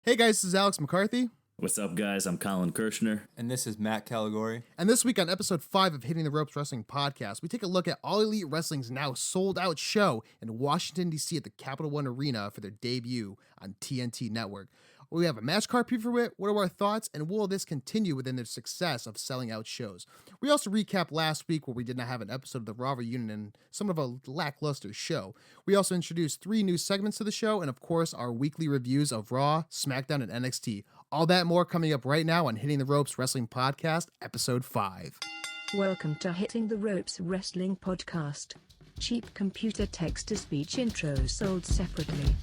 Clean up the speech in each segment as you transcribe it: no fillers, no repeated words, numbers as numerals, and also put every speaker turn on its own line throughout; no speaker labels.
Hey guys, this is Alex McCarthy.
What's up, guys? I'm Collin Kirshner.
And this is Matt Caligori.
And this week on episode 5 of Hitting the Ropes Wrestling Podcast, we take a look at All Elite Wrestling's now sold-out show in Washington, D.C. at the Capital One Arena for their debut on TNT Network. We have a match card preview for it. What are our thoughts, and will this continue within their success of selling out shows? We also recap last week where we did not have an episode of the Raw reunion and somewhat of a lackluster show. We also introduced 3 new segments to the show, and of course, our weekly reviews of Raw, SmackDown, and NXT. All that more coming up right now on Hitting the Ropes Wrestling Podcast, episode 5.
Welcome to Hitting the Ropes Wrestling Podcast. Cheap computer text-to-speech intros sold separately.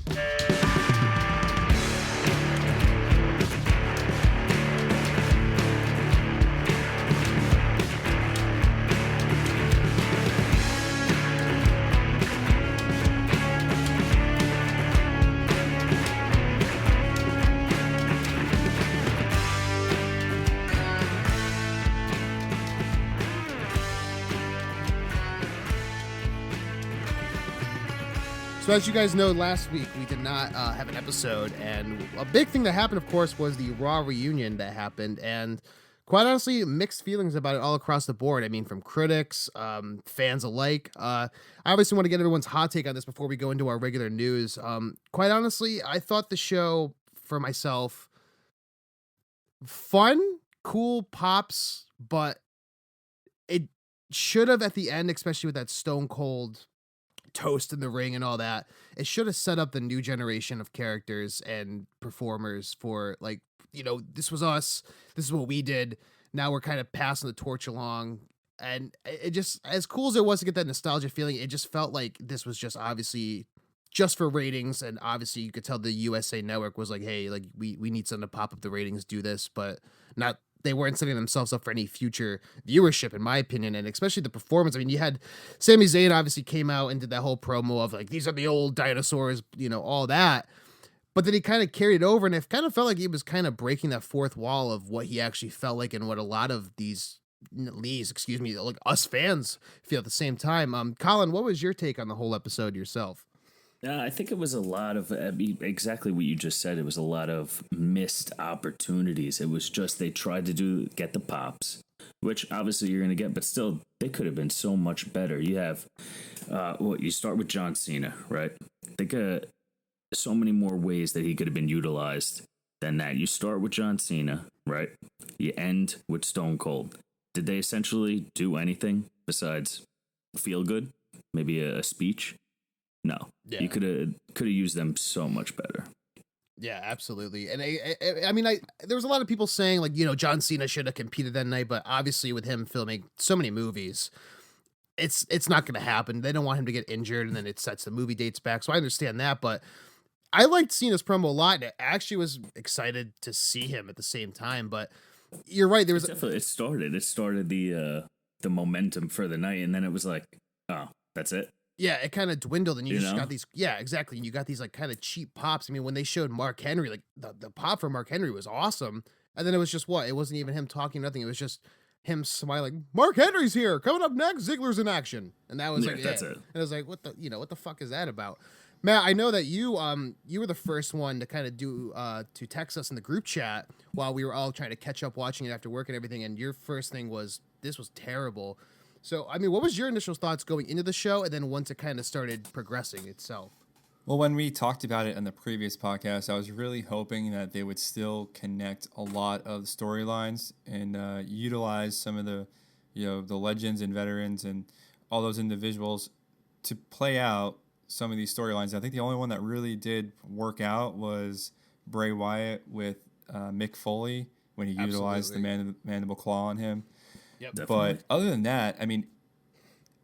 So as you guys know, last week we did not have an episode, and a big thing that happened, of course, was the Raw reunion that happened, and quite honestly, mixed feelings about it all across the board. I mean, from critics, fans alike. I obviously want to get everyone's hot take on this before we go into our regular news. Quite honestly, I thought the show, for myself, fun, cool pops, but it should have at the end, especially with that Stone Cold toast in the ring and all that, it should have set up the new generation of characters and performers for, like, you know, this was us, this is what we did, now we're kind of passing the torch along. And it just, as cool as it was to get that nostalgia feeling, it just felt like this was just obviously just for ratings, and obviously you could tell the USA Network was like, hey, like we need something to pop up the ratings, do this, but not, they weren't setting themselves up for any future viewership, in my opinion, and especially the performance. I mean, you had Sami Zayn obviously came out and did that whole promo of like, these are the old dinosaurs, you know, all that. But then he kind of carried it over, and it kind of felt like he was kind of breaking that fourth wall of what he actually felt like and what a lot of these like us fans feel at the same time. Collin, what was your take on the whole episode yourself?
I think it was a lot of exactly what you just said. It was a lot of missed opportunities. It was just they tried to get the pops, which obviously you're going to get, but still they could have been so much better. You have, you start with John Cena, right? Think so many more ways that he could have been utilized than that. You start with John Cena, right? You end with Stone Cold. Did they essentially do anything besides feel good? Maybe a speech? No, yeah. You could have used them so much better.
Yeah, absolutely. And I mean, there was a lot of people saying, like, you know, John Cena should have competed that night, but obviously with him filming so many movies, it's not going to happen. They don't want him to get injured, and then it sets the movie dates back. So I understand that, but I liked Cena's promo a lot, and I actually was excited to see him at the same time. But you're right, there was
it started the momentum for the night, and then it was like, oh, that's it.
Yeah, it kind of dwindled, and you just got these. Yeah, exactly. And you got these like kind of cheap pops. I mean, when they showed Mark Henry, like the pop for Mark Henry was awesome, and then it was just what? It wasn't even him talking, nothing. It was just him smiling. Mark Henry's here. Coming up next, Ziggler's in action, and that was like
that's it.
And I was like, what the fuck is that about? Matt, I know that you were the first one to kind of to text us in the group chat while we were all trying to catch up watching it after work and everything, and your first thing was, this was terrible. So, I mean, what was your initial thoughts going into the show, and then once it kind of started progressing itself?
Well, when we talked about it on the previous podcast, I was really hoping that they would still connect a lot of the storylines and utilize some of the, the legends and veterans and all those individuals to play out some of these storylines. I think the only one that really did work out was Bray Wyatt with Mick Foley when he utilized the mandible claw on him.
Yep.
But other than that, I mean,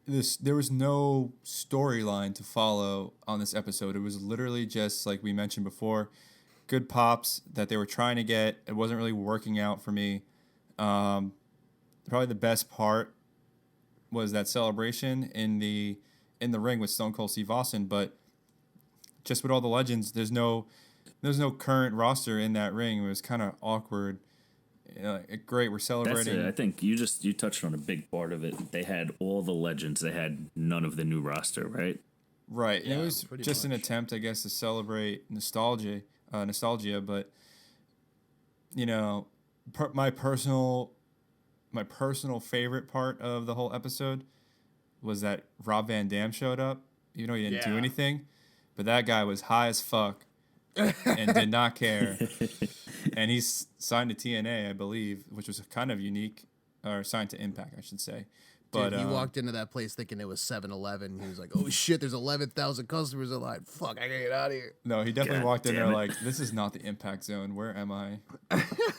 there was no storyline to follow on this episode. It was literally just, like we mentioned before, good pops that they were trying to get. It wasn't really working out for me. Probably the best part was that celebration in the ring with Stone Cold Steve Austin. But just with all the legends, there's no current roster in that ring. It was kind of awkward. Great, we're celebrating.
That's it. I think you touched on a big part of it. They had all the legends. They had none of the new roster, right?
Right. Yeah, it was just an attempt, I guess, to celebrate nostalgia. nostalgia, but you know, my personal favorite part of the whole episode was that Rob Van Dam showed up. You know, he didn't do
Yeah.
anything, but that guy was high as fuck and did not care. And he's signed to TNA, I believe, which was kind of unique, or signed to Impact, I should say. But
Dude, he walked into that place thinking it was 7-Eleven. He was like, "Oh shit, there's 11,000 customers in line. Fuck, I gotta get out of here."
no, he definitely
God
walked in
damn
there
it.
like, "This is not the Impact Zone. Where am I?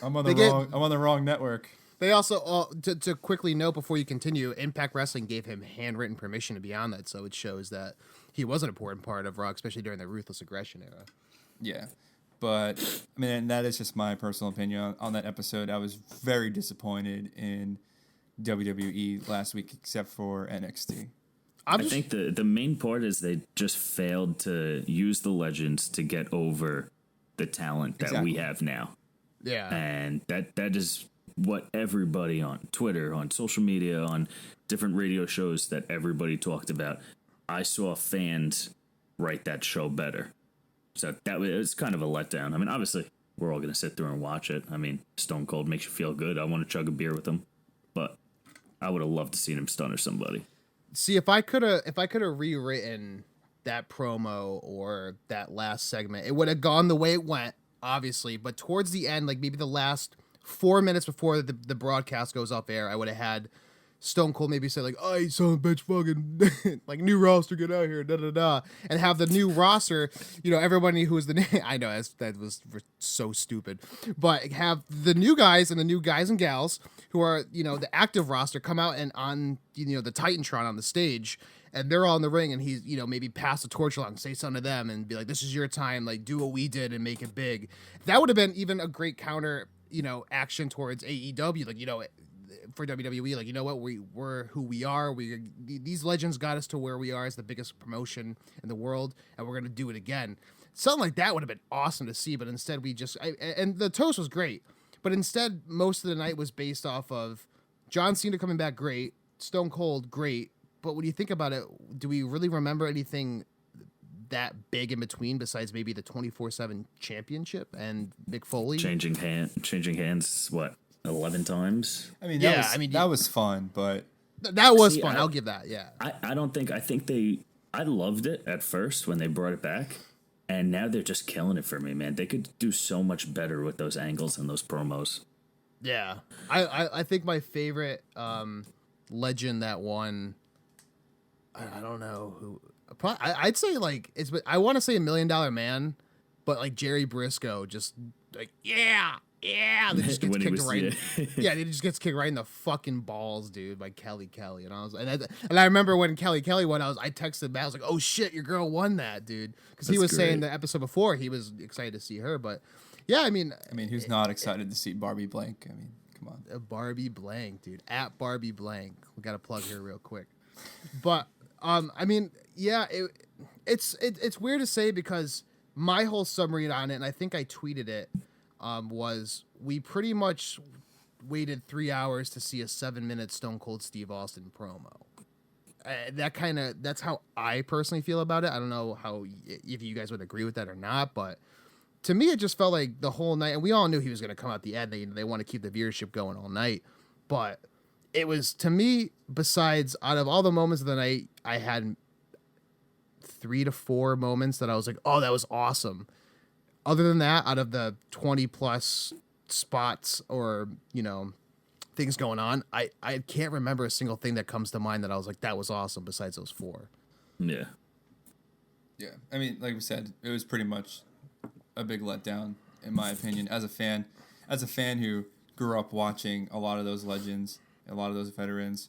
I'm on the wrong network."
They also, to quickly note before you continue, Impact Wrestling gave him handwritten permission to be on that, so it shows that he was an important part of Raw, especially during the Ruthless Aggression era.
Yeah. But, I mean, and that is just my personal opinion on that episode. I was very disappointed in WWE last week, except for NXT.
I think the main part is they just failed to use the legends to get over the talent that we have now.
Yeah.
And that is what everybody on Twitter, on social media, on different radio shows that everybody talked about. I saw fans write that show better. So that was kind of a letdown. I mean, obviously, we're all going to sit through and watch it. I mean, Stone Cold makes you feel good. I want to chug a beer with him. But I would have loved to see him stunner somebody.
See, if I could have rewritten that promo or that last segment, it would have gone the way it went, obviously. But towards the end, like maybe the last 4 minutes before the broadcast goes off air, I would have had Stone Cold maybe say like, "I son of a bitch, fucking like new roster, get out here, da da da," and have the new roster, everybody who was the I know that was so stupid, but have the new guys and the new guys and gals who are the active roster come out and on the Titantron on the stage, and they're all in the ring, and he's maybe pass the torch along, say something to them, and be like, "This is your time, like do what we did and make it big." That would have been even a great counter, action towards AEW, like for WWE, like, what, we're who we are. These legends got us to where we are as the biggest promotion in the world, and we're gonna do it again. Something like that would have been awesome to see, but instead we just and the toast was great, but instead most of the night was based off of John Cena coming back, great, Stone Cold, great, but when you think about it, do we really remember anything that big in between besides maybe the 24/7 championship and Mick Foley
Changing hands, what, 11 times?
I mean,
Yeah,
that was fun, but
that was
See,
fun. I'll give that. Yeah.
I loved it at first when they brought it back, and now they're just killing it for me, man. They could do so much better with those angles and those promos.
Yeah, I think my favorite legend that won, I don't know who. I'd say like I want to say $1 Million Man, but like Jerry Briscoe just like yeah, they just gets
When he
kicked
was-
right.
yeah.
Yeah, he just gets kicked right in the fucking balls, dude, by Kelly, and I remember when Kelly won, I texted Matt, I was like, "Oh shit, your girl won that, dude," because he
That's
was saying
great.
the episode before he was excited to see her, but yeah, I mean,
who's not excited to see Barbie Blank? I mean, come on.
Barbie Blank, dude. At Barbie Blank. We got to plug here real quick. But I mean, yeah, it's weird to say because my whole summary on it, and I think I tweeted it, was we pretty much waited 3 hours to see a 7-minute Stone Cold Steve Austin promo. That's how I personally feel about it. I don't know if you guys would agree with that or not, but to me, it just felt like the whole night, and we all knew he was going to come out the end. They want to keep the viewership going all night, but it was, to me, besides out of all the moments of the night, I had 3 to 4 moments that I was like, "Oh, that was awesome." Other than that, out of the 20 plus spots or things going on, I can't remember a single thing that comes to mind that I was like, "That was awesome." Besides those 4.
Yeah.
Yeah, I mean, like we said, it was pretty much a big letdown, in my opinion, as a fan who grew up watching a lot of those legends, a lot of those veterans,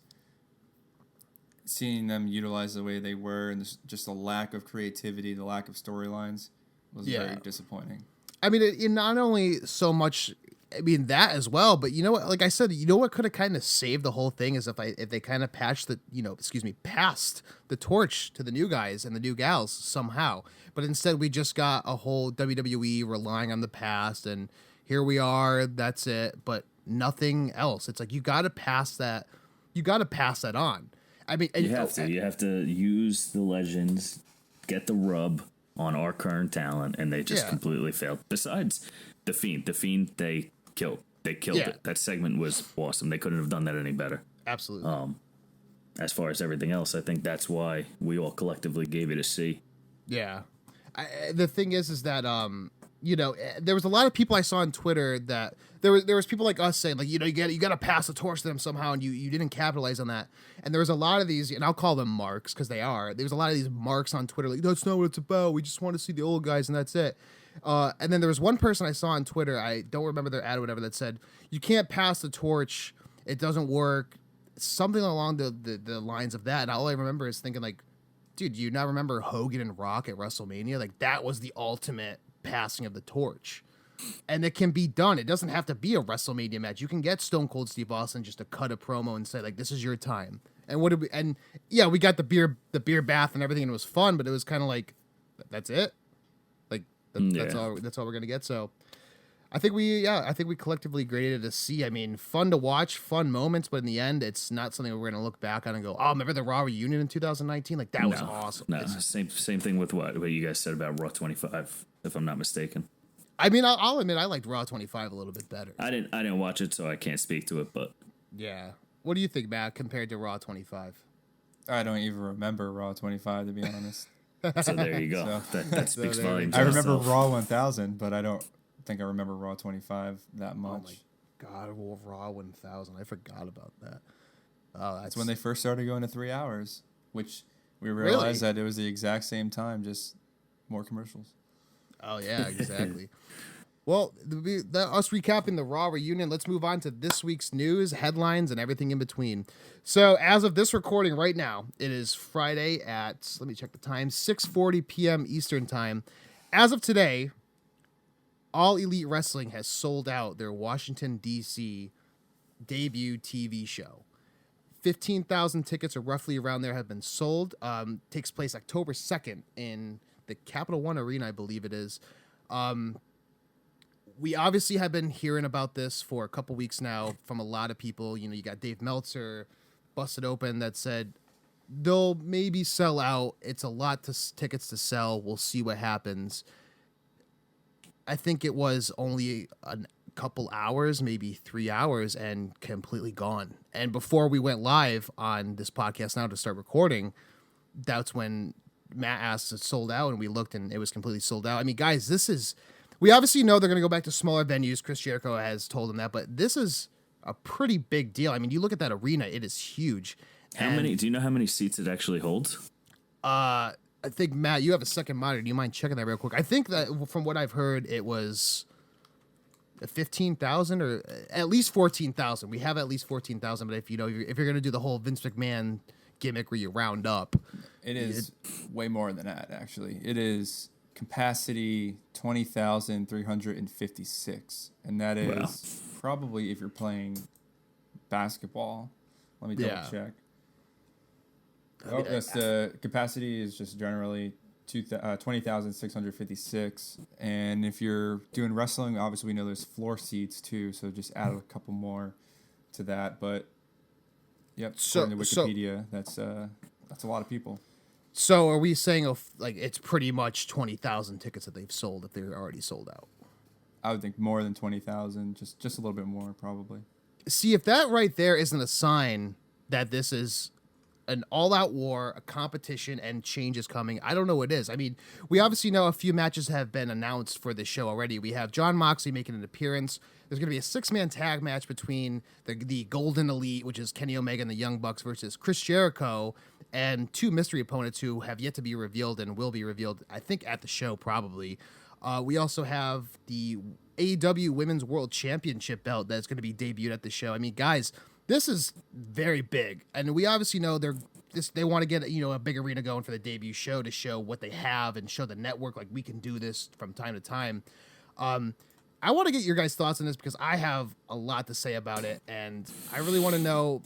seeing them utilized the way they were, and just the lack of creativity, the lack of storylines was very disappointing.
I mean, it not only so much, I mean, that as well, but what, like I said, what could have kind of saved the whole thing is if they kind of passed the torch to the new guys and the new gals somehow. But instead, we just got a whole WWE relying on the past, and here we are, that's it, but nothing else. It's like, you got to pass that on. I mean,
You have to use the legends, get the rub, on our current talent, and they just
Yeah.
completely failed. Besides the Fiend, they killed. They killed
Yeah.
it. That segment was awesome. They couldn't have done that any better.
Absolutely.
As far as everything else, I think that's why we all collectively gave it a C.
Yeah. The thing is that there was a lot of people I saw on Twitter that there was people like us saying like you got to pass the torch to them somehow, and you didn't capitalize on that. And there was a lot of these, and I'll call them marks because they are. There was a lot of these marks on Twitter like that's not what it's about. We just want to see the old guys and that's it. And then there was one person I saw on Twitter, I don't remember their ad or whatever, that said you can't pass the torch. It doesn't work. Something along the lines of that. And all I remember is thinking like, dude, do you not remember Hogan and Rock at WrestleMania? Like that was the ultimate passing of the torch. And it can be done. It doesn't have to be a WrestleMania match. You can get Stone Cold Steve Austin just to cut a promo and say like, this is your time. And we got the beer bath and everything, and it was fun, but it was kind of like, that's it. Like that's all we're going to get. So I think we collectively graded it a C. I mean, fun to watch, fun moments, but in the end, it's not something we're going to look back on and go, oh, remember the Raw reunion in 2019? Like, that was awesome.
No, same thing with what you guys said about Raw 25, if I'm not mistaken.
I mean, I'll admit I liked Raw 25 a little bit better.
I didn't watch it, so I can't speak to it, but...
Yeah. What do you think, Matt, compared to Raw 25?
I don't even remember Raw 25, to be honest.
So there you go. That speaks volumes.
I remember Raw 1000, but I don't think I remember Raw 25 that much.
Oh my God, Raw 1000. I forgot about that. Oh,
that's when they first started going to 3 hours, which we realized that it was the exact same time, just more commercials.
Oh, yeah, exactly. Well, us recapping the Raw reunion, let's move on to this week's news, headlines, and everything in between. So as of this recording right now, it is Friday at, let me check the time, 6:40 p.m. Eastern time. As of today, All Elite Wrestling has sold out their Washington, D.C. debut TV show. 15,000 tickets, or roughly around there, have been sold. Takes place October 2nd in the Capital One Arena, I believe it is. We obviously have been hearing about this for a couple weeks now from a lot of people. You know, you got Dave Meltzer, Busted Open, that said they'll maybe sell out. It's a lot of tickets to sell. We'll see what happens. I think it was only a couple hours, maybe 3 hours, and completely gone. And before we went live on this podcast now to start recording, that's when Matt asked if it's sold out, and we looked and it was completely sold out. I mean, guys, we obviously know they're going to go back to smaller venues. Chris Jericho has told them that, but this is a pretty big deal. I mean, you look at that arena, it is huge.
Do you know how many seats it actually holds?
I think, Matt, you have a second monitor. Do you mind checking that real quick? I think that from what I've heard, it was 15,000 or at least 14,000. We have at least 14,000, but if you're going to do the whole Vince McMahon gimmick where you round up,
it is way more than that, actually. It is capacity 20,356, and that is probably if you're playing basketball. Let me double check. The capacity is just generally 20,656, and if you're doing wrestling, obviously we know there's floor seats too, so just add a couple more to that. But yep, according to Wikipedia, that's a lot of people.
So are we saying it's pretty much 20,000 tickets that they've sold if they're already sold out?
I would think more than 20,000, just a little bit more probably.
See, if that right there isn't a sign that this is an all-out war, a competition, and change is coming, I don't know what it is. I mean, we obviously know a few matches have been announced for this show already. We have Jon Moxley making an appearance. There's going to be a 6-man tag match between the Golden Elite, which is Kenny Omega and the Young Bucks, versus Chris Jericho, and 2 mystery opponents who have yet to be revealed and will be revealed, I think, at the show probably. We also have the AEW Women's World Championship belt that's going to be debuted at the show. I mean, guys, this is very big, and we obviously know they want to get a big arena going for the debut show to show what they have and show the network like we can do this from time to time. I want to get your guys' thoughts on this because I have a lot to say about it, and I really want to know: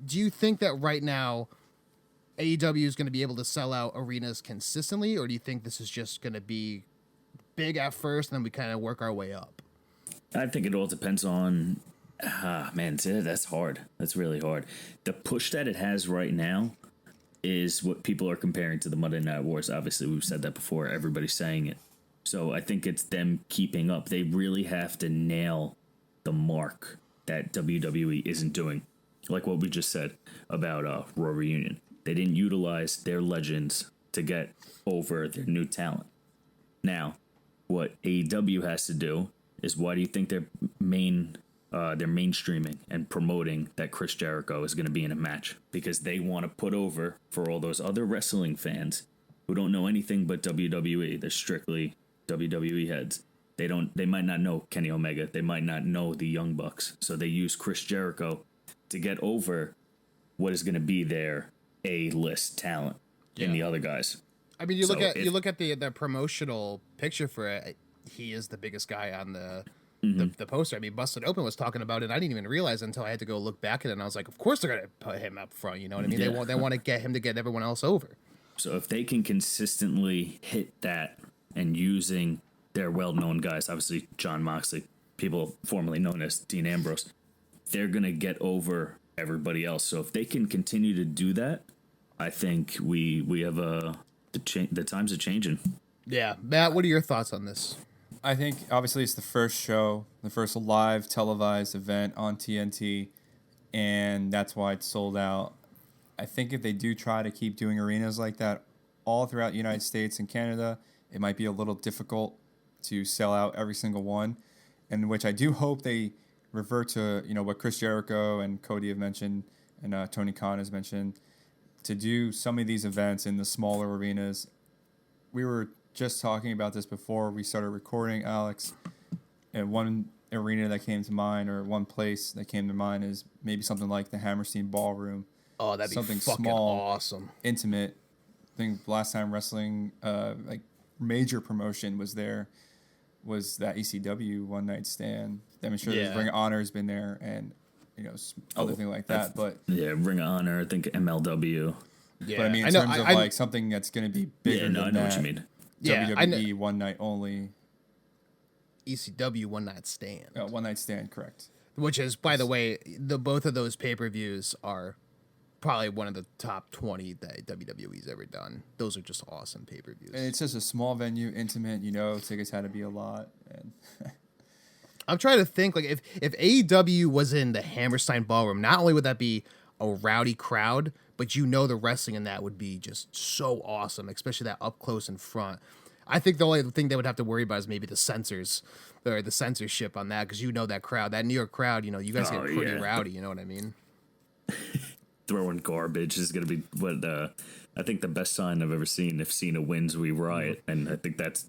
do you think that right now AEW is going to be able to sell out arenas consistently, or do you think this is just going to be big at first and then we kind of work our way up?
I think it all depends on. Man, that's hard. That's really hard. The push that it has right now, is what people are comparing to the Monday Night Wars. Obviously, we've said that before. Everybody's saying it. So I think it's them keeping up. They really have to nail the mark that WWE isn't doing. Like what we just said about Raw Reunion. They didn't utilize their legends to get over their new talent. Now, what AEW has to do is, why do you think they're mainstreaming and promoting that Chris Jericho is going to be in a match? Because they want to put over, for all those other wrestling fans who don't know anything but WWE. They're strictly WWE heads. They might not know Kenny Omega. They might not know the Young Bucks. So they use Chris Jericho to get over what is going to be their A-list talent in the other guys.
I mean, you look at the promotional picture for it. He is the biggest guy on the poster. I mean, Busted Open was talking about it. I didn't even realize until I had to go look back at it, and I was like, of course they're gonna put him up front. You know what I mean?
Yeah.
They want to get him to get everyone else over.
So if they can consistently hit that and using their well-known guys, obviously John Moxley, people formerly known as Dean Ambrose, they're gonna get over everybody else. So if they can continue to do that, I think we have the times are changing.
Yeah, Matt, what are your thoughts on this?
I think obviously it's the first show, the first live televised event on TNT, and that's why it's sold out. I think if they do try to keep doing arenas like that all throughout the United States and Canada, it might be a little difficult to sell out every single one, in which I do hope they revert to, what Chris Jericho and Cody have mentioned and Tony Khan has mentioned, to do some of these events in the smaller arenas. We were just talking about this before we started recording, Alex, and one arena that came to mind, or one place that came to mind, is maybe something like the Hammerstein Ballroom.
Oh, that'd be
something
fucking
small,
awesome,
intimate. I think last time wrestling, like major promotion was there, was that ECW One Night Stand. I'm sure there's Ring of Honor has been there, and other thing like that. But
Ring of Honor, I think MLW.
Yeah, but I mean, in terms of like something that's going to be bigger than
I know what you mean.
WWE One Night Only.
ECW One Night Stand.
One Night Stand, correct.
Which is, by the way, both of those pay-per-views are probably one of the top 20 that WWE's ever done. Those are just awesome pay-per-views.
And it's just a small venue, intimate. Tickets had to be a lot. And
I'm trying to think, like, if AEW was in the Hammerstein Ballroom, not only would that be a rowdy crowd, but the wrestling in that would be just so awesome, especially that up close in front. I think the only thing they would have to worry about is maybe the censors, or the censorship on that, because that crowd, that New York crowd, you guys get pretty rowdy, you know what I mean?
Throwing garbage is going to be what I think the best sign I've ever seen. If Cena wins, we riot, and I think it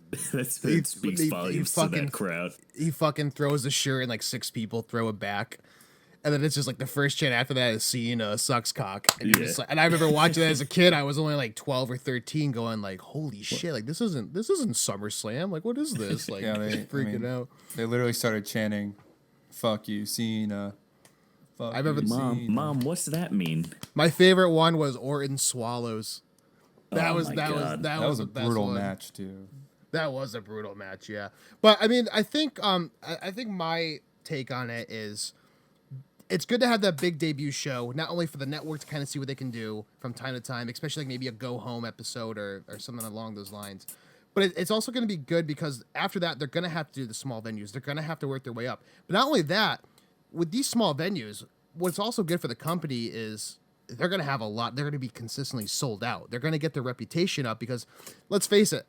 speaks volumes to that crowd.
He fucking throws the shirt, and like 6 people throw it back. And then it's just like the first chant after that is Cena sucks cock. And, and I remember watching that as a kid. I was only like 12 or 13 going like, holy shit, like this isn't SummerSlam. Like, what is this? Like, freaking out.
They literally started chanting, fuck you, Cena.
I remember
Mom, what's that mean?
My favorite one was Orton Swallows. That was
a brutal match too.
That was a brutal match, yeah. But I mean, I think my take on it is, it's good to have that big debut show, not only for the network to kind of see what they can do from time to time, especially like maybe a go-home episode or something along those lines. But it's also going to be good because after that, they're going to have to do the small venues. They're going to have to work their way up. But not only that, with these small venues, what's also good for the company is they're going to have a lot. They're going to be consistently sold out. They're going to get their reputation up because, let's face it,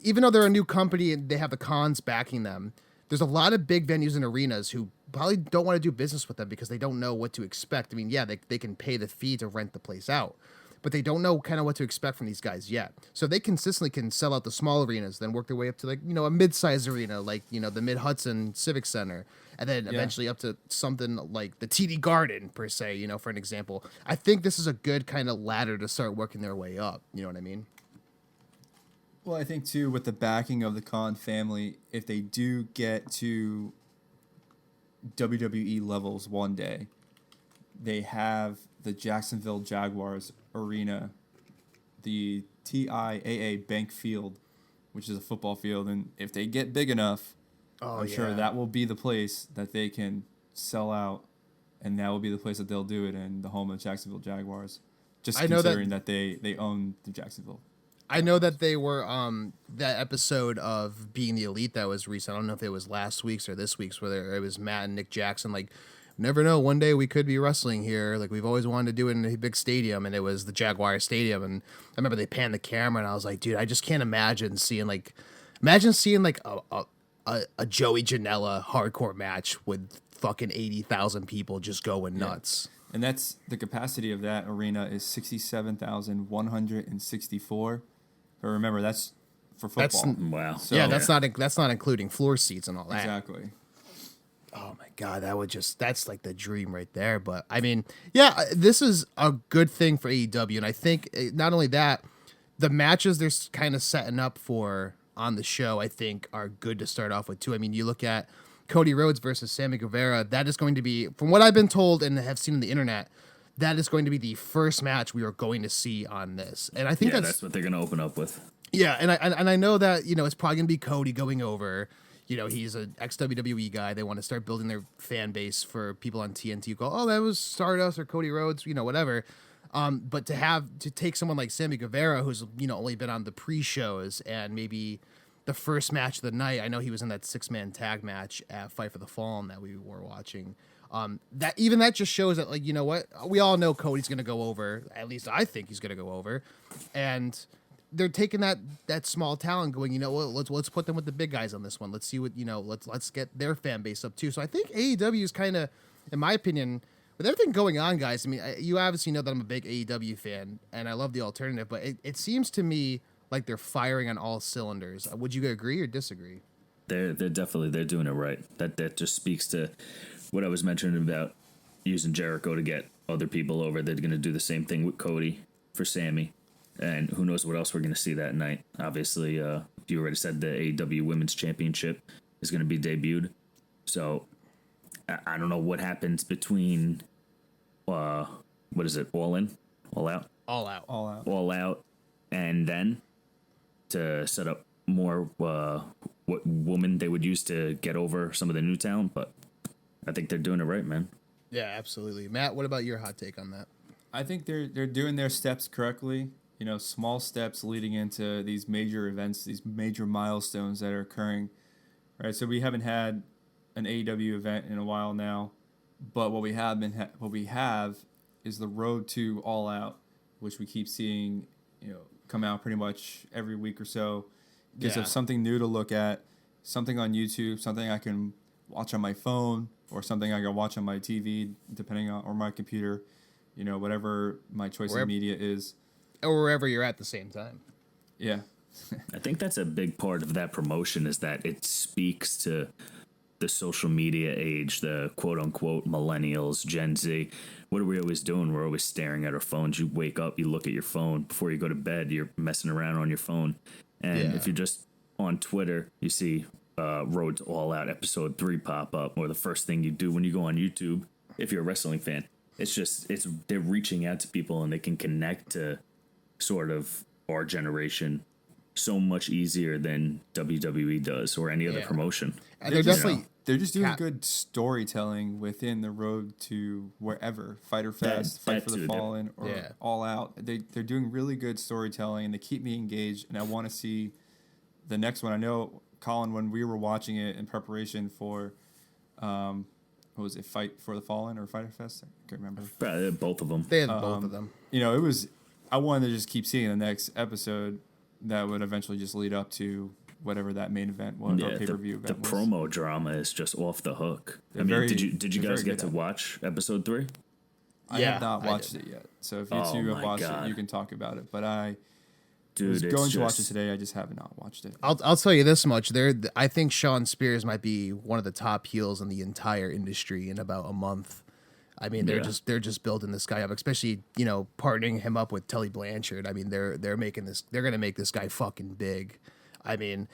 even though they're a new company and they have the cons backing them, there's a lot of big venues and arenas who probably don't want to do business with them because they don't know what to expect. I mean, yeah, they can pay the fee to rent the place out, but they don't know kind of what to expect from these guys yet. So they consistently can sell out the small arenas, then work their way up to like, a mid-sized arena, like, the Mid-Hudson Civic Center, and then eventually up to something like the TD Garden per se, for an example. I think this is a good kind of ladder to start working their way up. You know what I mean?
Well, I think, too, with the backing of the Khan family, if they do get to WWE levels one day, they have the Jacksonville Jaguars Arena, the TIAA Bank Field, which is a football field, and if they get big enough, I'm sure that will be the place that they can sell out, and that will be the place that they'll do it in, the home of the Jacksonville Jaguars. just
I know that
considering that they own the Jacksonville.
I know that they were that episode of Being the Elite that was recent. I don't know if it was last week's or this week's, where it was Matt and Nick Jackson. Like, never know. One day we could be wrestling here. Like, we've always wanted to do it in a big stadium, and it was the Jaguar Stadium. And I remember they panned the camera, and I was like, dude, I just can't imagine seeing like a Joey Janela hardcore match with fucking 80,000 people just going nuts.
And that's the capacity of that arena is 67,164. But remember, that's for football.
Wow.
So,
Yeah, that's not including floor seats and all that.
exactly.
Oh my god, that's like the dream right there. But I mean, yeah, this is a good thing for AEW, and I think not only that, the matches they're kind of setting up for on the show, I think, are good to start off with too. I mean, you look at Cody Rhodes versus Sammy Guevara. That is going to be, from what I've been told and have seen on the internet, that is going to be the first match we are going to see on this. And I think
that's what they're going to open up with.
Yeah, and I know that, you know, it's probably going to be Cody going over. You know, he's an ex-WWE guy. They want to start building their fan base for people on TNT who go, oh, that was Stardust or Cody Rhodes, you know, whatever. But to take someone like Sammy Guevara, who's, you know, only been on the pre-shows and maybe the first match of the night, I know he was in that 6-man tag match at Fight for the Fallen that we were watching. That just shows that, like, you know what? We all know Cody's going to go over. At least I think he's going to go over. And they're taking that small talent, going, you know what? Let's put them with the big guys on this one. Let's see what, you know. Let's get their fan base up too. So I think AEW is kind of, in my opinion, with everything going on, guys. I mean, you obviously know that I'm a big AEW fan, and I love the alternative. But it seems to me like they're firing on all cylinders. Would you agree or disagree?
They're doing it right. That just speaks to what I was mentioning about using Jericho to get other people over. They're going to do the same thing with Cody for Sammy. And who knows what else we're going to see that night. Obviously, you already said the AEW Women's Championship is going to be debuted. So, I don't know what happens between, what is it, All In? All Out?
All out.
All out.
All Out. And then to set up more what woman they would use to get over some of the new talent. But I think they're doing it right, man.
Yeah, absolutely. Matt, what about your hot take on that?
I think they're doing their steps correctly. You know, small steps leading into these major events, these major milestones that are occurring. Right. So we haven't had an AEW event in a while now, but what we have is the road to All Out, which we keep seeing, you know, come out pretty much every week or so. Gives us something new to look at, something on YouTube, something I can watch on my phone, or something I can watch on my TV, depending on, or my computer, you know, whatever my choice of media is.
Or wherever you're at the same time.
Yeah.
I think that's a big part of that promotion is that it speaks to the social media age, the quote unquote millennials, Gen Z. What are we always doing? We're always staring at our phones. You wake up, you look at your phone. Before you go to bed, you're messing around on your phone. And if you're just on Twitter, you see Road to All Out episode 3 pop up, or the first thing you do when you go on YouTube, if you're a wrestling fan. They're reaching out to people and they can connect to sort of our generation so much easier than WWE does or any other promotion.
And they're
just doing good storytelling within the road to wherever, Fighter Fest, Fight for the Fallen, or All Out. They're doing really good storytelling, and they keep me engaged, and I want to see the next one. I know, Collin, when we were watching it in preparation for, what was it, Fight for the Fallen or Fighter Fest? I can't remember.
Both of them.
They had both of them.
You know, I wanted to just keep seeing the next episode that would eventually just lead up to whatever that main event was, or pay-per-view event was.
The promo drama is just off the hook. I mean, did you guys get to watch episode 3?
I have not watched it yet. So if you two have watched it, you can talk about it. But I was going to watch it today. I just have not watched it.
I'll tell you this much. I think Sean Spears might be one of the top heels in the entire industry in about a month. I mean, they're just building this guy up, especially, you know, partnering him up with Tully Blanchard. I mean, they're gonna make this guy fucking big. I mean,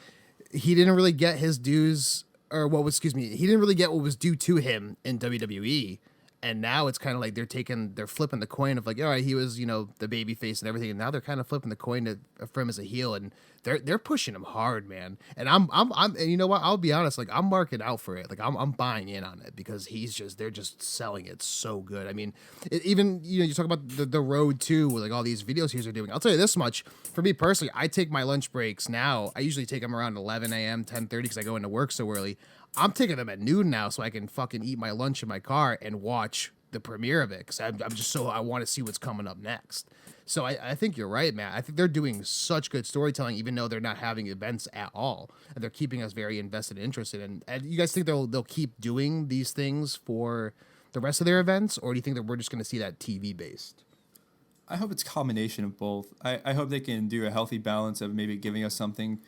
he didn't really get his dues, he didn't really get what was due to him in WWE. And now it's kind of like they're flipping the coin of like, all right, he was, the baby face and everything, and now they're kind of flipping the coin for him as a heel, and they're pushing him hard, man. And and you know what? I'll be honest, like I'm marking out for it, like I'm buying in on it because they're just selling it so good. I mean, even you talk about the road too, with like all these videos he's are doing. I'll tell you this much: for me personally, I take my lunch breaks now. I usually take them around 11 a.m., 10:30 because I go into work so early. I'm taking them at noon now so I can fucking eat my lunch in my car and watch the premiere of it because I'm just I want to see what's coming up next. So I think you're right, man. I think they're doing such good storytelling, even though they're not having events at all, and they're keeping us very invested and interested. And you guys think they'll keep doing these things for the rest of their events, or do you think that we're just going to see that TV based?
I hope it's a combination of both. I hope they can do a healthy balance of maybe giving us something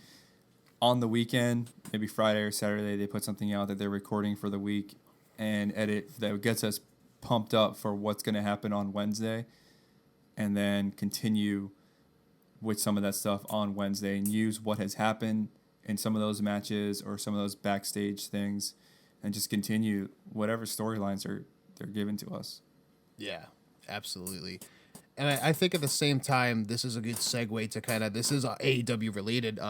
on the weekend, maybe Friday or Saturday, they put something out that they're recording for the week and edit that gets us pumped up for what's going to happen on Wednesday, and then continue with some of that stuff on Wednesday and use what has happened in some of those matches or some of those backstage things and just continue whatever storylines they're given to us.
Yeah, absolutely. And I think at the same time, this is a good segue to this is AEW related.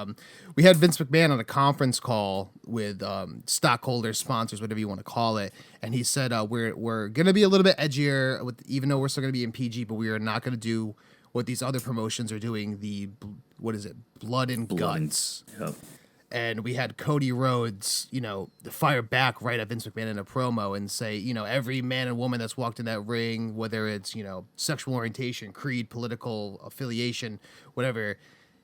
We had Vince McMahon on a conference call with stockholders, sponsors, whatever you want to call it. And he said, we're going to be a little bit edgier, even though we're still going to be in PG, but we are not going to do what these other promotions are doing, what is it, Blood and Guts.
Yep.
And we had Cody Rhodes, fire back right at Vince McMahon in a promo and say, every man and woman that's walked in that ring, whether it's, sexual orientation, creed, political affiliation, whatever,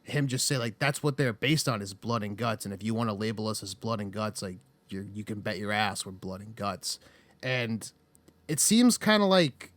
him just say, like, that's what they're based on is blood and guts. And if you want to label us as blood and guts, like, you can bet your ass we're blood and guts. And it seems kind of like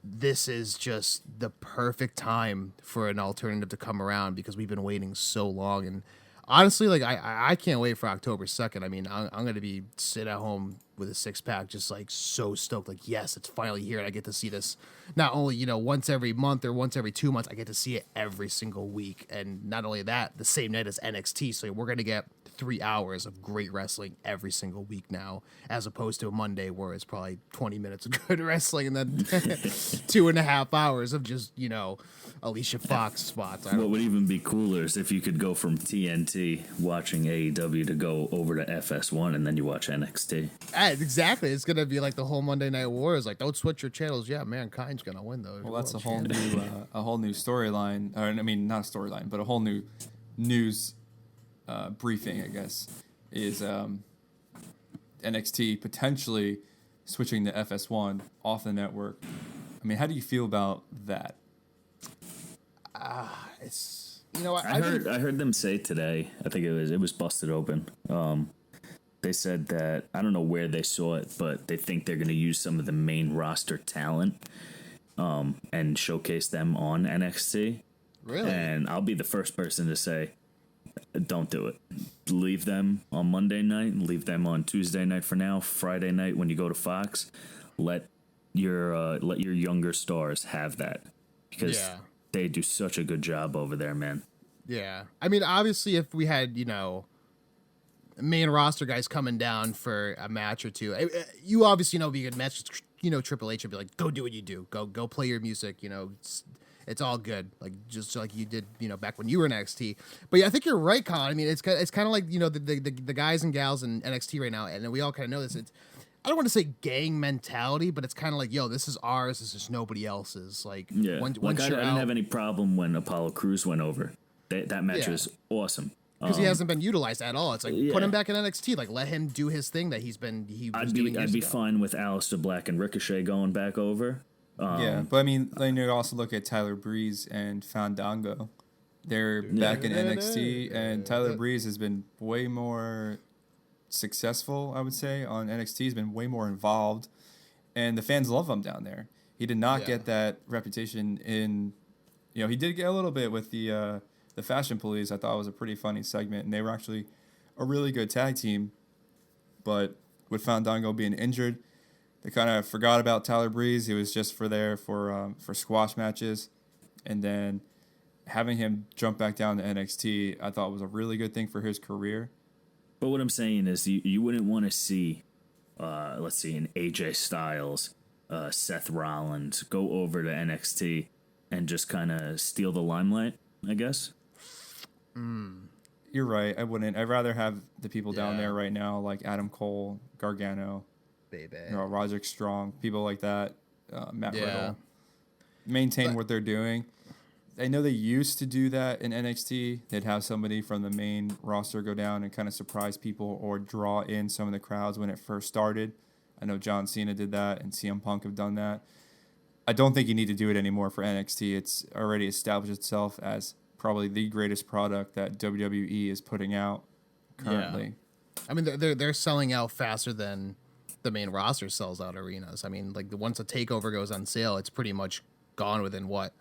this is just the perfect time for an alternative to come around because we've been waiting so long. And honestly, like I can't wait for October 2nd. I mean, I'm going to be sit at home with a 6-pack, just like so stoked. Like, yes, it's finally here. And I get to see this not only, once every month or once every 2 months, I get to see it every single week. And not only that, the same night as NXT. So we're going to get 3 hours of great wrestling every single week now, as opposed to a Monday where it's probably 20 minutes of good wrestling and then 2.5 hours of just, Alicia Fox spots.
What would even be cooler is if you could go from TNT watching AEW to go over to FS1 and then you watch NXT.
Exactly. It's going to be like the whole Monday Night War is like, don't switch your channels. Yeah, Mankind's going to win, though.
Well, that's a whole new storyline. Or, I mean, not a storyline, but a whole new news briefing, I guess, is NXT potentially switching to FS1 off the network. I mean, how do you feel about that?
It's
I heard them say today. I think it was busted open. They said that I don't know where they saw it, but they think they're going to use some of the main roster talent and showcase them on NXT.
Really?
And I'll be the first person to say, don't do it. Leave them on Monday night and leave them on Tuesday night for now. Friday night when you go to Fox, let your younger stars have that because they do such a good job over there, man.
Yeah. I mean, obviously, if we had, main roster guys coming down for a match or two, you obviously know, be a good match. Triple H would be like, go do what you do. Go play your music. It's all good. Like, just like you did, back when you were in NXT. But yeah, I think you're right, Collin. I mean, it's kind of like, the guys and gals in NXT right now, and we all kind of know this. I don't want to say gang mentality, but it's kind of like, yo, this is ours. This is nobody else's. Like,
yeah. I didn't have any problem when Apollo Crews went over. That match was awesome.
Because he hasn't been utilized at all. It's like, put him back in NXT. Like, let him do his thing that I'd
be fine with Aleister Black and Ricochet going back over.
But I mean, then you also look at Tyler Breeze and Fandango. They're back in NXT, and Tyler Breeze has been way more successful, I would say, on NXT. He's been way more involved, and the fans love him down there. He did not get that reputation in, he did get a little bit with the Fashion Police. I thought it was a pretty funny segment, and they were actually a really good tag team. But with Fandango being injured, they kind of forgot about Tyler Breeze. He was just for squash matches, and then having him jump back down to NXT, I thought was a really good thing for his career.
But what I'm saying is, you wouldn't want to see, let's see, an AJ Styles Seth Rollins go over to NXT and just kind of steal the limelight, I guess.
You're right. I wouldn't. I'd rather have the people down
Yeah.
there right now, like Adam Cole, Gargano,
Baby.
Roderick Strong, people like that, Matt
Yeah.
Riddle, maintain
But-
what they're doing. I know they used to do that in NXT. They'd have somebody from the main roster go down and kind of surprise people or draw in some of the crowds when it first started. I know John Cena did that and CM Punk have done that. I don't think you need to do it anymore for NXT. It's already established itself as probably the greatest product that WWE is putting out currently.
I mean, they're selling out faster than the main roster sells out arenas. I mean, like once a takeover goes on sale, it's pretty much gone within what,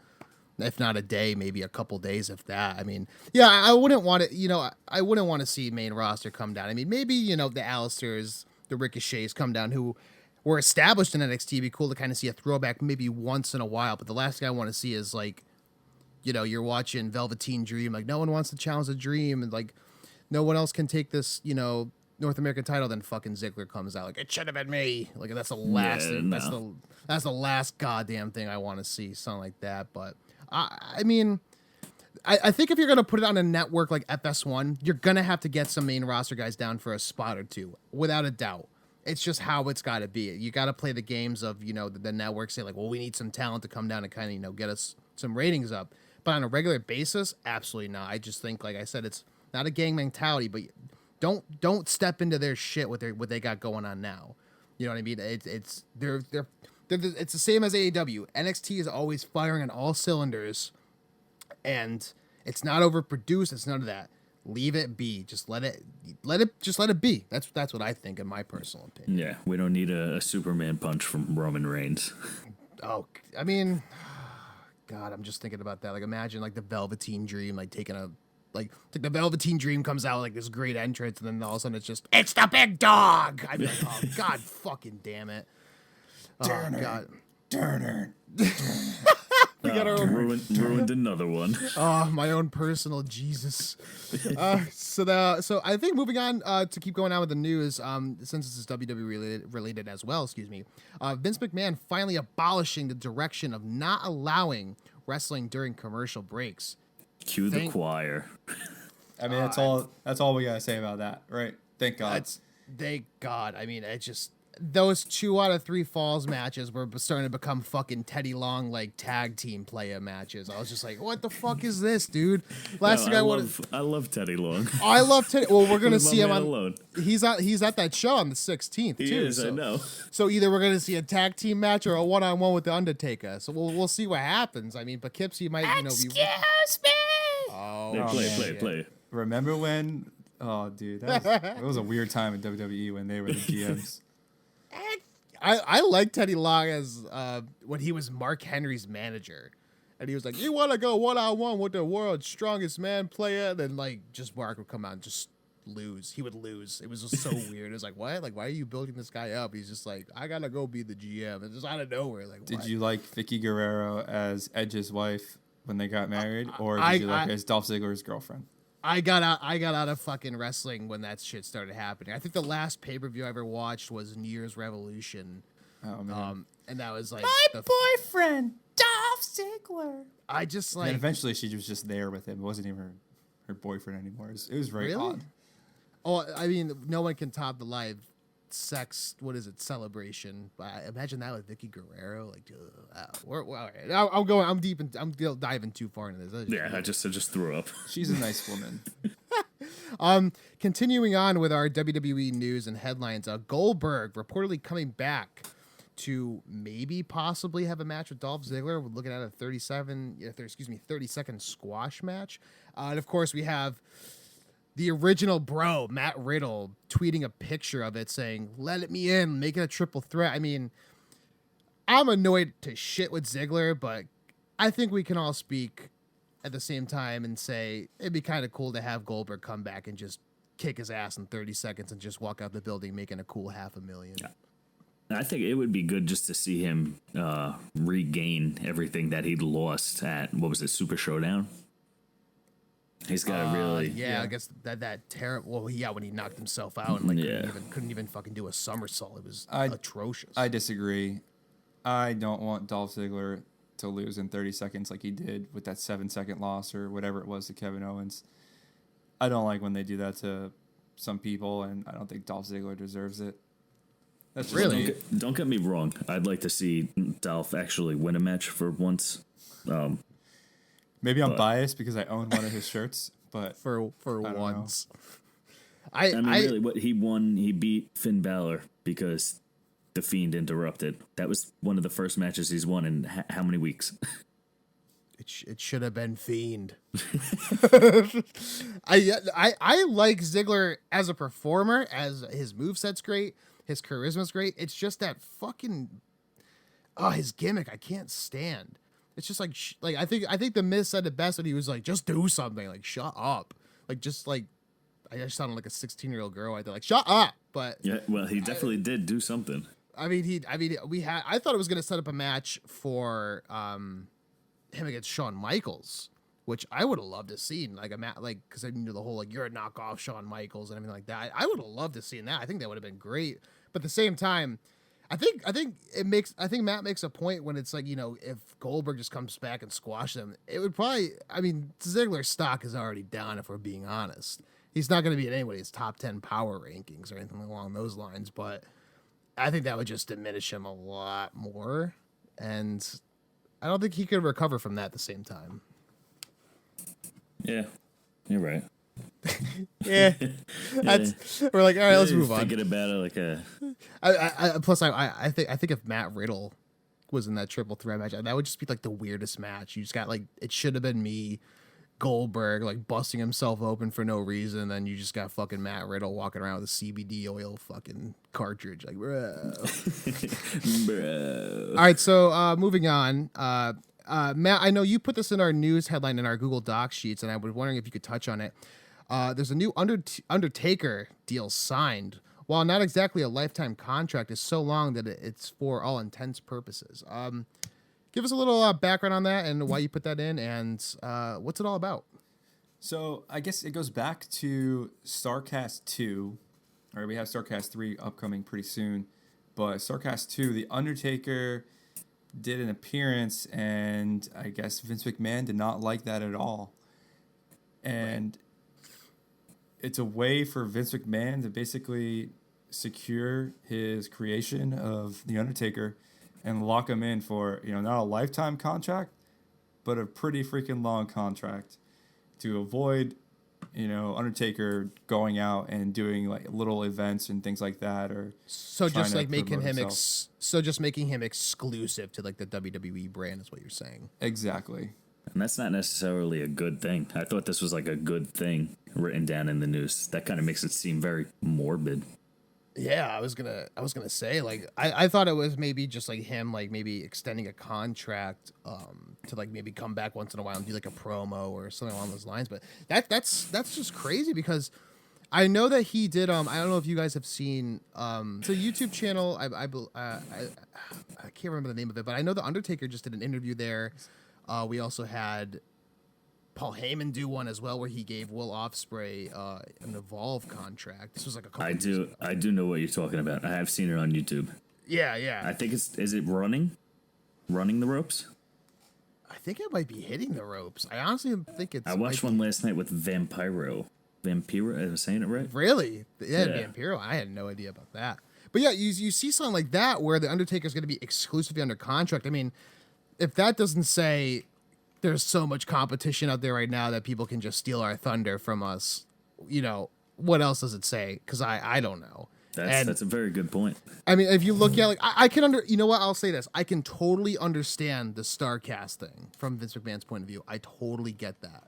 if not a day, maybe a couple days, if that. I mean, yeah, I wouldn't want to, I wouldn't want to see main roster come down. I mean, maybe the Alistairs, the Ricochets come down who were established in NXT. It'd be cool to kind of see a throwback maybe once in a while. But the last thing I want to see is like, you're watching Velveteen Dream, like no one wants to challenge the Dream, and like no one else can take this, North American title. Then fucking Ziggler comes out like it should have been me. Like that's the last.
Yeah,
thing,
no.
that's the last goddamn thing I want to see, something like that. But I mean, I think if you're gonna put it on a network like FS1, you're gonna have to get some main roster guys down for a spot or two, without a doubt. It's just how it's got to be. You got to play the games of the network say like, well, we need some talent to come down and kind of get us some ratings up. But on a regular basis, absolutely not. I just think, like I said, it's not a gang mentality, but don't step into their shit what they got going on now. You know what I mean? It's the same as AEW. NXT is always firing on all cylinders, and it's not overproduced. It's none of that. Leave it be. Just let it be. That's what I think, in my personal opinion.
Yeah, we don't need a Superman punch from Roman Reigns.
Oh, I mean, God, I'm just thinking about that. Like, imagine like the Velveteen Dream, like taking a like the Velveteen Dream comes out with, like this great entrance, and then all of a sudden it's the big dog. I'd be like, oh God, fucking damn it. Oh God. We got our own,
Ruined another one.
oh, my own personal Jesus. So I think moving on to keep going on with the news, since this is WWE related as well, excuse me. Vince McMahon finally abolishing the direction of not allowing wrestling during commercial breaks.
Cue the choir.
I mean, that's all we gotta say about that, right? Thank God.
Thank God. I mean, it's just those 2 out of 3 falls matches were starting to become fucking Teddy Long like tag team player matches. I was just like, what the fuck is this, dude? Last thing I
love Teddy Long.
I love Teddy. Well, we're gonna
Leave my
see him
man
on.
alone.
He's at that show on the 16th
He
too.
is, I know.
So either we're gonna see a tag team match or a 1-on-1 with the Undertaker. So we'll see what happens. I mean, Poughkeepsie might be.
Excuse me.
Oh,
Play.
Remember when? Oh, dude, that was a weird time in WWE when they were the GMs.
I like Teddy Long as when he was Mark Henry's manager, and he was like, "You want to go 1-on-1 with the world's strongest man player?" And then like just Mark would come out and just lose. He would lose. It was just so weird. It was like, what? Like, why are you building this guy up? He's just like, I gotta go be the GM. It's just out of nowhere. Like,
Did
what?
you like Vicky Guerrero as Edge's wife when they got married, or did you like her as Dolph Ziggler's girlfriend?
I got out of fucking wrestling when that shit started happening. I think the last pay-per-view I ever watched was New Year's Revolution.
Oh man.
And that was like
My boyfriend, Dolph Ziggler.
I just
And
like
eventually she was just there with him. It wasn't even her boyfriend anymore. It was very
Really?
odd.
Oh, I mean, no one can top the live sex. What is it? Celebration. But I imagine that with Vicky Guerrero. Like, all right. I'm going. I'm deep. I'm diving too far into this.
Yeah, I just threw up.
She's a nice woman.
Continuing on with our WWE news and headlines, Goldberg reportedly coming back to maybe possibly have a match with Dolph Ziggler. We're looking at a 30-second squash match. And of course, we have the original bro, Matt Riddle, tweeting a picture of it saying, "Let me in, make it a triple threat." I mean, I'm annoyed to shit with Ziggler, but I think we can all speak at the same time and say it'd be kind of cool to have Goldberg come back and just kick his ass in 30 seconds and just walk out the building making a cool $500,000.
I think it would be good just to see him regain everything that he'd lost at, what was it, Super Showdown? He's got to really...
Yeah, I guess that terrible... Well, yeah, when he knocked himself out and like
Yeah.
couldn't even fucking do a somersault. It was
I-
atrocious.
I disagree. I don't want Dolph Ziggler to lose in 30 seconds like he did with that 7-second loss or whatever it was to Kevin Owens. I don't like when they do that to some people, and I don't think Dolph Ziggler deserves it. That's just
Really?
me.
Don't get me wrong. I'd like to see Dolph actually win a match for once.
Maybe I'm biased because I own one of his shirts, but
for
don't
once.
I mean, really, what he won, he beat Finn Balor because the Fiend interrupted. That was one of the first matches he's won in how many weeks?
It should have been Fiend. I like Ziggler as a performer, as his moveset's great, his charisma's great. It's just that fucking his gimmick I can't stand. It's just like I think the Miz said it best when he was like, just do something, like shut up, like just like I just sounded like a 16-year-old girl right there, like shut up. But
Yeah, well, he definitely did do something.
I thought it was gonna set up a match for him against Shawn Michaels, which I would have loved to see, like a match, like because I knew the whole like you're a knockoff Shawn Michaels and everything like that. I would have loved to see that. I think that would have been great. But at the same time, I think Matt makes a point when it's like, you know, if Goldberg just comes back and squashes them, it would probably. I mean, Ziggler's stock is already down if we're being honest. He's not going to be in anybody's top 10 power rankings or anything along those lines, but I think that would just diminish him a lot more, and I don't think he could recover from that at the same time.
Yeah, you're right.
Yeah, we're like, all right, let's move on.
Thinking about it like a.
I think if Matt Riddle was in that triple threat match, that would just be like the weirdest match. You just got like it should have been me, Goldberg, like busting himself open for no reason, then you just got fucking Matt Riddle walking around with a CBD oil fucking cartridge, like bro.
Bro.
All right, so moving on. Matt, I know you put this in our news headline in our Google Docs sheets, and I was wondering if you could touch on it. There's a new Undertaker deal signed. While not exactly a lifetime contract, is so long that it's for all intents purposes. Give us a little background on that and why you put that in, and what's it all about?
So I guess it goes back to StarCast 2. All right, we have StarCast 3 upcoming pretty soon. But StarCast 2, The Undertaker did an appearance, and I guess Vince McMahon did not like that at all. And it's a way for Vince McMahon to basically secure his creation of The Undertaker and lock him in for, you know, not a lifetime contract, but a pretty freaking long contract to avoid, you know, Undertaker going out and doing like little events and things like that, or
So
trying
just
to
like making
promote
him
himself.
making him exclusive to like the WWE brand is what you're saying.
Exactly.
And that's not necessarily a good thing. I thought this was like a good thing written down in the news. That kind of makes it seem very morbid.
Yeah, I was gonna say like I thought it was maybe just like him like maybe extending a contract to like maybe come back once in a while and do like a promo or something along those lines. But that's just crazy because I know that he did I don't know if you guys have seen it's a YouTube channel I can't remember the name of it, but I know the Undertaker just did an interview there. We also had Paul Heyman do one as well, where he gave Will Ospreay an Evolve contract. This was like a couple.
I do know what you're talking about. I have seen it on YouTube.
Yeah.
I think is it running the ropes?
I think it might be hitting the ropes. I honestly think it's.
I watched one last night with Vampiro. I was saying it right?
Really? Yeah,
Yeah.
Vampiro. I had no idea about that. But yeah, you see something like that where the Undertaker's going to be exclusively under contract. I mean, if that doesn't say there's so much competition out there right now that people can just steal our thunder from us, you know, what else does it say? Because I don't know.
That's a very good point.
I mean, if you look at like, I can you know what? I'll say this. I can totally understand the StarCast thing from Vince McMahon's point of view. I totally get that.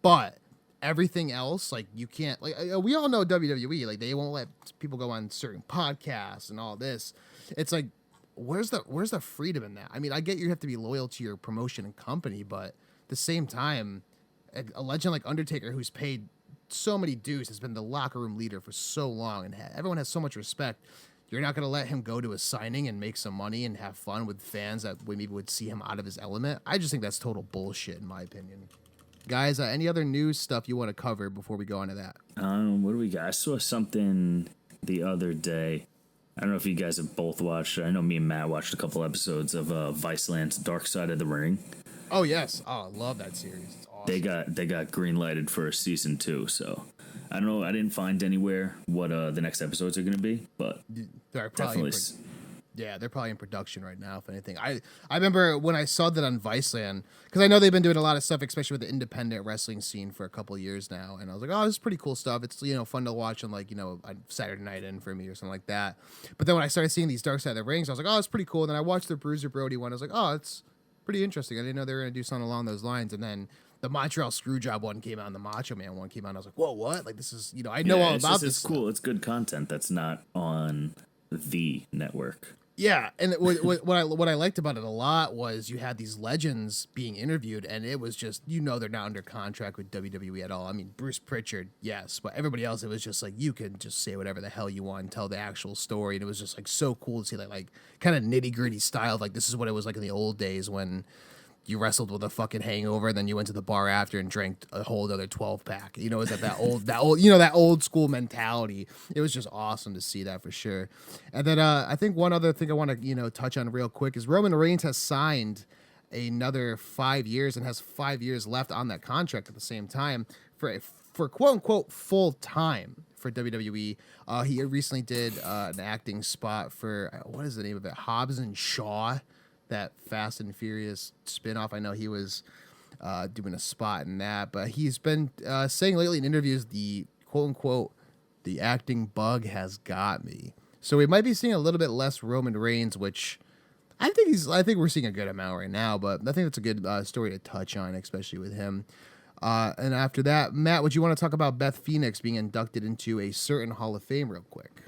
But everything else, like you can't, like we all know WWE, like they won't let people go on certain podcasts and all this. It's like, where's the freedom in that? I mean, I get you have to be loyal to your promotion and company, but at the same time, a legend like Undertaker, who's paid so many dues, has been the locker room leader for so long, and everyone has so much respect. You're not going to let him go to a signing and make some money and have fun with fans that maybe would see him out of his element. I just think that's total bullshit, in my opinion. Guys, any other news stuff you want to cover before we go on to that?
What do we got? I saw something the other day. I don't know if you guys have both watched. I know me and Matt watched a couple episodes of Viceland's Dark Side of the Ring.
Oh yes, oh I love that series. It's awesome.
They got green lighted for a season 2. So I don't know. I didn't find anywhere what the next episodes are going to be, but
They're
definitely.
Yeah, they're probably in production right now, if anything. I remember when I saw that on Viceland, because I know they've been doing a lot of stuff, especially with the independent wrestling scene for a couple of years now. And I was like, oh, this is pretty cool stuff. It's, fun to watch on, like, a Saturday night in for me or something like that. But then when I started seeing these Dark Side of the Rings, I was like, oh, it's pretty cool. And then I watched the Bruiser Brody one. I was like, oh, it's pretty interesting. I didn't know they were going to do something along those lines. And then the Montreal Screwjob one came out and the Macho Man one came out. And I was like, whoa, what? Like, this is, I know all about this.
It's cool. It's good content that's not on the network.
Yeah, and what I liked about it a lot was you had these legends being interviewed, and it was just they're not under contract with WWE at all. I mean, Bruce Pritchard, yes, but everybody else, it was just like you can just say whatever the hell you want and tell the actual story, and it was just like so cool to see that like kind of nitty gritty style. Like this is what it was like in the old days when you wrestled with a fucking hangover, and then you went to the bar after and drank a whole other 12-pack. Is that old school mentality. It was just awesome to see that for sure. And then I think one other thing I want to touch on real quick is Roman Reigns has signed another 5 years and has 5 years left on that contract at the same time for quote unquote full time for WWE. He recently did an acting spot for what is the name of it? Hobbs and Shaw. That Fast and Furious spinoff. I know he was doing a spot in that, but he's been saying lately in interviews the quote unquote the acting bug has got me. So we might be seeing a little bit less Roman Reigns, which I think we're seeing a good amount right now, but I think it's a good story to touch on, especially with him. And after that, Matt, would you want to talk about Beth Phoenix being inducted into a certain Hall of Fame real quick?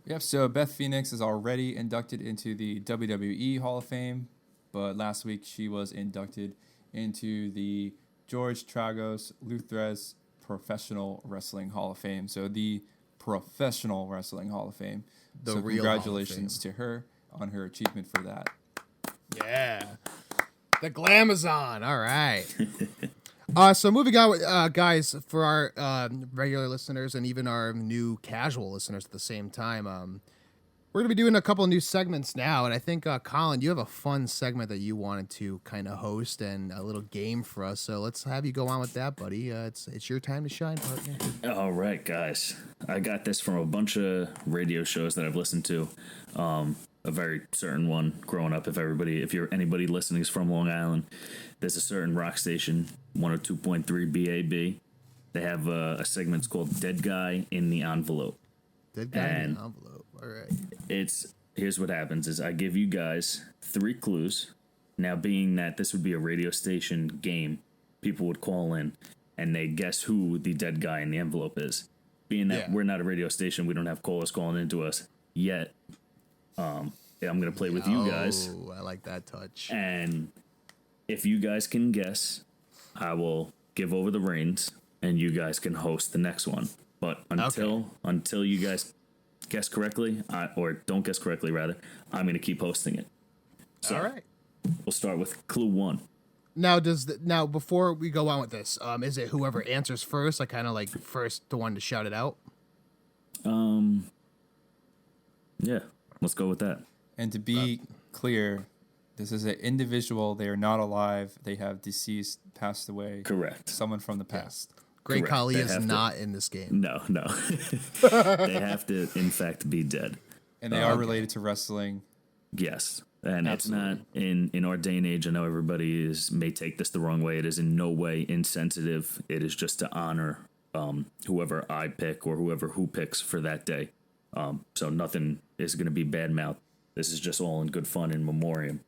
Yep, so Beth Phoenix is already inducted into the WWE Hall of Fame, but last week she was inducted into the George Tragos Luthres Professional Wrestling Hall of Fame. So the Professional Wrestling Hall of Fame.
So
real congratulations to her on her achievement for that.
Yeah. The Glamazon. All right. So moving on, guys, for our regular listeners and even our new casual listeners at the same time, we're going to be doing a couple new segments now. And I think, Collin, you have a fun segment that you wanted to kind of host and a little game for us. So let's have you go on with that, buddy. It's your time to shine, partner.
All right, guys. I got this from a bunch of radio shows that I've listened to. A very certain one growing up. If anybody listening is from Long Island, there's a certain rock station, 102.3 BAB. They have a segment called Dead Guy in the Envelope.
Dead Guy in the Envelope. All right.
Here's what happens is I give you guys 3 clues. Now, being that this would be a radio station game, people would call in and they guess who the dead guy in the envelope is. Being that we're not a radio station, we don't have callers calling into us yet. I'm going to play with you guys.
Oh, I like that touch.
And if you guys can guess, I will give over the reins and you guys can host the next one. But until you guys guess correctly, or don't guess correctly, rather, I'm going to keep hosting it. So,
all right.
We'll start with clue 1.
Now, before we go on with this, is it whoever answers first, like kind of like first the one to shout it out?
Yeah, let's go with that.
And to be clear, this is an individual. They are not alive. They have deceased, passed away.
Correct.
Someone from the past.
Great
Correct.
Khali is not in this game.
No. They have to, in fact, be dead.
And they are related to wrestling.
Yes. And
Absolutely.
It's not, in our day and age, I know everybody may take this the wrong way. It is in no way insensitive. It is just to honor whoever I pick or who picks for that day. So nothing is going to be bad mouth. This is just all in good fun in memoriam.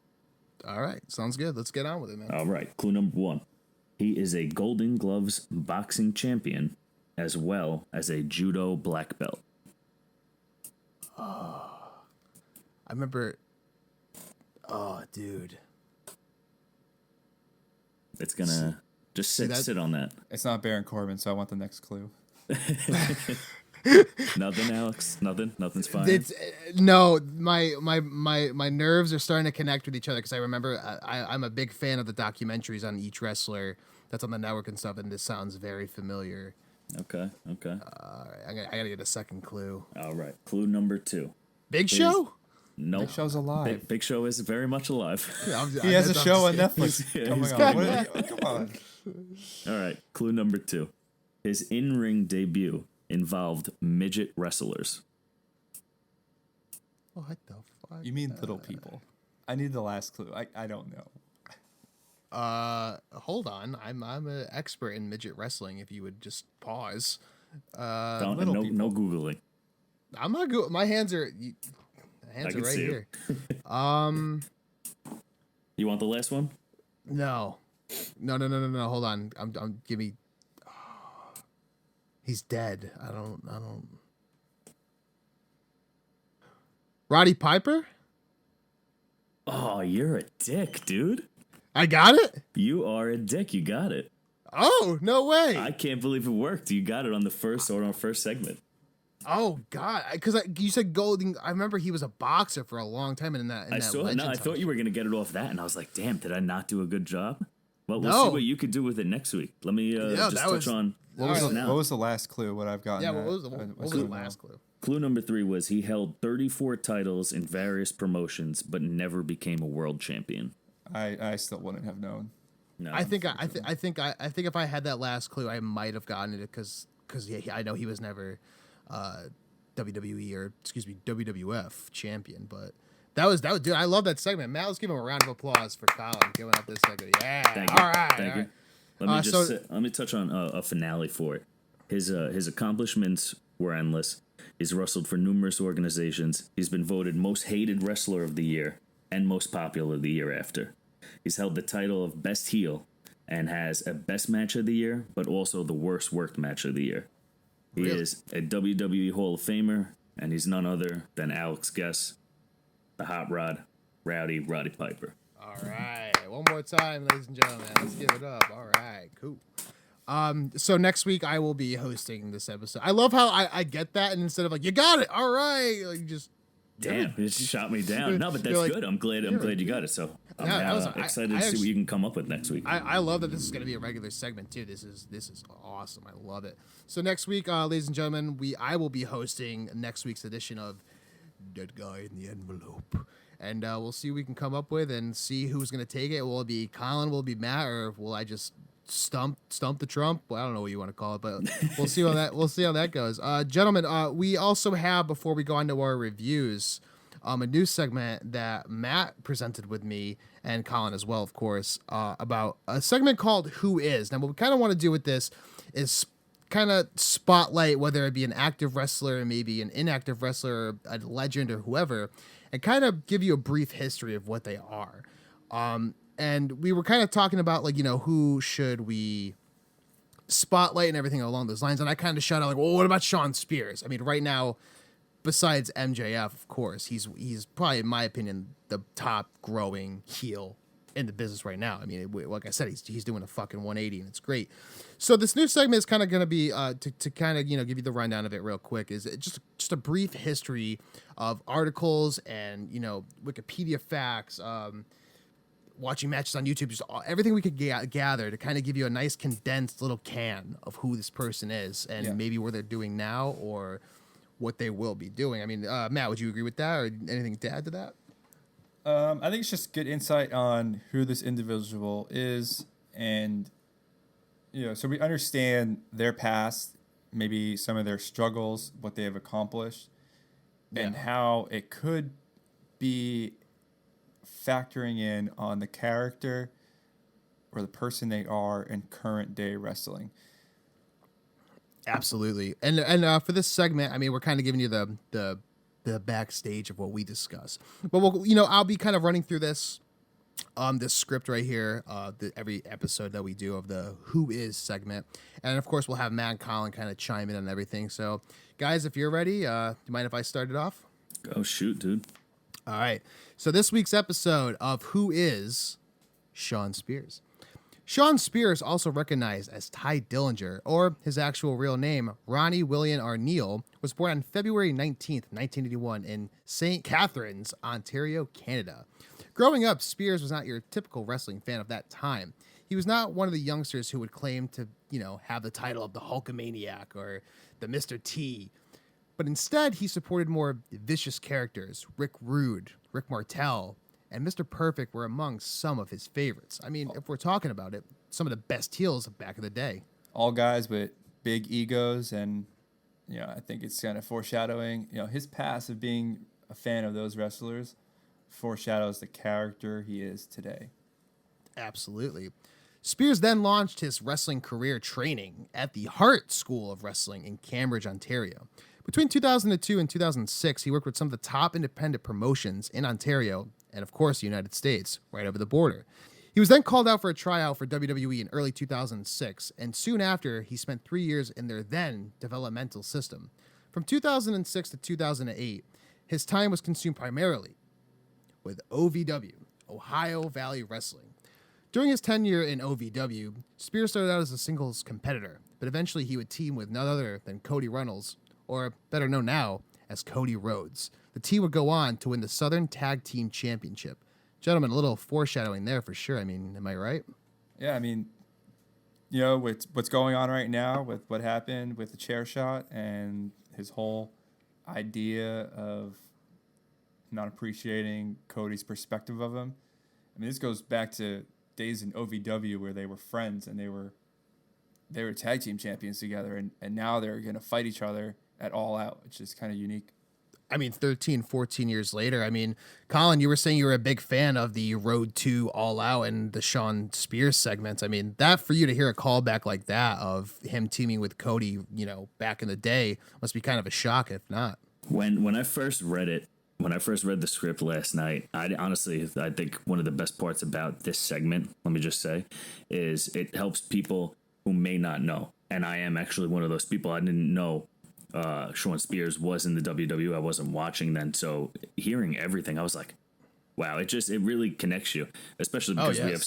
All right. Sounds good. Let's get on with it, man.
All right. Clue number 1. He is a Golden Gloves boxing champion as well as a judo black belt.
I remember. Oh, dude.
It's going to just sit on that.
It's not Baron Corbin, so I want the next clue.
Nothing, Alex? Nothing's fine.
It's no, my nerves are starting to connect with each other because I remember I'm a big fan of the documentaries on each wrestler that's on the network and stuff, and this sounds very familiar.
Okay.
All right, I gotta get a second clue.
All right. Clue number 2.
Big Show?
No,
Big Show's alive.
Big Show is very much alive.
He has a show on Netflix.
Yeah,
Coming
he's
on.
got
Come on.
All right, clue number 2. His in-ring debut involved midget wrestlers.
What the fuck?
You mean little people? I need the last clue. I don't know.
Hold on. I'm an expert in midget wrestling. If you would just pause.
No
little people.
no googling.
I'm not good. My hands are. Hands
I
are
can
right
see
here.
You want the last one?
No. Hold on. I'm. Give me. He's dead. I don't. Roddy Piper?
Oh, you're a dick, dude.
I got it?
You are a dick. You got it.
Oh, no way.
I can't believe it worked. You got it on the first segment.
Oh, God. Because you said Golden. I remember he was a boxer for a long time in that.
I saw it. No, I
Legends
thought
house.
you were going to get it off that, and I was like, damn, did I not do a good job? Well, we'll
No.
see what you could do with it next week. Let me just
that
touch
was-
on
What was,
All
the,
right.
now.
what was the last clue? What I've gotten?
Yeah,
at?
what was the last clue?
Clue number 3 was he held 34 titles in various promotions, but never became a world champion.
I still wouldn't have known.
No,
I think if I had that last clue, I might have gotten it because I know he was never WWE or WWF champion, but that was dude. I love that segment. Matt, let's give him a round of applause for Collin giving up this segment. Yeah,
Thank you.
all right,
Thank
all
you.
right.
Let me touch on a finale for it. His accomplishments were endless. He's wrestled for numerous organizations. He's been voted most hated wrestler of the year and most popular the year after. He's held the title of best heel and has a best match of the year, but also the worst worked match of the year. He
Really?
is a WWE Hall of Famer, and he's none other than Alex Guess, the Hot Rod, Roddy Piper.
All right, one more time, ladies and gentlemen. Let's give it up. All right, cool. So next week I will be hosting this episode. I love how I get that, and instead of like you got it, all right, like just
Damn, you just shot me down. No, but that's
You're like-
good. I'm glad you got it. So I'm
Yeah,
excited
I
to see what
actually-
you can come up with next week.
I love that this is going to be a regular segment too. This is awesome. I love it. So next week, ladies and gentlemen, I will be hosting next week's edition of Dead Guy in the Envelope, and we'll see what we can come up with and see who's going to take it. Will it be Collin? Will it be Matt? Or will I just stump the Trump? Well, I don't know what you want to call it, but we'll see how that goes. Gentlemen, we also have, before we go on to our reviews, a new segment that Matt presented with me and Collin as well, of course, about a segment called Who Is. Now, what we kind of want to do with this is kind of spotlight whether it be an active wrestler, maybe an inactive wrestler, a legend, or whoever, and kind of give you a brief history of what they are. And we were kind of talking about, like, who should we spotlight and everything along those lines. And I kind of shot out like, well, what about Shawn Spears? I mean, right now, besides MJF, of course, he's probably, in my opinion, the top growing heel in the business right now. I mean, like I said, he's doing a fucking 180, and it's great. So this new segment is kind of going to be to kind of give you the rundown of it real quick. Is it just a brief history of articles and Wikipedia facts. Watching matches on YouTube, just everything we could gather to kind of give you a nice condensed little can of who this person is and maybe what they're doing now or what they will be doing. I mean, Matt, would you agree with that, or anything to add to that?
I think it's just good insight on who this individual is, and so we understand their past, maybe some of their struggles, what they have accomplished, and how it could be factoring in on the character or the person they are in current day wrestling.
Absolutely. And for this segment, I mean, we're kind of giving you the backstage of what we discuss. But I'll be kind of running through this script right here, every episode that we do of the Who Is segment. And of course, we'll have Matt and Collin kind of chime in on everything. So guys, if you're ready, do you mind if I start it off?
Oh, shoot, dude.
All right. So this week's episode of Who Is Shawn Spears. Shawn Spears, also recognized as Ty Dillinger, or his actual real name, Ronnie William Arneal, was born on February 19th, 1981 in St. Catharines, Ontario, Canada. Growing up, Spears was not your typical wrestling fan of that time. He was not one of the youngsters who would claim to, have the title of the Hulkamaniac or the Mr. T. But instead, he supported more vicious characters. Rick Rude, Rick Martel, and Mr. Perfect were among some of his favorites. I mean, if we're talking about it, some of the best heels back in the day.
All guys with big egos, and I think it's kind of foreshadowing. His past of being a fan of those wrestlers foreshadows the character he is today.
Absolutely. Spears then launched his wrestling career training at the Hart School of Wrestling in Cambridge, Ontario. Between 2002 and 2006, he worked with some of the top independent promotions in Ontario and, of course, the United States, right over the border. He was then called out for a tryout for WWE in early 2006, and soon after, he spent 3 years in their then developmental system. From 2006 to 2008, his time was consumed primarily with OVW, Ohio Valley Wrestling. During his tenure in OVW, Spears started out as a singles competitor, but eventually he would team with none other than Cody Runnels, or better known now as Cody Rhodes. The team would go on to win the Southern Tag Team Championship. Gentlemen, a little foreshadowing there for sure. I mean, am I right?
Yeah, I mean, with what's going on right now, with what happened with the chair shot and his whole idea of not appreciating Cody's perspective of him. I mean, this goes back to days in OVW where they were friends and they were tag team champions together, and now they're going to fight each other at All Out, which is kind of unique.
I mean, 13, 14 years later. I mean, Collin, you were saying you were a big fan of the Road to All Out and the Shawn Spears segments. I mean, that for you to hear a callback like that of him teaming with Cody, back in the day must be kind of a shock, if not.
When I first read it, when I first read the script last night, I think one of the best parts about this segment, let me just say, is it helps people who may not know. And I am actually one of those people. I didn't know Shawn Spears was in the WWE. I wasn't watching then. So hearing everything, I was like, wow, it really connects you, especially because we have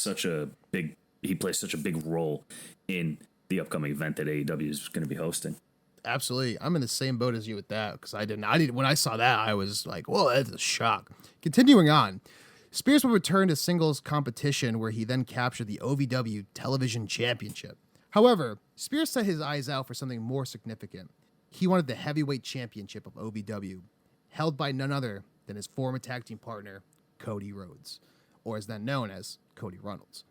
he plays such a big role in the upcoming event that AEW is going to be hosting.
Absolutely. I'm in the same boat as you with that because I didn't. When I saw that, I was like, whoa, that's a shock. Continuing on, Spears would return to singles competition where he then captured the OVW Television Championship. However, Spears set his eyes out for something more significant. He wanted the heavyweight championship of OVW, held by none other than his former tag team partner, Cody Rhodes, or as then known as Cody Runnels.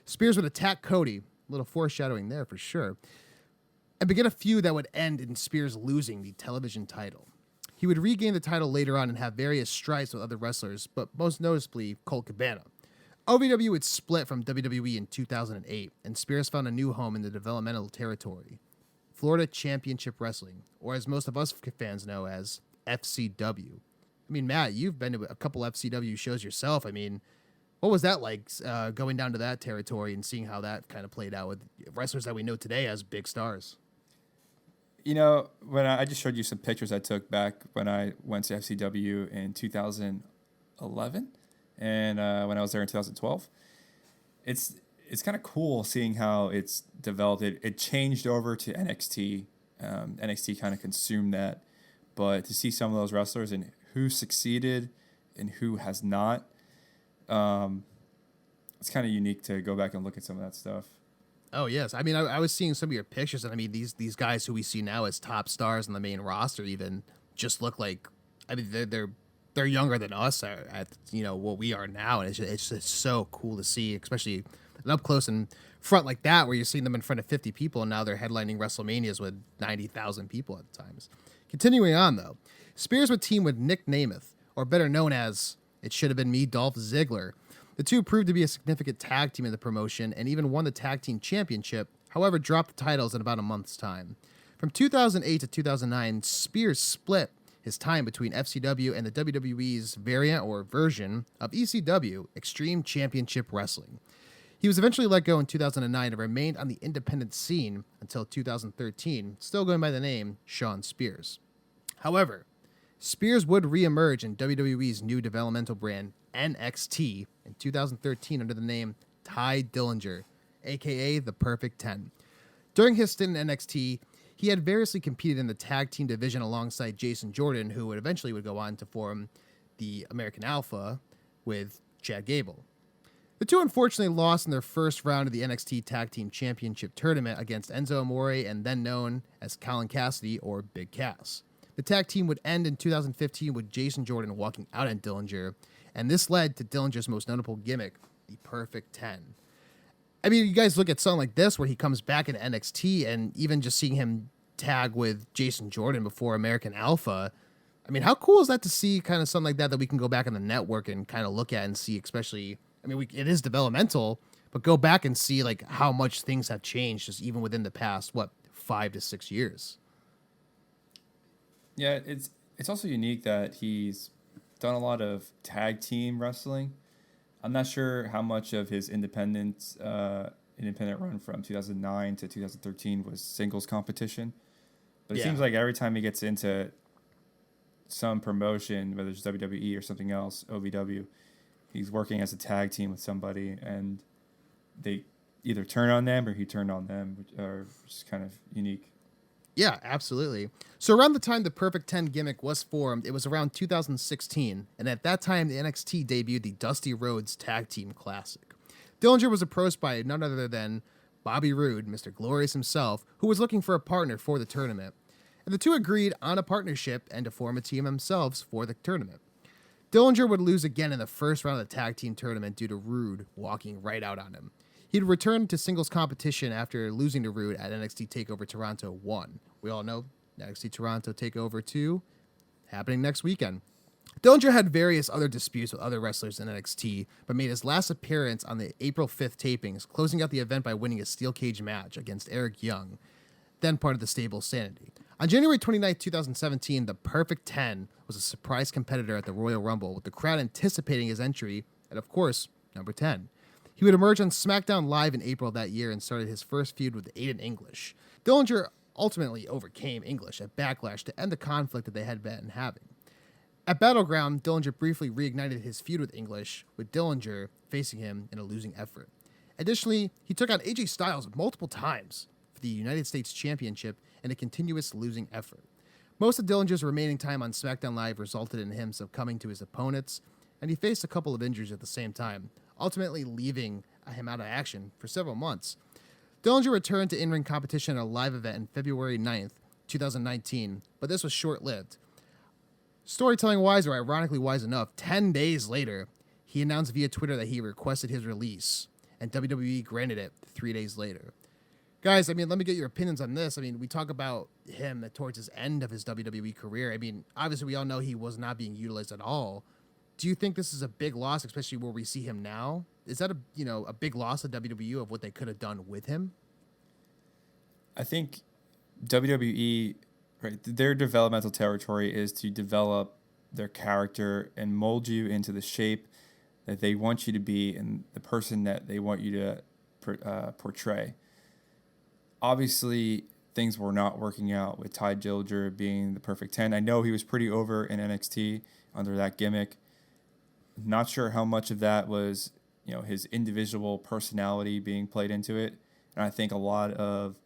Spears would attack Cody, a little foreshadowing there for sure, and begin a feud that would end in Spears losing the television title. He would regain the title later on and have various strifes with other wrestlers, but most noticeably Colt Cabana. OVW would split from WWE in 2008, and Spears found a new home in the developmental territory, Florida Championship Wrestling, or as most of us fans know as FCW. I mean, Matt, you've been to a couple FCW shows yourself. I mean, what was that like going down to that territory and seeing how that kind of played out with wrestlers that we know today as big stars?
When I just showed you some pictures I took back when I went to FCW in 2011 and when I was there in 2012, it's kind of cool seeing how it's developed. It changed over to NXT. NXT kind of consumed that, but to see some of those wrestlers and who succeeded and who has not, it's kind of unique to go back and look at some of that stuff.
Oh, yes. I mean, I was seeing some of your pictures, and I mean, these guys who we see now as top stars on the main roster even just look like, I mean, they're younger than us at what we are now, and it's just so cool to see, especially up close and front like that, where you're seeing them in front of 50 people, and now they're headlining WrestleManias with 90,000 people at times. Continuing on, though, Spears would team with Nick Namath, or better known as It Should Have Been Me, Dolph Ziggler. The two proved to be a significant tag team in the promotion and even won the tag team championship, however dropped the titles in about a month's time. From 2008 to 2009, Spears split his time between FCW and the WWE's variant or version of ECW, Extreme Championship Wrestling. He was eventually let go in 2009 and remained on the independent scene until 2013, still going by the name Shawn Spears. However, Spears would reemerge in WWE's new developmental brand, NXT, in 2013 under the name Ty Dillinger, a.k.a. The Perfect 10. During his stint in NXT, he had variously competed in the tag team division alongside Jason Jordan, who eventually would go on to form the American Alpha with Chad Gable. The two unfortunately lost in their first round of the NXT Tag Team Championship Tournament against Enzo Amore and then known as Colin Cassidy or Big Cass. The tag team would end in 2015 with Jason Jordan walking out on Dillinger, and this led to Dillinger's most notable gimmick, the Perfect 10. I mean, you guys look at something like this where he comes back in NXT, and even just seeing him tag with Jason Jordan before American Alpha. I mean, how cool is that to see kind of something like that we can go back on the network and kind of look at and see, especially, I mean, it is developmental, but go back and see like how much things have changed just even within the past, 5 to 6 years.
Yeah, it's also unique that he's done a lot of tag team wrestling. I'm not sure how much of his independent run from 2009 to 2013 was singles competition, but it seems like every time he gets into some promotion, whether it's WWE or something else, OVW, he's working as a tag team with somebody, and they either turn on them or he turned on them, which are just kind of unique.
Yeah, absolutely. So around the time the Perfect 10 gimmick was formed, it was around 2016, and at that time, the NXT debuted the Dusty Rhodes Tag Team Classic. Dillinger was approached by none other than Bobby Roode, Mr. Glorious himself, who was looking for a partner for the tournament. And the two agreed on a partnership and to form a team themselves for the tournament. Dillinger would lose again in the first round of the tag team tournament due to Roode walking right out on him. He'd return to singles competition after losing to Roode at NXT TakeOver Toronto 1. We all know NXT Toronto TakeOver 2 happening next weekend. Dillinger had various other disputes with other wrestlers in NXT, but made his last appearance on the April 5th tapings, closing out the event by winning a steel cage match against Eric Young, then part of the stable Sanity. On January 29, 2017, the Perfect 10 was a surprise competitor at the Royal Rumble, with the crowd anticipating his entry at, of course, number 10. He would emerge on SmackDown Live in April of that year and started his first feud with Aiden English. Dillinger ultimately overcame English at Backlash to end the conflict that they had been having. At Battleground, Dillinger briefly reignited his feud with English, with Dillinger facing him in a losing effort. Additionally, he took on AJ Styles multiple times for the United States Championship in a continuous losing effort. Most of Dillinger's remaining time on SmackDown Live resulted in him succumbing to his opponents, and he faced a couple of injuries at the same time, ultimately leaving him out of action for several months. Dillinger returned to in-ring competition at a live event on February 9th, 2019, but this was short-lived. Storytelling-wise, or ironically wise enough, 10 days later, he announced via Twitter that he requested his release, and WWE granted it 3 days later. Guys, I mean, let me get your opinions on this. I mean, we talk about him towards his end of his WWE career. I mean, obviously, we all know he was not being utilized at all. Do you think this is a big loss, especially where we see him now? Is that a big loss to WWE of what they could have done with him?
I think WWE, right, their developmental territory is to develop their character and mold you into the shape that they want you to be and the person that they want you to portray. Obviously, things were not working out with Ty Dillinger being the Perfect 10. I know he was pretty over in NXT under that gimmick. Not sure how much of that was, his individual personality being played into it. And I think a lot of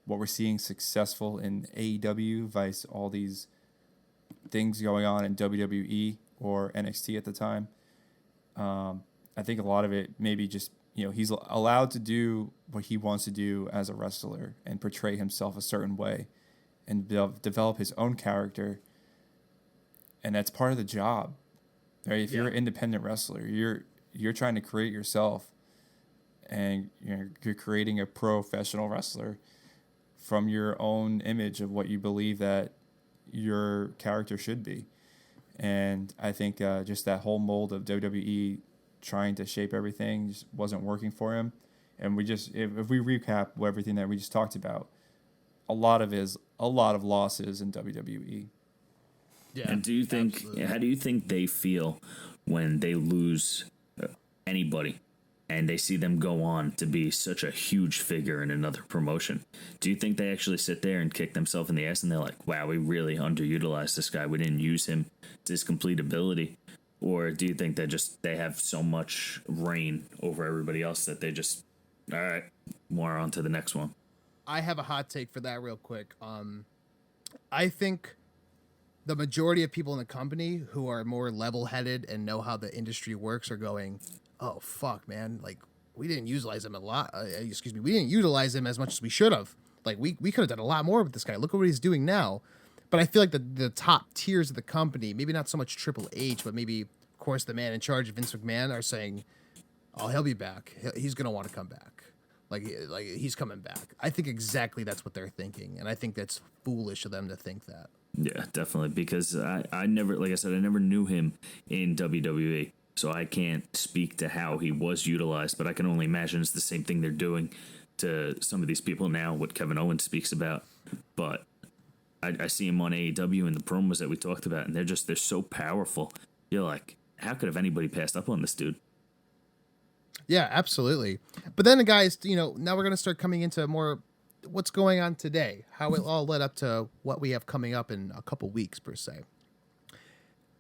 what we're seeing successful in AEW, vice all these things going on in WWE or NXT at the time. I think a lot of it maybe just, he's allowed to do what he wants to do as a wrestler and portray himself a certain way and develop his own character. And that's part of the job, right? If you're an independent wrestler, you're trying to create yourself, and you're creating a professional wrestler from your own image of what you believe that your character should be. And I think just that whole mold of WWE trying to shape everything just wasn't working for him. And if we recap everything that we just talked about, a lot of losses in WWE.
Yeah. And how do you think they feel when they lose anybody and they see them go on to be such a huge figure in another promotion? Do you think they actually sit there and kick themselves in the ass and they're like, wow, we really underutilized this guy. We didn't use him to his complete ability. Or do you think they have so much reign over everybody else that they just, all right, more on to the next one?
I have a hot take for that real quick. I think the majority of people in the company who are more level-headed and know how the industry works are going, oh, fuck, man. Like, we didn't utilize him a lot. We didn't utilize him as much as we should have. Like, we could have done a lot more with this guy. Look at what he's doing now. But I feel like the top tiers of the company, maybe not so much Triple H, but maybe, of course, the man in charge of Vince McMahon are saying, "Oh, he'll be back. He's gonna want to come back. Like he's coming back." I think exactly that's what they're thinking, and I think that's foolish of them to think that.
Yeah, definitely. Because I never, like I said, I never knew him in WWE. So I can't speak to how he was utilized, but I can only imagine it's the same thing they're doing to some of these people now, what Kevin Owens speaks about. But I see him on AEW and the promos that we talked about, and they're so powerful. You're like, how could have anybody passed up on this dude?
Yeah, absolutely. But then, guys, now we're going to start coming into more what's going on today, how it all led up to what we have coming up in a couple weeks, per se.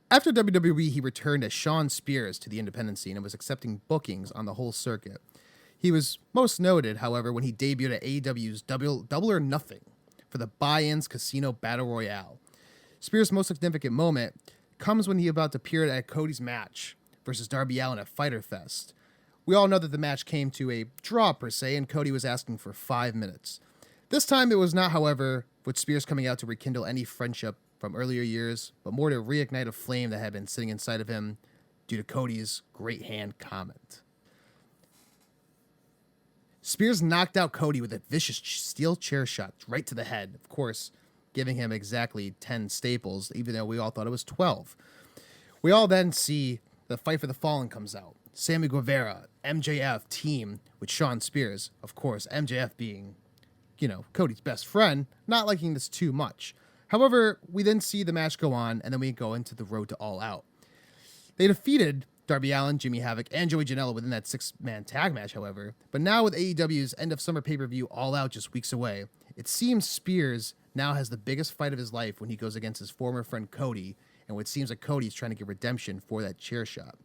After WWE, he returned as Shawn Spears to the independent scene and was accepting bookings on the whole circuit. He was most noted, however, when he debuted at AEW's Double or Nothing for the Buy-Ins Casino Battle Royale. Spears' most significant moment comes when he about to appear at Cody's match versus Darby Allin at Fyter Fest. We all know that the match came to a draw, per se, and Cody was asking for 5 minutes. This time it was not, however, with Spears coming out to rekindle any friendship from earlier years, but more to reignite a flame that had been sitting inside of him due to Cody's great hand comment. Spears knocked out Cody with a vicious steel chair shot right to the head, of course, giving him exactly 10 staples, even though we all thought it was 12. We all then see the Fight for the Fallen comes out. Sammy Guevara, MJF team with Shawn Spears, of course, MJF being, Cody's best friend, not liking this too much. However, we then see the match go on, and then we go into the road to All Out. They defeated Darby Allin, Jimmy Havoc, and Joey Janela within that 6-man tag match, however. But now with AEW's end of summer pay-per-view All Out just weeks away, it seems Spears now has the biggest fight of his life when he goes against his former friend Cody, and what seems like Cody's trying to get redemption for that chair shot.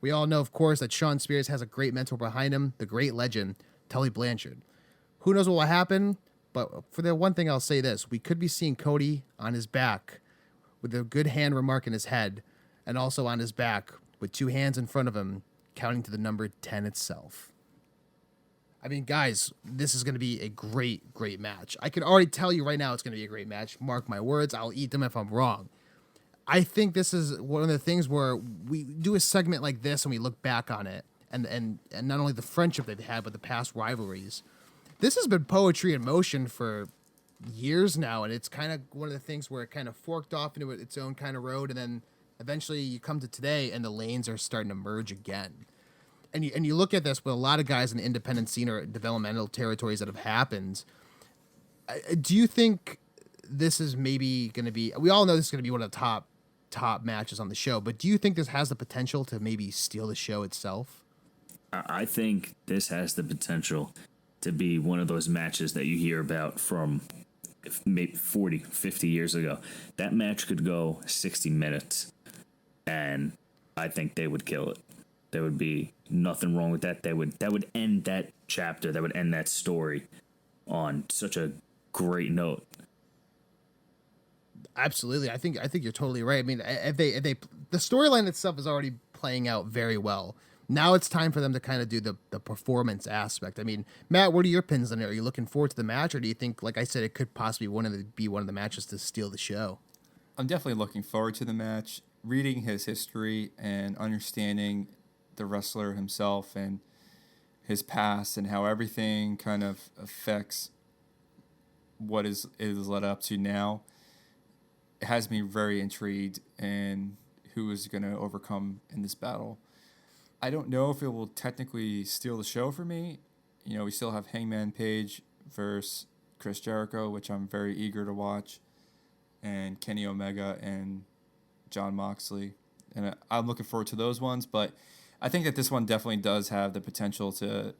We all know, of course, that Shawn Spears has a great mentor behind him, the great legend, Tully Blanchard. Who knows what will happen? But for the one thing, I'll say this. We could be seeing Cody on his back with a good hand remark in his head, and also on his back with 2 hands in front of him, counting to the number 10 itself. I mean, guys, this is going to be a great, great match. I can already tell you right now it's going to be a great match. Mark my words. I'll eat them if I'm wrong. I think this is one of the things where we do a segment like this and we look back on it, and not only the friendship they've had, but the past rivalries. This has been poetry in motion for years now, and it's kind of one of the things where it kind of forked off into its own kind of road, and then eventually you come to today, and the lanes are starting to merge again. And you look at this with a lot of guys in the independent scene or developmental territories that have happened. Do you think this is maybe going to be? We all know this is going to be one of the top matches on the show, but do you think this has the potential to maybe steal the show itself?
I think this has the potential to be one of those matches that you hear about from maybe 40, 50 years ago. That match could go 60 minutes, and I think they would kill it. There would be nothing wrong with that. That would end that chapter. That would end that story on such a great note.
Absolutely. I think you're totally right. I mean, if they the storyline itself is already playing out very well. Now it's time for them to kind of do the performance aspect. I mean, Matt, what are your pins on it? Are you looking forward to the match, or do you think, like I said, it could possibly be one of the matches to steal the show?
I'm definitely looking forward to the match. Reading his history and understanding the wrestler himself and his past and how everything kind of affects what is led up to now, it has me very intrigued in who is going to overcome in this battle. I don't know if it will technically steal the show for me. We still have Hangman Page versus Chris Jericho, which I'm very eager to watch, and Kenny Omega and Jon Moxley. And I'm looking forward to those ones, but I think that this one definitely does have the potential to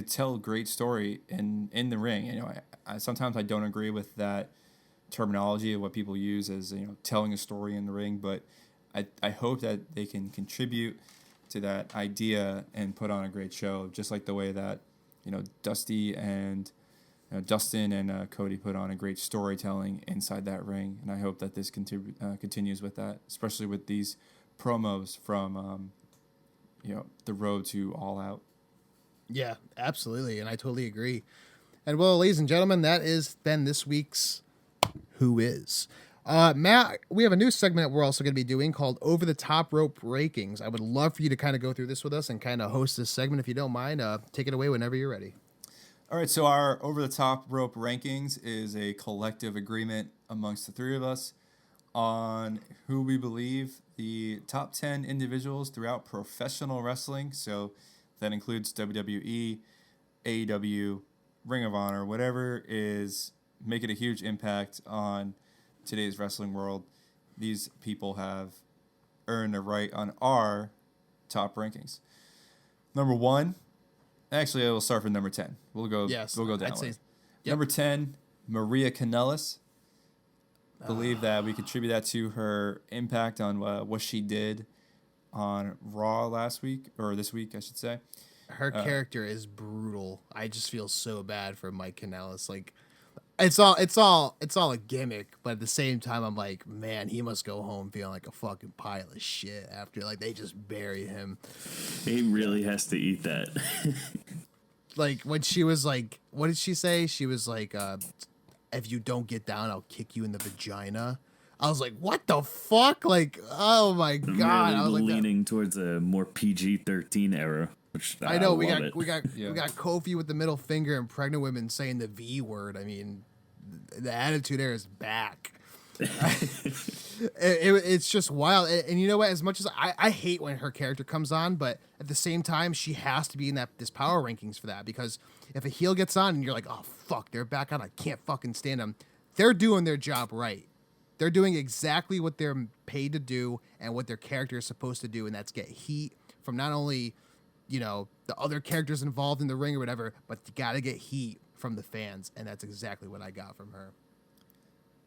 tell a great story in the ring. I sometimes I don't agree with that terminology of what people use as telling a story in the ring, but I hope that they can contribute to that idea and put on a great show, just like the way that Dusty and Dustin and Cody put on a great storytelling inside that ring. And I hope that this continues with that, especially with these promos from the road to All Out.
Yeah, absolutely, and I totally agree. And well, ladies and gentlemen, that is then this week's who is. Matt, we have a new segment we're also going to be doing called Over the Top Rope Rankings. I would love for you to kind of go through this with us and kind of host this segment if you don't mind. Take it away whenever you're ready.
All right, so our Over the Top Rope Rankings is a collective agreement amongst the three of us on who we believe the top 10 individuals throughout professional wrestling. So that includes WWE, AEW, Ring of Honor, whatever is making a huge impact on today's wrestling world. These people have earned a right on our top rankings. Number 1, actually, I will start from number 10. We'll go down.
Yep.
Number 10, Maria Kanellis. Believe that we contribute that to her impact on what she did on Raw last week, or this week, I should say.
Her character is brutal. I just feel so bad for Mike Kanellis. Like, it's all a gimmick, but at the same time, I'm like, man, he must go home feeling like a fucking pile of shit after like they just bury him.
He really has to eat that.
Like when she was like, what did she say? She was like, if you don't get down, I'll kick you in the vagina. I was like, what the fuck? Like, oh my god!
Really
I was like,
leaning towards a more PG-13 era. Which
I know we
love
got Kofi with the middle finger and pregnant women saying the V word. I mean, the attitude there is back. It's just wild. And you know what? As much as I hate when her character comes on, but at the same time, she has to be in this power rankings for that, because if a heel gets on and you're like, oh fuck, they're back on, I can't fucking stand them. They're doing their job right. They're doing exactly what they're paid to do and what their character is supposed to do, and that's get heat from not only, you know, the other characters involved in the ring or whatever, but you got to get heat from the fans, and that's exactly what I got from her.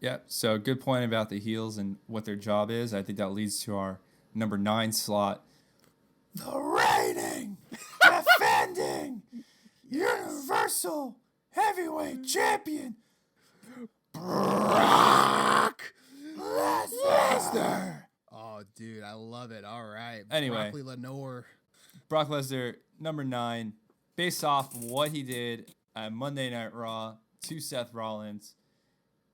Yeah, so good point about the heels and what their job is. I think that leads to our number 9 slot. The reigning, defending, Universal Heavyweight Champion, Brock Lesnar.
Oh, dude, I love it. All right.
Anyway.
Broccoli Lenore.
Brock Lesnar, number 9, based off what he did at Monday Night Raw to Seth Rollins.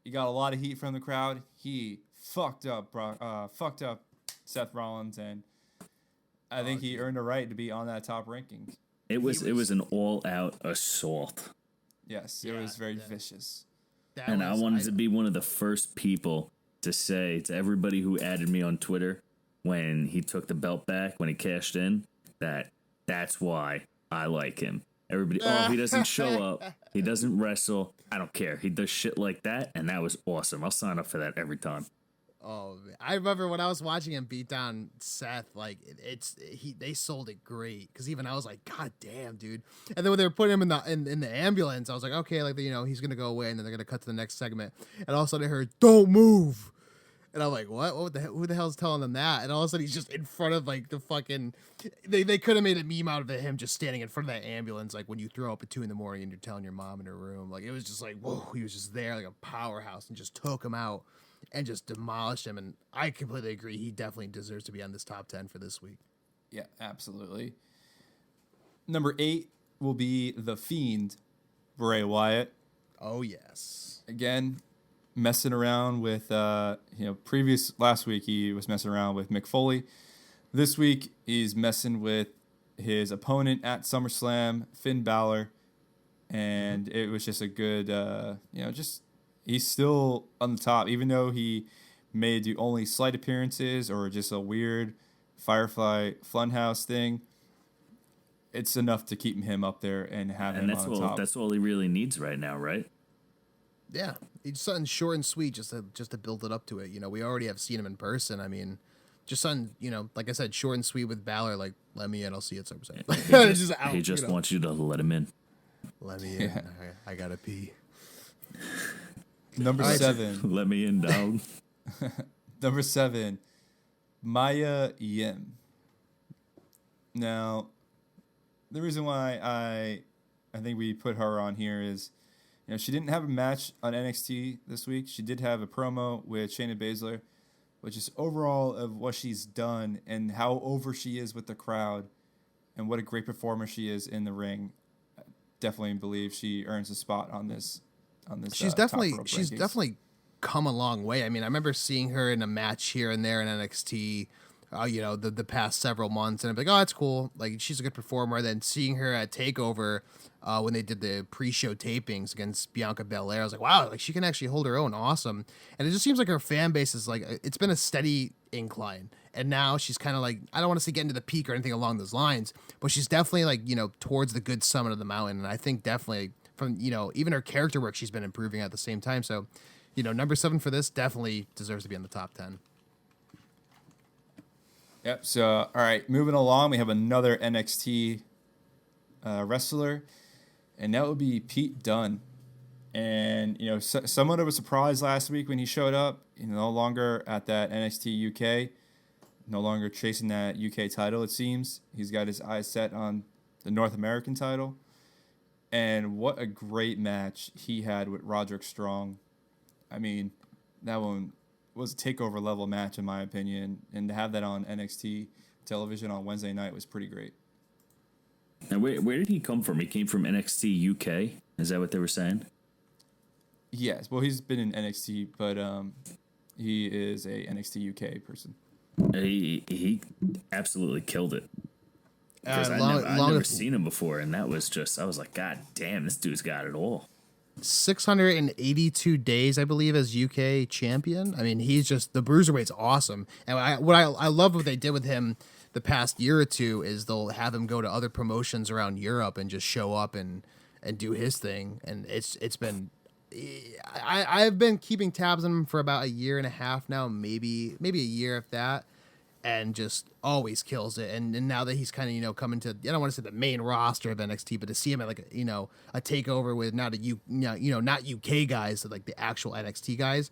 He got a lot of heat from the crowd. He fucked up Seth Rollins, and I think he earned a right to be on that top rankings.
It was an all-out assault.
Yes, it was very vicious.
And I wanted to be one of the first people to say to everybody who added me on Twitter when he took the belt back, when he cashed in, that's why I like him. Everybody, he doesn't show up. He doesn't wrestle. I don't care. He does shit like that, and that was awesome. I'll sign up for that every time.
Oh, man. I remember when I was watching him beat down Seth, like they sold it great, because even I was like, God damn, dude. And then when they were putting him in the ambulance, I was like, okay, like, you know, he's gonna go away, and then they're gonna cut to the next segment, and all of a sudden I heard, "Don't move," and I'm like, what? Who the hell's telling them that? And all of a sudden he's just in front of like the fucking. They could have made a meme out of him just standing in front of that ambulance, like when you throw up at 2 a.m. and you're telling your mom in her room. Like, it was just like, whoa, he was just there like a powerhouse and just took him out and just demolished him. And I completely agree. He definitely deserves to be on this top 10 for this week.
Yeah, absolutely. Number 8 will be The Fiend, Bray Wyatt.
Oh, yes.
Again, messing around with, last week he was messing around with Mick Foley. This week he's messing with his opponent at SummerSlam, Finn Balor. And it was just a good, he's still on the top, even though he may do only slight appearances or just a weird Firefly Funhouse thing. It's enough to keep him up there and have him on top.
That's all he really needs right now, right?
Yeah, it's something short and sweet just to build it up to it. You know, we already have seen him in person. I mean, just something, you know, like I said, short and sweet with Balor. Like, let me in, I'll see you at SummerSlam.
He just wants you to let him in.
Let me in. Yeah. I gotta pee.
Number 7.
Let me in, dog.
Number 7, Maya Yim. Now, the reason why I think we put her on here is, you know, she didn't have a match on NXT this week. She did have a promo with Shayna Baszler, which is overall of what she's done and how over she is with the crowd and what a great performer she is in the ring. Definitely believe she earns a spot on this.
She's definitely come a long way. I mean, I remember seeing her in a match here and there in NXT, the past several months, and I'm like, oh, that's cool. Like, she's a good performer. Then seeing her at Takeover when they did the pre-show tapings against Bianca Belair, I was like, wow, like she can actually hold her own. Awesome. And it just seems like her fan base is like, it's been a steady incline. And now she's kind of like, I don't want to say getting to the peak or anything along those lines, but she's definitely like, towards the good summit of the mountain. And I think definitely from, even her character work, she's been improving at the same time. So, number 7 for this definitely deserves to be in the top 10.
Yep. So, all right, moving along, we have another NXT wrestler, and that would be Pete Dunne. And, somewhat of a surprise last week when he showed up, no longer at that NXT UK, no longer chasing that UK title, it seems. He's got his eyes set on the North American title. And what a great match he had with Roderick Strong. I mean, that one was a takeover level match in my opinion, and to have that on NXT television on Wednesday night was pretty great.
And where did he come from? He came from NXT UK? Is that what they were saying?
Yes. Well, he's been in NXT, but he is a NXT UK person.
He absolutely killed it. Because I'd never seen him before, and that was just, I was like, God damn, this dude's got it all.
682 days, I believe, as UK champion. I mean, he's just, the Bruiserweight's awesome. And I love what they did with him the past year or two is they'll have him go to other promotions around Europe and just show up and do his thing. And it's been, I've been keeping tabs on him for about a year and a half now, maybe a year if that, and just always kills it. And now that he's kind of, coming to, I don't want to say the main roster of NXT, but to see him at like, a takeover with not UK guys, but like the actual NXT guys,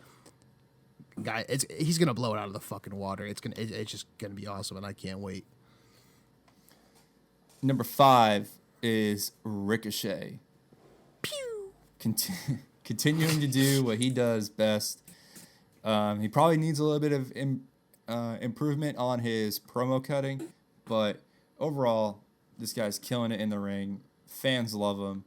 he's going to blow it out of the fucking water. It's just going to be awesome. And I can't wait.
Number 5 is Ricochet.
Pew!
Continuing to do what he does best. He probably needs a little bit of improvement on his promo cutting, but overall, this guy's killing it in the ring. Fans love him,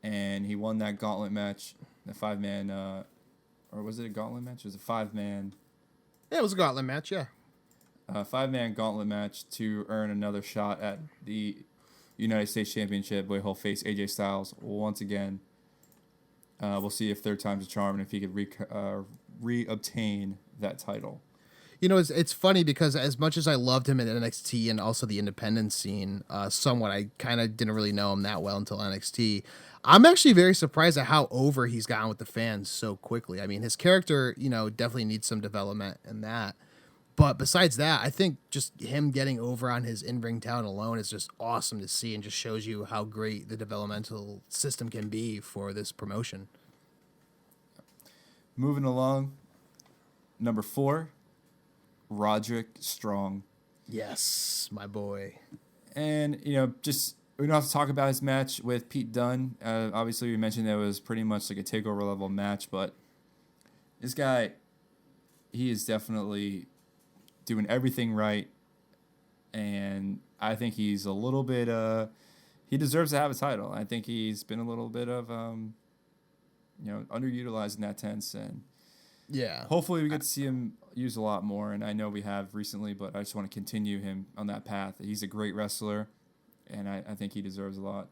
and he won that gauntlet match, the 5-man, or was it a gauntlet match? It was a 5-man.
Yeah, it was a gauntlet match. Yeah,
5-man gauntlet match to earn another shot at the United States Championship, where he'll face AJ Styles once again. We'll see if third time's a charm and if he could re-obtain that title.
It's funny because as much as I loved him in NXT and also the independent scene, somewhat, I kind of didn't really know him that well until NXT. I'm actually very surprised at how over he's gotten with the fans so quickly. I mean, his character, definitely needs some development in that. But besides that, I think just him getting over on his in-ring talent alone is just awesome to see and just shows you how great the developmental system can be for this promotion.
Moving along, number 4, Roderick Strong.
Yes, my boy.
And, just we don't have to talk about his match with Pete Dunne. Obviously, we mentioned that it was pretty much like a takeover level match, but this guy, he is definitely doing everything right, and I think he's a little bit he deserves to have a title. I think he's been a little bit of underutilized in that sense, and
yeah,
hopefully we get to see him used a lot more, and I know we have recently, but I just want to continue him on that path. He's a great wrestler, and I think he deserves a lot.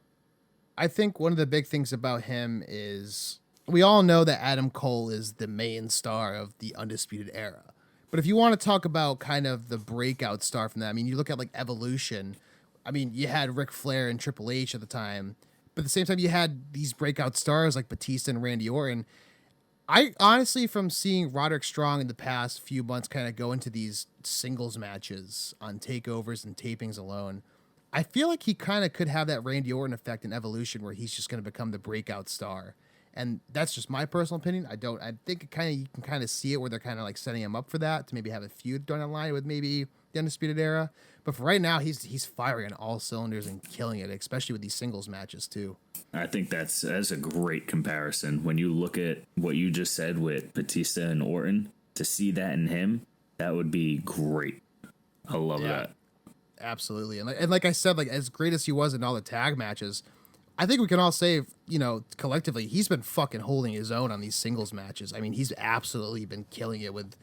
I think one of the big things about him is we all know that Adam Cole is the main star of the Undisputed Era. But if you want to talk about kind of the breakout star from that, I mean, you look at like Evolution. I mean, you had Ric Flair and Triple H at the time. But at the same time, you had these breakout stars like Batista and Randy Orton. I honestly, from seeing Roderick Strong in the past few months kind of go into these singles matches on takeovers and tapings alone, I feel like he kind of could have that Randy Orton effect in Evolution where he's just going to become the breakout star. And that's just my personal opinion. I think you can kind of see it where they're kind of like setting him up for that to maybe have a feud down the line with maybe the Undisputed Era. But for right now, he's firing on all cylinders and killing it, especially with these singles matches too.
I think that's a great comparison. When you look at what you just said with Batista and Orton, to see that in him, that would be great. I love that.
Absolutely. And like I said, like as great as he was in all the tag matches, I think we can all say, collectively, he's been fucking holding his own on these singles matches. I mean, he's absolutely been killing it with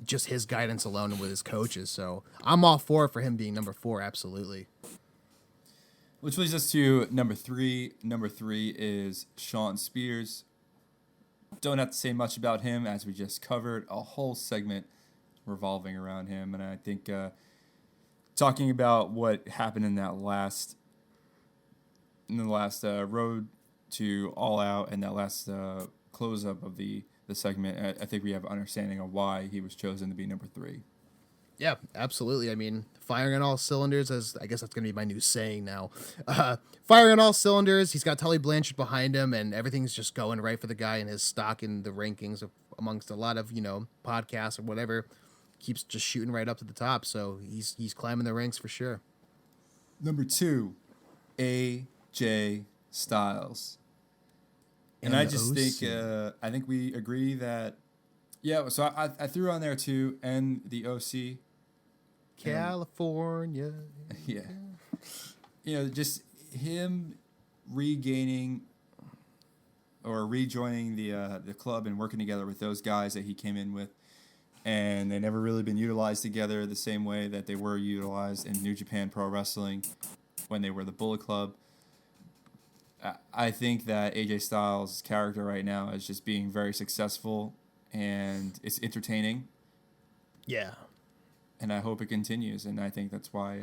just his guidance alone and with his coaches. So I'm all for him being number 4. Absolutely.
Which leads us to number 3. Number 3 is Shawn Spears. Don't have to say much about him, as we just covered a whole segment revolving around him. And I think talking about what happened in the last road to All Out and that last close up of the segment, I think we have an understanding of why he was chosen to be number 3.
Yeah, absolutely. I mean, firing on all cylinders, as I guess that's going to be my new saying now. Firing on all cylinders. He's got Tully Blanchard behind him, and everything's just going right for the guy, and his stock in the rankings amongst a lot of, podcasts or whatever keeps just shooting right up to the top. So he's climbing the ranks for sure.
Number 2, AJ Styles. And I just think I think we agree that so I threw on there too, and the OC.
California.
Yeah. Just him regaining or rejoining the club and working together with those guys that he came in with. And they never really been utilized together the same way that they were utilized in New Japan Pro Wrestling when they were the Bullet Club. I think that AJ Styles' character right now is just being very successful, and it's entertaining.
Yeah.
And I hope it continues, and I think that's why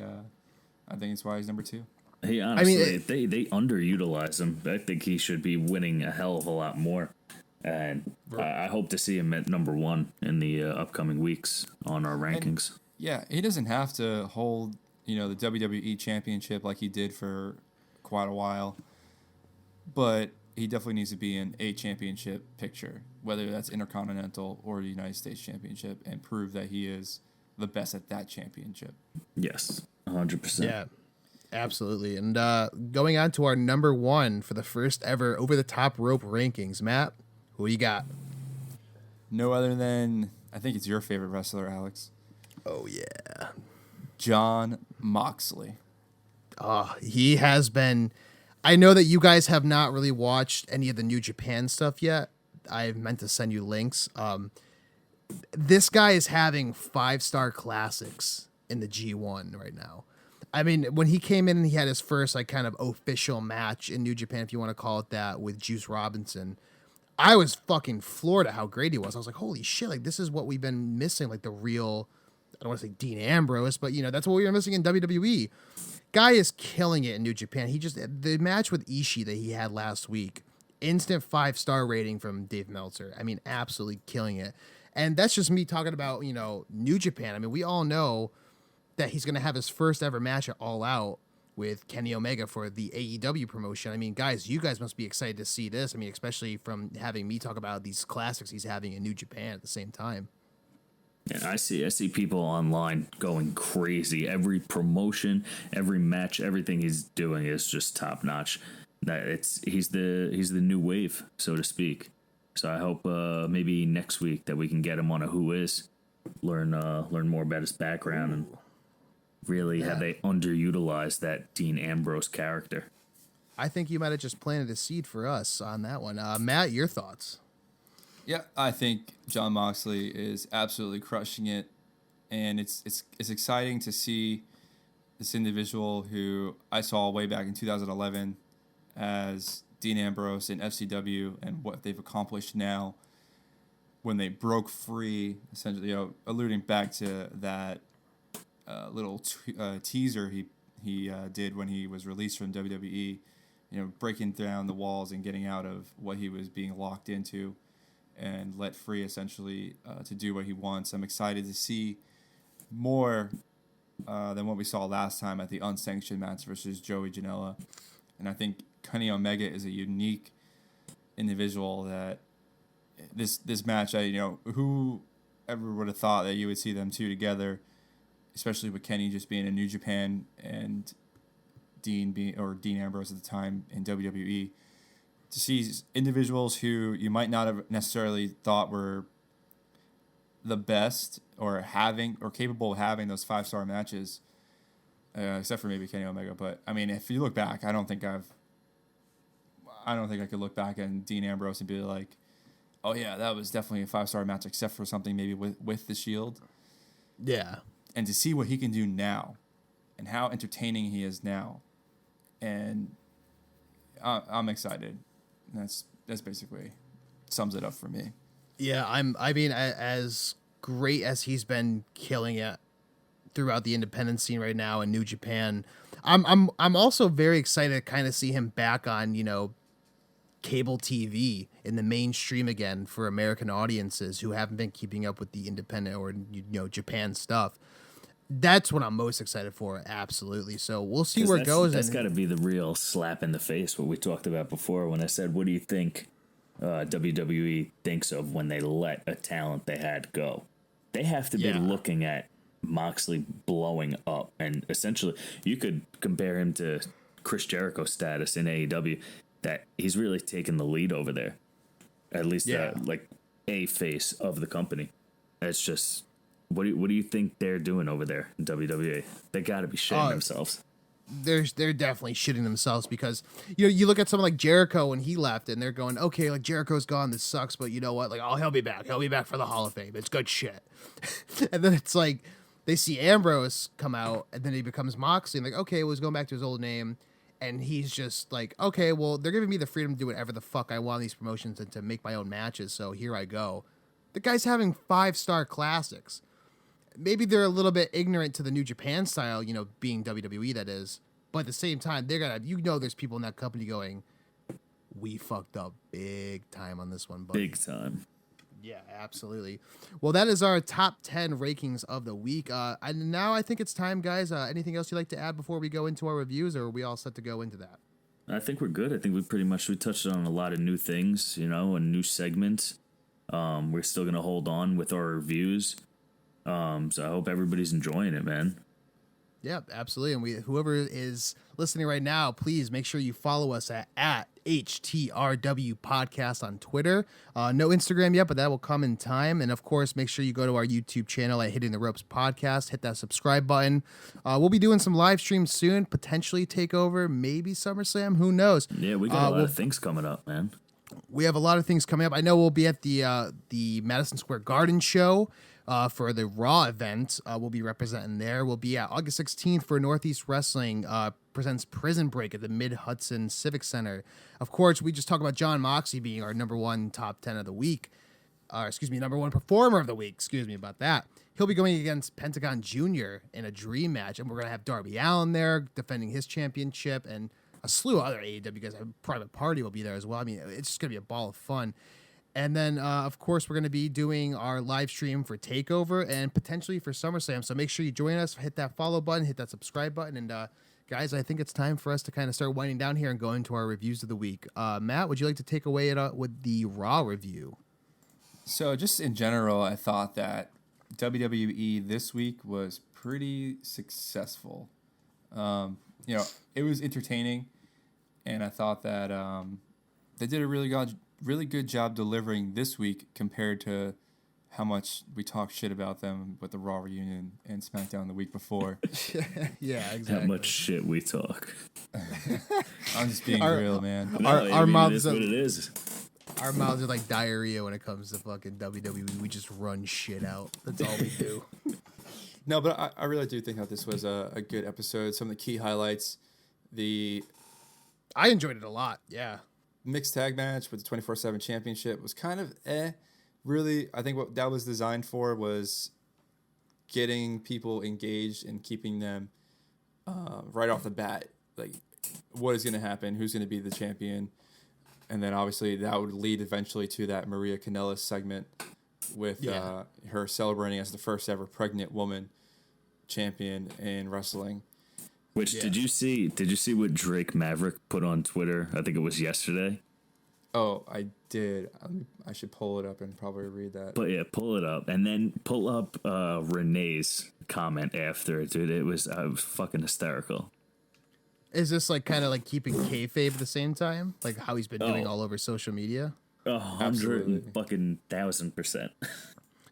it's why he's number 2.
Hey, honestly, they underutilize him. I think he should be winning a hell of a lot more. And I hope to see him at number 1 in the upcoming weeks on our rankings.
And, he doesn't have to hold, the WWE Championship like he did for quite a while. But he definitely needs to be in a championship picture, whether that's Intercontinental or the United States Championship, and prove that he is the best at that championship.
Yes, 100%.
Yeah, absolutely. And going on to our number 1 for the first ever Over the Top Rope rankings, Matt, who do you got?
No other than, I think it's your favorite wrestler, Alex.
Oh, yeah.
Jon Moxley.
He has been... I know that you guys have not really watched any of the New Japan stuff yet. I meant to send you links. This guy is having 5-star classics in the G1 right now. I mean, when he came in and he had his first kind of official match in New Japan, if you want to call it that, with Juice Robinson, I was fucking floored at how great he was. I was like, holy shit, this is what we've been missing, the real, I don't want to say Dean Ambrose, but that's what we were missing in WWE. Guy is killing it in New Japan. The match with Ishii that he had last week, instant 5-star rating from Dave Meltzer. I mean, absolutely killing it. And that's just me talking about, New Japan. I mean, we all know that he's going to have his first ever match at All Out with Kenny Omega for the AEW promotion. I mean, guys, you guys must be excited to see this. I mean, especially from having me talk about these classics he's having in New Japan at the same time.
And I see people online going crazy. Every promotion, every match, everything he's doing is just top notch. He's the new wave, so to speak. So I hope maybe next week that we can get him on a Who Is, learn more about his background, and really have they underutilized that Dean Ambrose character.
I think you might have just planted a seed for us on that one. Matt, your thoughts?
Yeah, I think Jon Moxley is absolutely crushing it, and it's exciting to see this individual who I saw way back in 2011 as Dean Ambrose in FCW and what they've accomplished now when they broke free, essentially, alluding back to that little teaser he did when he was released from WWE, breaking down the walls and getting out of what he was being locked into, and let free essentially to do what he wants. I'm excited to see more than what we saw last time at the unsanctioned match versus Joey Janela. And I think Kenny Omega is a unique individual that this match, who ever would have thought that you would see them two together, especially with Kenny just being in New Japan and Dean Ambrose at the time in WWE. To see individuals who you might not have necessarily thought were the best or capable of having those 5-star matches, except for maybe Kenny Omega. But I mean, if you look back, I don't think I've I don't think I could look back at Dean Ambrose and be like, oh yeah, that was definitely a 5-star match, except for something maybe with the Shield.
Yeah.
And to see what he can do now, and how entertaining he is now, and I'm excited. That's basically sums it up for me.
Yeah, I mean, as great as he's been killing it throughout the independent scene right now in New Japan, I'm also very excited to kind of see him back on, cable TV in the mainstream again for American audiences who haven't been keeping up with the independent or Japan stuff. That's what I'm most excited for, absolutely. So we'll see where it goes.
That's got to be the real slap in the face, what we talked about before when I said, what do you think WWE thinks of when they let a talent they had go? They have to be looking at Moxley blowing up. And essentially, you could compare him to Chris Jericho's status in AEW, that he's really taken the lead over there. At least like a face of the company. It's just... What do you think they're doing over there in WWE? They got to be shitting themselves.
They're definitely shitting themselves because you look at someone like Jericho when he left and they're going, okay, like Jericho's gone, this sucks, but you know what? Like, oh, he'll be back for the Hall of Fame. It's good shit. And then it's like they see Ambrose come out and then he becomes Moxley and like, okay, well, he's going back to his old name, and he's just like, okay, well, they're giving me the freedom to do whatever the fuck I want in these promotions and to make my own matches, so here I go. The guy's having 5-star classics. Maybe they're a little bit ignorant to the New Japan style, being WWE, that is. But at the same time, they're going to, there's people in that company going, we fucked up big time on this one, buddy.
Big time.
Yeah, absolutely. Well, that is our top 10 rankings of the week. And now I think it's time, guys. Anything else you'd like to add before we go into our reviews, or are we all set to go into that?
I think we're good. I think we touched on a lot of new things, and new segments. We're still going to hold on with our reviews. So I hope everybody's enjoying it, man.
Yeah, absolutely. And whoever is listening right now, please make sure you follow us at HTRW Podcast on Twitter. No Instagram yet, but that will come in time. And of course, make sure you go to our YouTube channel at Hitting the Ropes Podcast. Hit that subscribe button. We'll be doing some live streams soon, potentially TakeOver, maybe SummerSlam. Who knows?
Yeah, we got a lot of things coming up, man.
We have a lot of things coming up. I know we'll be at the Madison Square Garden show. For the Raw event, we'll be representing there. We'll be at August 16th for Northeast Wrestling presents Prison Break at the Mid-Hudson Civic Center. Of course, we just talked about John Moxley being our number one top 10 of the week. Number one performer of the week. Excuse me about that. He'll be going against Pentagon Jr. in a dream match, and we're going to have Darby Allin there defending his championship, and a slew of other AEW guys. Private Party will be there as well. I mean, it's just going to be a ball of fun. And then, of course, we're going to be doing our live stream for TakeOver and potentially for SummerSlam. So make sure you join us, hit that follow button, hit that subscribe button. And, guys, I think it's time for us to kind of start winding down here and go into our reviews of the week. Matt, would you like to take away it with the Raw review?
So just in general, I thought that WWE this week was pretty successful. It was entertaining. And I thought that they did a really good job delivering this week compared to how much we talked shit about them with the Raw reunion and SmackDown the week before.
Yeah, exactly.
How much shit we talk.
I'm just being real, man.
Our mouths
is what it is.
Our mouths are like diarrhea when it comes to fucking WWE. We just run shit out. That's all we do.
No, but I really do think that this was a good episode. Some of the key highlights,
I enjoyed it a lot. Yeah.
Mixed tag match with the 24/7 championship was kind of really. I think what that was designed for was getting people engaged and keeping them right off the bat. Like, what is going to happen? Who's going to be the champion? And then obviously that would lead eventually to that Maria Kanellis segment with her celebrating as the first ever pregnant woman champion in wrestling.
Which did you see what Drake Maverick put on Twitter? I think it was yesterday.
Oh, I did. I should pull it up and probably read that.
But yeah, pull it up and then pull up Renee's comment after it, dude. It was fucking hysterical.
Is this like kind of like keeping kayfabe at the same time, like how he's been doing all over social media?
100,000%.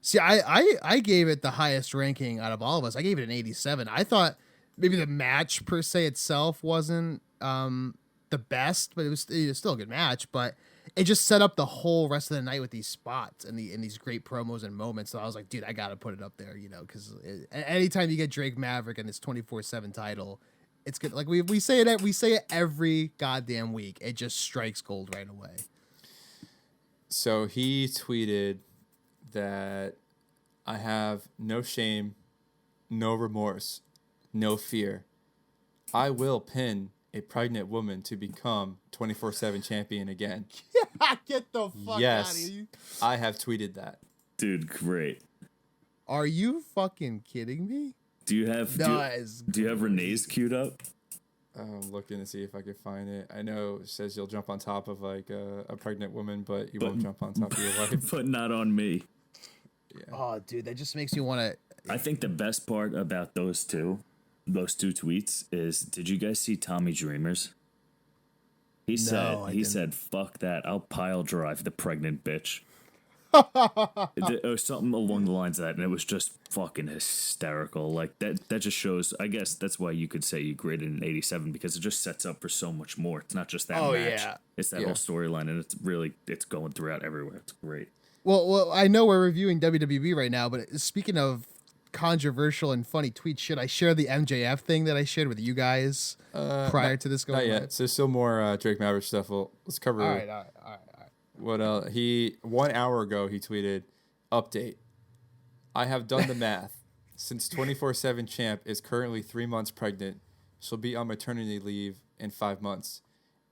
See, I gave it the highest ranking out of all of us. I gave it an 87. I thought maybe the match per se itself wasn't the the best, but it was still a good match. But it just set up the whole rest of the night with these spots and these great promos and moments. So I was like, dude, I gotta put it up there, because anytime you get Drake Maverick and this 24/7 title, it's good. Like we say it every goddamn week. It just strikes gold right away.
So he tweeted that I have no shame, no remorse, no fear. I will pin a pregnant woman to become 24/7 champion again.
Get the fuck
Yes,
out of here.
I have tweeted that.
Dude, great.
Are you fucking kidding me?
Do you have do you have Renee's queued up?
I'm looking to see if I can find it. I know it says you'll jump on top of like a pregnant woman, but you won't jump on top of your wife.
But not on me.
Yeah.
Oh, dude, that just makes me want to.
I think the best part about those two tweets is, did you guys see Tommy Dreamers? He said, fuck that, I'll pile drive the pregnant bitch. Or something along the lines of that, and it was just fucking hysterical. Like that just shows, I guess that's why you could say you graded an 87, because it just sets up for so much more. It's not just that match.
Yeah.
It's that whole storyline, and it's going throughout everywhere. It's great.
Well, I know we're reviewing WWE right now, but speaking of controversial and funny tweets, should I share the MJF thing that I shared with you guys prior to this going on?
Not yet. So there's still more Drake Maverick stuff. Let's cover.
All right.
What else? 1 hour ago he tweeted, "Update. I have done the math. Since 24/7 champ is currently 3 months pregnant, she'll be on maternity leave in 5 months.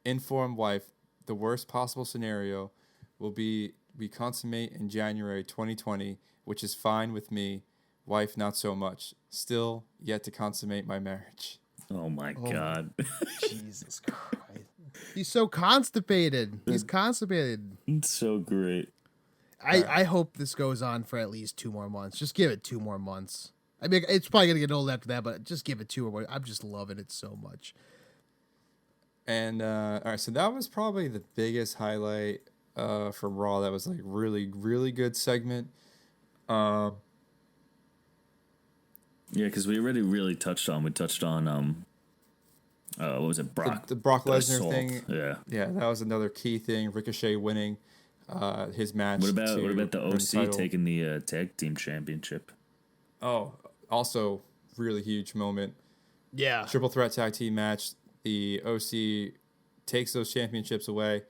Inform wife. The worst possible scenario will be we consummate in January 2020, which is fine with me. Wife, not so much. Still yet to consummate my marriage."
Oh my God.
Jesus Christ. He's so constipated. He's constipated.
It's so great.
I hope this goes on for at least 2 more months. Just give it 2 more months. I mean, it's probably going to get old after that, but just give it 2 more. I'm just loving it so much.
And, all right, so that was probably the biggest highlight from Raw. That was like really, really good segment.
Yeah, because we already really touched on what was it, Brock?
The Brock Lesnar
assault.
thing.
Yeah.
Yeah, that was another key thing. Ricochet winning his match.
What about the
win
OC
title.
taking the tag team championship?
Oh, also really huge moment.
Yeah.
Triple threat tag team match. The OC takes those championships away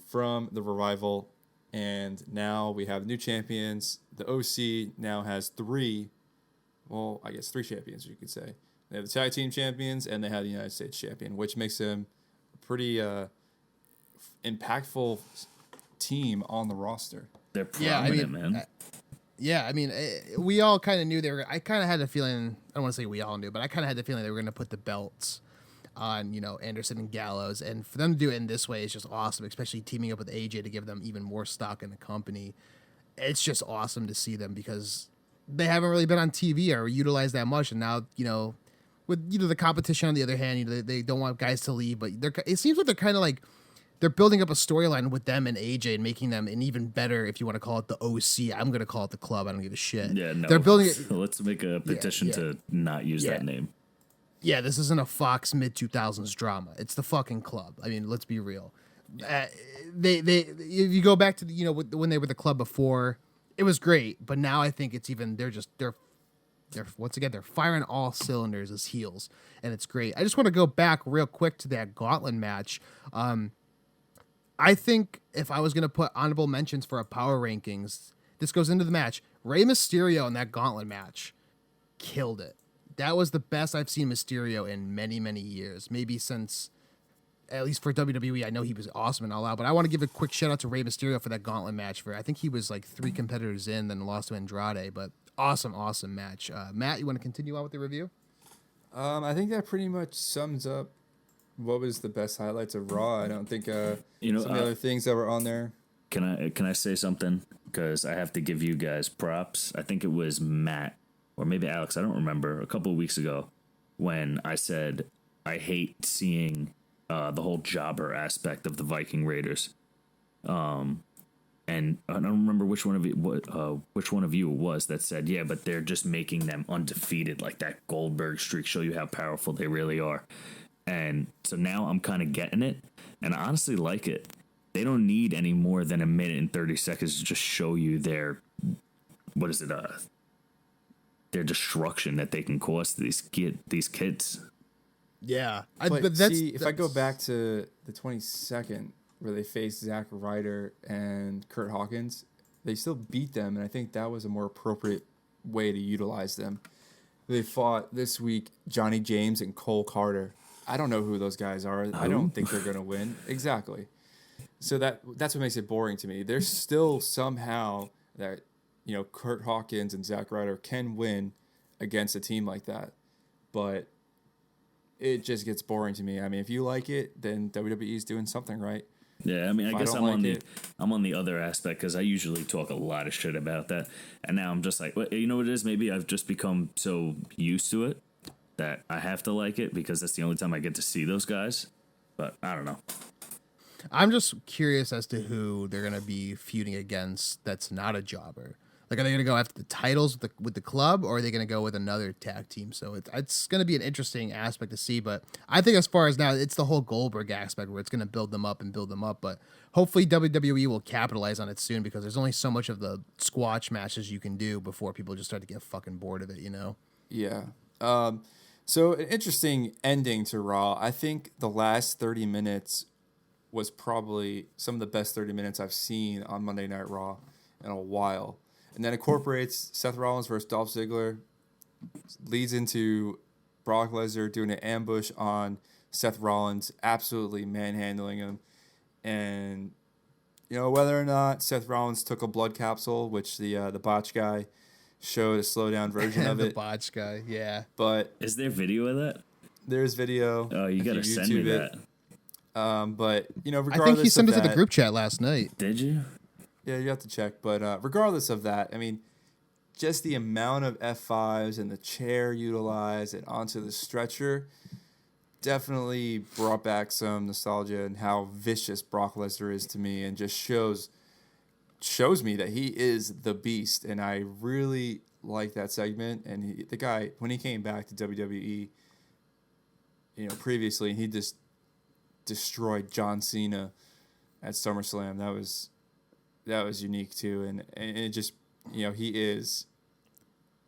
from the Revival, and now we have new champions. The OC now has 3 champions, you could say. They have the tag team champions, and they have the United States champion, which makes them a pretty impactful team on the roster.
They're prominent, man.
We all kind of knew they were. I kind of had a feeling. I don't want to say we all knew, but I kind of had the feeling they were going to put the belts on, Anderson and Gallows, and for them to do it in this way is just awesome. Especially teaming up with AJ to give them even more stock in the company. It's just awesome to see them because they haven't really been on TV or utilized that much, and now with the competition on the other hand, they don't want guys to leave, but it seems like they're kind of like they're building up a storyline with them and AJ and making them an even better, if you want to call it the OC. I'm going to call it the club. I don't give a shit.
Yeah, no.
They're building it.
Let's make a petition to not use that name.
Yeah, this isn't a Fox mid-2000s drama. It's the fucking club. I mean, let's be real. If you go back to when they were the club before, it was great, but now I think it's even they're once again they're firing all cylinders as heels, and it's great. I just want to go back real quick to that Gauntlet match. I think if I was going to put honorable mentions for a power rankings, this goes into the match. Rey Mysterio in that Gauntlet match killed it. That was the best I've seen Mysterio in many, many years. Maybe since, at least for WWE, I know he was awesome and all out. But I want to give a quick shout out to Rey Mysterio for that Gauntlet match. I think he was like 3 competitors in, then lost to Andrade. But awesome match. Matt, you want to continue on with the review?
I think that pretty much sums up what was the best highlights of Raw. I don't think some of the other things that were on there.
Can I say something? Because I have to give you guys props. I think it was Matt or maybe Alex. I don't remember. A couple of weeks ago, when I said I hate seeing the whole jobber aspect of the Viking Raiders. And I don't remember which one of you it was that said, yeah, but they're just making them undefeated, like that Goldberg streak show you how powerful they really are. And so now I'm kind of getting it, and I honestly like it. They don't need any more than a minute and 30 seconds to just show you their, what is it, their destruction that they can cause to these kids.
Yeah,
But see, if I go back to the 22nd where they faced Zack Ryder and Kurt Hawkins, they still beat them, and I think that was a more appropriate way to utilize them. They fought this week Johnny James and Cole Carter. I don't know who those guys are. I don't think they're going to win. Exactly. So that's what makes it boring to me. There's still somehow that, you know, Kurt Hawkins and Zack Ryder can win against a team like that. But it just gets boring to me. I mean, if you like it, then WWE's doing something right.
Yeah, I mean, I guess I'm
like
on the other aspect because I usually talk a lot of shit about that, and now I'm just like, well, you know what it is? Maybe I've just become so used to it that I have to like it because that's the only time I get to see those guys. But I don't know.
I'm just curious as to who they're gonna be feuding against. That's not a jobber. Like, are they going to go after the titles with the club, or are they going to go with another tag team? So it's going to be an interesting aspect to see. But I think as far as now, it's the whole Goldberg aspect where it's going to build them up and build them up. But hopefully WWE will capitalize on it soon because there's only so much of the squash matches you can do before people just start to get fucking bored of it, you know?
Yeah. So an interesting ending to Raw. I think the last 30 minutes was probably some of the best 30 minutes I've seen on Monday Night Raw in a while. And then incorporates Seth Rollins versus Dolph Ziggler, leads into Brock Lesnar doing an ambush on Seth Rollins, absolutely manhandling him. And, you know, whether or not Seth Rollins took a blood capsule, which the botch guy showed a slow down version of
The
it.
botch guy, yeah.
But
Is there video of that?
there's video.
Oh, you
if
got to send me
YouTube
that.
But, you know,
I
regardless
think he sent
of
it to
that,
the group chat last night.
Did you?
Yeah, you have to check. But regardless of that, I mean, just the amount of F5s and the chair utilized and onto the stretcher definitely brought back some nostalgia and how vicious Brock Lesnar is to me, and just shows me that he is the beast. And I really like that segment. And the guy, when he came back to WWE, you know, previously, he just destroyed John Cena at SummerSlam. That was unique too, and it just, you know, he is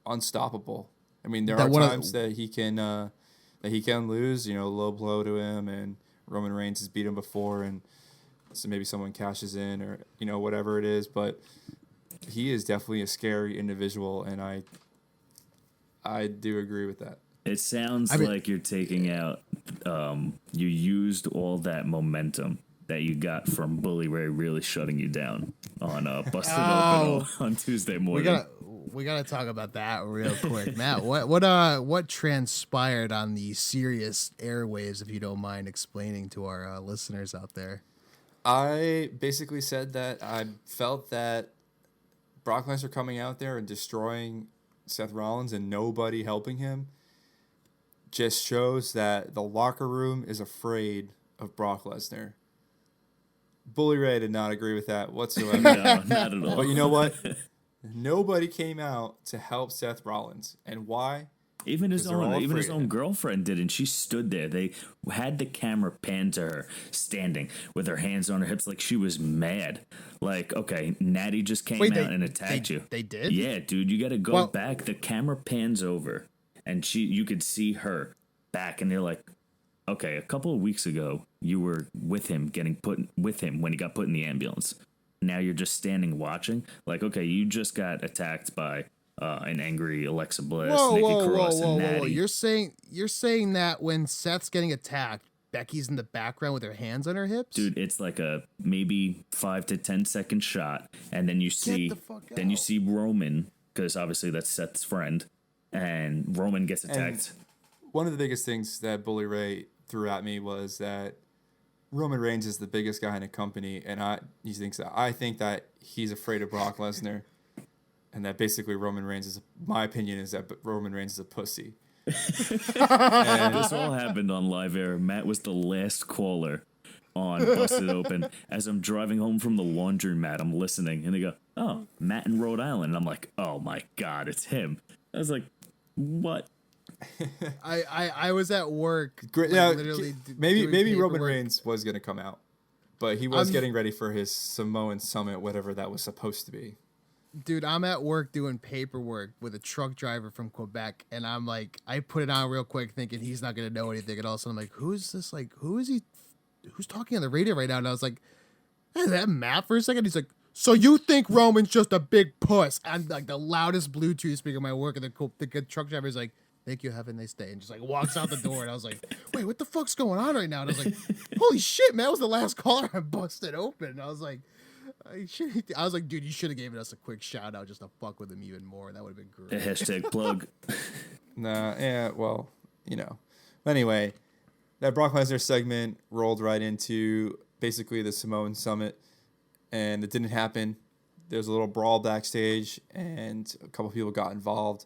unstoppable. I mean, there are times that he can lose, you know, low blow to him, and Roman Reigns has beat him before, and so maybe someone cashes in, or, you know, whatever it is. But he is definitely a scary individual, and I do agree with that.
It sounds like you're taking out. You used all that momentum that you got from Bully Ray really shutting you down on Busted Open on Tuesday morning.
We gotta talk about that real quick, Matt. What transpired on the serious airwaves, if you don't mind explaining to our listeners out there?
I basically said that I felt that Brock Lesnar coming out there and destroying Seth Rollins and nobody helping him just shows that the locker room is afraid of Brock Lesnar. Bully Ray did not agree with that whatsoever.
No, not at all.
But you know what? Nobody came out to help Seth Rollins. And why?
Even his
Because
own girlfriend did, and she stood there. They had the camera pan to her, standing with her hands on her hips, like she was mad. Like, okay, Natty just came out and attacked you.
They did?
Yeah, dude, you got to go back. The camera pans over, and you could see her back, and they're like, okay, a couple of weeks ago, you were with him, when he got put in the ambulance. Now you're just standing watching. Like, okay, you just got attacked by an angry Alexa Bliss, Nikki Cross, and Natty.
You're saying that when Seth's getting attacked, Becky's in the background with her hands on her hips?
Dude, it's like a maybe 5 to 10 second shot, and then you see Roman, because obviously that's Seth's friend, and Roman gets attacked.
And one of the biggest things that Bully Ray threw at me was that Roman Reigns is the biggest guy in the company, and I think that he's afraid of Brock Lesnar, and that basically my opinion is that Roman Reigns is a pussy.
And this all happened on live air. Matt was the last caller on Busted Open. As I'm driving home from the laundromat, I'm listening, and they go, "Oh, Matt in Rhode Island." And I'm like, "Oh my God, it's him." I was like, "What?"
I was at work.
Great.
Like,
Now,
literally
maybe
doing
Roman
paperwork.
Reigns was gonna come out, but he was
I'm-
getting ready for his Samoan Summit, whatever that was supposed to be.
Dude, I'm at work doing paperwork with a truck driver from Quebec, and I'm like, I put it on real quick, thinking he's not gonna know anything, and all of a sudden I'm like, who is this? Like, who is he? Who's talking on the radio right now? And I was like, hey, is that Matt for a second? He's like, so you think Roman's just a big puss? I'm like the loudest Bluetooth speaker in my work, and the good truck driver's like, thank you, have a nice day, and just like walks out the door, and I was like, wait, what the fuck's going on right now? And I was like, holy shit, man, that was the last caller I busted open. And I was like, dude, you should have given us a quick shout out just to fuck with him even more. That would have been
A
great.
hashtag plug.
Nah, yeah, well, you know. Anyway, that Brock Lesnar segment rolled right into basically the Samoan Summit, and it didn't happen. There was a little brawl backstage, and a couple people got involved.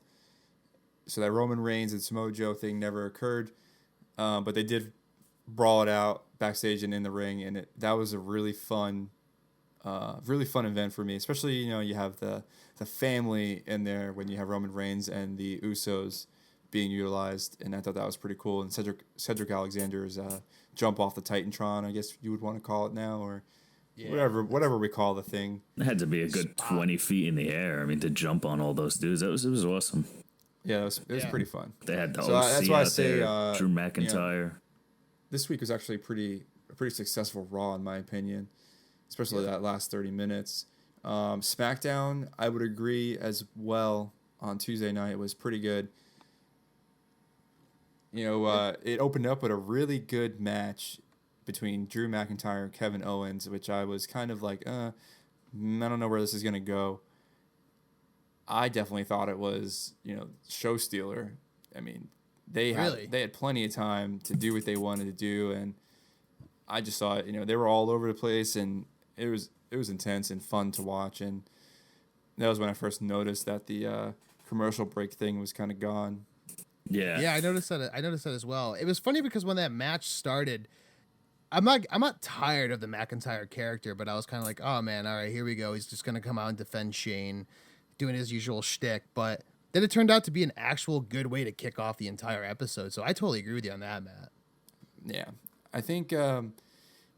So that Roman Reigns and Samoa Joe thing never occurred, but they did brawl it out backstage and in the ring, and that was a really fun event for me. Especially, you know, you have the family in there when you have Roman Reigns and the Usos being utilized, and I thought that was pretty cool. And Cedric Alexander's jump off the Titantron, I guess you would want to call it now, or whatever we call the thing.
It had to be a good 20 feet in the air. I mean, to jump on all those dudes, it was awesome.
Yeah, it was pretty fun.
They had the
So,
OC
that's why I
out
say,
there, Drew
you
McIntyre.
This week was actually a pretty successful Raw in my opinion, especially that last 30 minutes. SmackDown, I would agree as well. On Tuesday night was pretty good. You know, it opened up with a really good match between Drew McIntyre and Kevin Owens, which I was kind of like, I don't know where this is gonna go. I definitely thought it was, you know, show stealer. I mean, they had plenty of time to do what they wanted to do, and I just thought, you know, they were all over the place, and it was intense and fun to watch. And that was when I first noticed that the commercial break thing was kind of gone.
Yeah,
I noticed that. I noticed that as well. It was funny because when that match started, I'm not tired of the McIntyre character, but I was kind of like, oh man, all right, here we go. He's just gonna come out and defend Shane, doing his usual shtick. But then it turned out to be an actual good way to kick off the entire episode. So I totally agree with you on that, Matt.
Yeah, I think you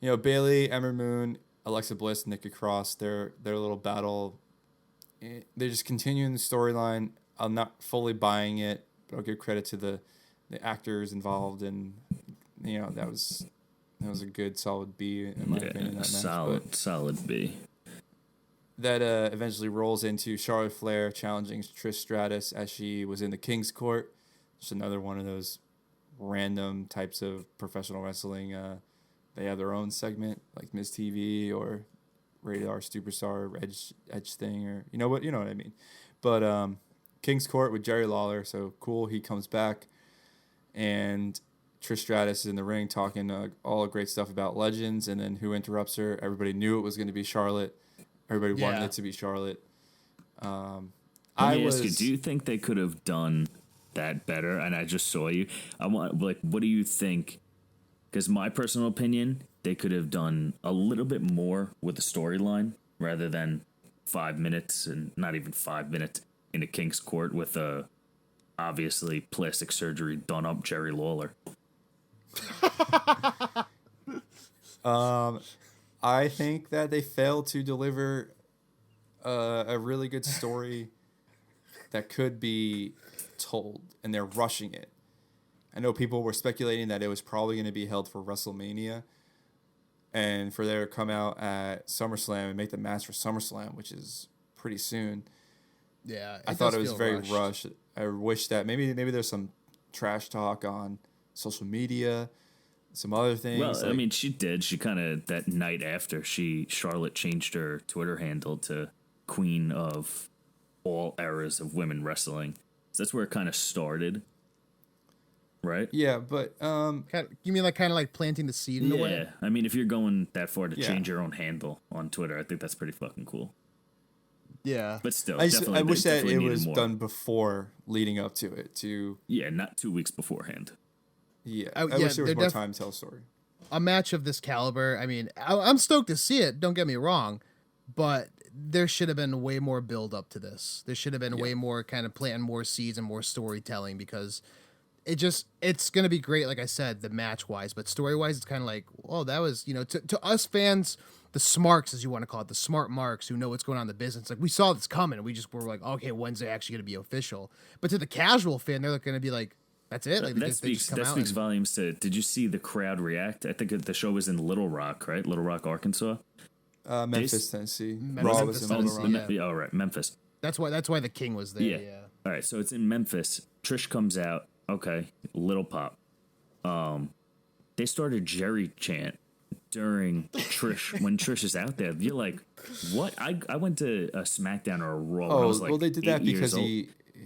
know, Bayley, Ember Moon, Alexa Bliss, Nikki Cross, their little battle. They're just continuing the storyline. I'm not fully buying it, but I'll give credit to the actors involved, and you know, that was a good solid B in my opinion. That match.
Solid B.
That eventually rolls into Charlotte Flair challenging Trish Stratus as she was in the King's Court. Just another one of those random types of professional wrestling. They have their own segment like Miz TV or Rated R Superstar Edge thing, or you know what I mean. But King's Court with Jerry Lawler, so cool. He comes back, and Trish Stratus is in the ring talking all great stuff about Legends, and then who interrupts her? Everybody knew it was going to be Charlotte. Everybody wanted it to be Charlotte.
Let me ask you, do you think they could have done that better? And I just saw you. What do you think? Because my personal opinion, they could have done a little bit more with the storyline rather than 5 minutes, and not even 5 minutes in a King's Court with a obviously plastic surgery done up Jerry Lawler.
I think that they failed to deliver a really good story that could be told, and they're rushing it. I know people were speculating that it was probably going to be held for WrestleMania, and for there to come out at SummerSlam and make the match for SummerSlam, which is pretty soon.
Yeah,
I thought it was very rushed. I wish that maybe there's some trash talk on social media, some other things.
Well, I mean, she did. She kind of, that night after, Charlotte changed her Twitter handle to Queen of all eras of women wrestling. So that's where it kind of started, right?
Yeah, but
you mean kind of like planting the seed in a way?
Yeah, I mean, if you're going that far to change your own handle on Twitter, I think that's pretty fucking cool.
Yeah,
but still,
I wish that it was
more
done before, leading up to it.
Not 2 weeks beforehand.
Yeah, I wish there was more time to tell a story.
A match of this caliber, I mean, I'm stoked to see it, don't get me wrong, but there should have been way more build up to this. There should have been way more kind of planting more seeds and more storytelling, because it's gonna be great, like I said, the match wise, but story wise, it's kind of like, oh, that was, to us fans, the smarks, as you want to call it, the smart marks who know what's going on in the business. Like we saw this coming, and we just were like, okay, when's it actually gonna be official? But to the casual fan, they're gonna be like, that's it. Like
That speaks volumes to. Did you see the crowd react? I think the show was in Little Rock, right? Little Rock, Arkansas.
Memphis, Tennessee.
Raw
was in Little Rock.
Yeah, all right, Memphis.
That's why the king was there.
Yeah.
Yeah.
All right, so it's in Memphis. Trish comes out. Okay, little pop. They started Jerry chant during Trish when Trish is out there. You're like, what? I went to a SmackDown or a Raw. When I was like
well, they did that
8 years
because
old.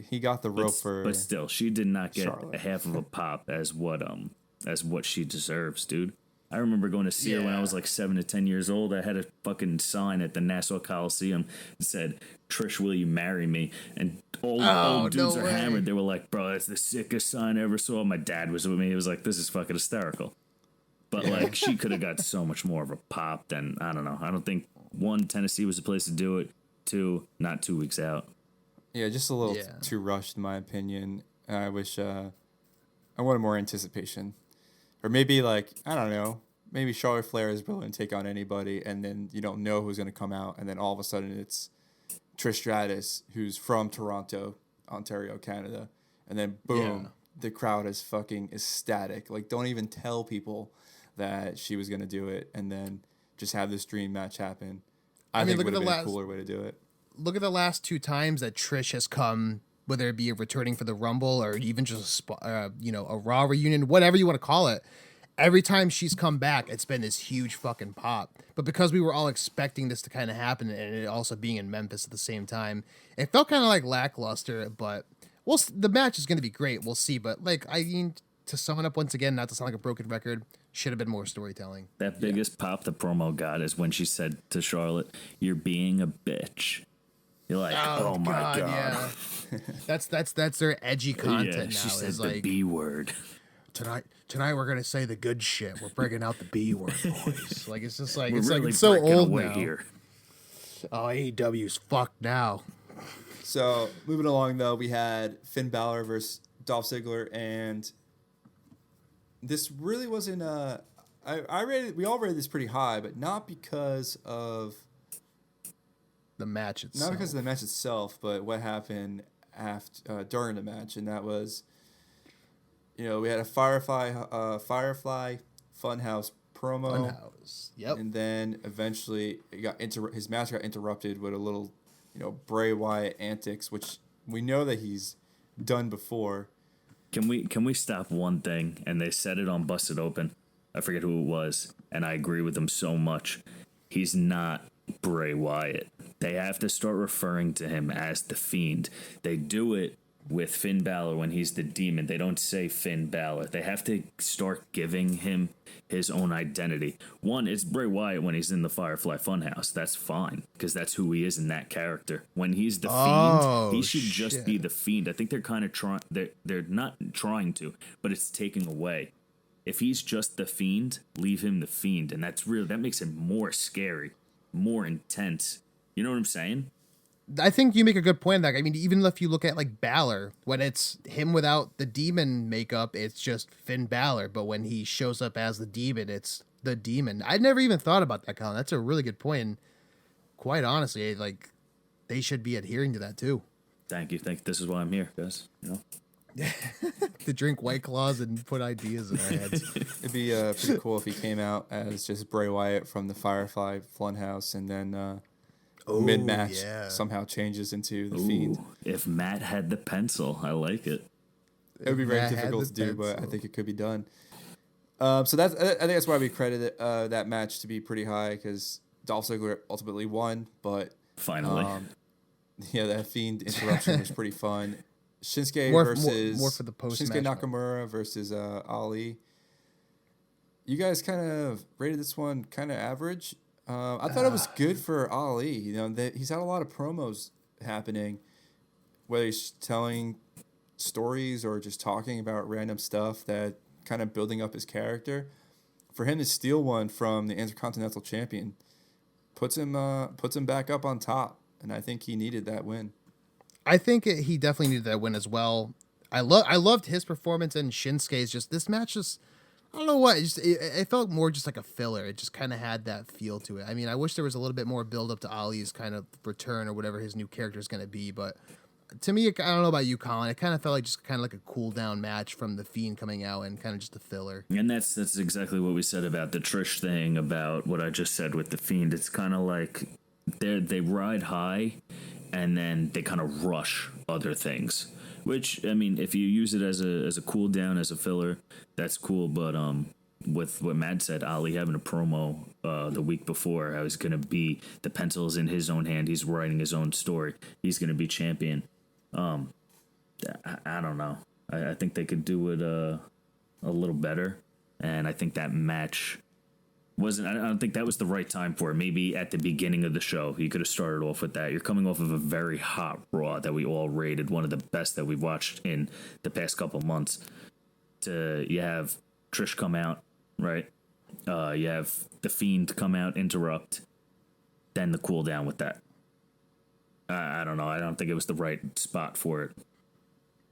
he got the rope for.
But still, she did not get
Charlotte.
a half of a pop as what she deserves, dude. I remember going to see her when I was like 7 to 10 years old. I had a fucking sign at the Nassau Coliseum that said, "Trish, will you marry me?" And all dudes
no
are
way.
hammered. They were like, "Bro, that's the sickest sign I ever saw." My dad was with me. He was like, "This is fucking hysterical." But like, she could have got so much more of a pop than, I don't know. I don't think, one, Tennessee was the place to do it. Two, not 2 weeks out.
Yeah, just a little too rushed, in my opinion. I wish I wanted more anticipation. Or maybe, like, I don't know, maybe Charlotte Flair is willing to take on anybody, and then you don't know who's going to come out, and then all of a sudden it's Trish Stratus, who's from Toronto, Ontario, Canada, and then boom, the crowd is fucking ecstatic. Like, don't even tell people that she was going to do it, and then just have this dream match happen. I think would have been a cooler way to do it.
Look at the last 2 times that Trish has come, whether it be returning for the Rumble or even just a Raw reunion, whatever you want to call it. Every time she's come back, it's been this huge fucking pop. But because we were all expecting this to kind of happen, and it also being in Memphis at the same time, it felt kind of like lackluster. But the match is going to be great. We'll see. But like, I mean, to sum it up once again, not to sound like a broken record, should have been more storytelling.
That biggest pop the promo got is when she said to Charlotte, "You're being a bitch." You're like, oh my God.
Yeah. that's their edgy content now.
She said
is
the
like,
B word.
Tonight we're gonna say the good shit. We're bringing out the B word, boys. Like, it's just like,
We're
it's
really
like, it's so
breaking
old
away
now.
here.
Oh, AEW's fucked now.
So, moving along, though, we had Finn Balor versus Dolph Ziggler, and this really wasn't we all rated this pretty high, but not because of
The match itself.
not because of the match itself, but what happened during the match, and that was, we had a Firefly Funhouse promo.
Funhouse. Yep.
And then eventually his match got interrupted with a little, Bray Wyatt antics, which we know that he's done before.
Can we stop one thing? And they said it on Busted Open. I forget who it was, and I agree with them so much. He's not Bray Wyatt. They have to start referring to him as the Fiend. They do it with Finn Balor when he's the Demon. They don't say Finn Balor. They have to start giving him his own identity. One, it's Bray Wyatt when he's in the Firefly Funhouse. That's fine, because that's who he is in that character. When he's the Fiend, he should just be the Fiend. I think they're kind of trying. They're not trying to, but it's taking away. If he's just the Fiend, leave him the Fiend, and that's real. That makes him more scary, more intense. You know what I'm saying?
I think you make a good point. Like, I mean, even if you look at like Balor, when it's him without the demon makeup, it's just Finn Balor. But when he shows up as the demon, it's the demon. I never even thought about that, Colin. That's a really good point. And quite honestly, like, they should be adhering to that too.
Thank you. This is why I'm here, guys.
To drink White Claws and put ideas in our heads.
It'd be pretty cool if he came out as just Bray Wyatt from the Firefly Funhouse, and then mid-match somehow changes into the Fiend.
If Matt had the pencil, I like it.
It would be very difficult to do, but I think it could be done. I think that's why we credit that match to be pretty high, because Dolph Ziggler ultimately won, but
Finally.
That Fiend interruption was pretty fun. Shinsuke
more for the post
Shinsuke Nakamura versus Ali. You guys kind of rated this one kind of average. I thought it was good for Ali. He's had a lot of promos happening, whether he's telling stories or just talking about random stuff that kind of building up his character. For him to steal one from the Intercontinental Champion puts him back up on top, and I think he needed that win.
I think he definitely needed that win as well. I loved his performance and Shinsuke's. Just this match, just I don't know what. It felt more just like a filler. It just kind of had that feel to it. I mean, I wish there was a little bit more build up to Ali's kind of return or whatever his new character is going to be. But to me, I don't know about you, Colin. It kind of felt like just kind of like a cool down match from the Fiend coming out and kind of just a filler.
And that's exactly what we said about the Trish thing, about what I just said with the Fiend. It's kind of like they ride high, and then they kind of rush other things. Which, I mean, if you use it as a cool down, as a filler, that's cool. But with what Matt said, Ali having a promo the week before, how he's going to be, the pencil's in his own hand, he's writing his own story, he's going to be champion. I don't know. I think they could do it a little better, and I think that match wasn't. I don't think that was the right time for it. Maybe at the beginning of the show, you could have started off with that. You're coming off of a very hot Raw that we all rated, one of the best that we've watched in the past couple months. You have Trish come out, right? You have the Fiend come out, interrupt, then the cool down with that. I don't know. I don't think it was the right spot for it.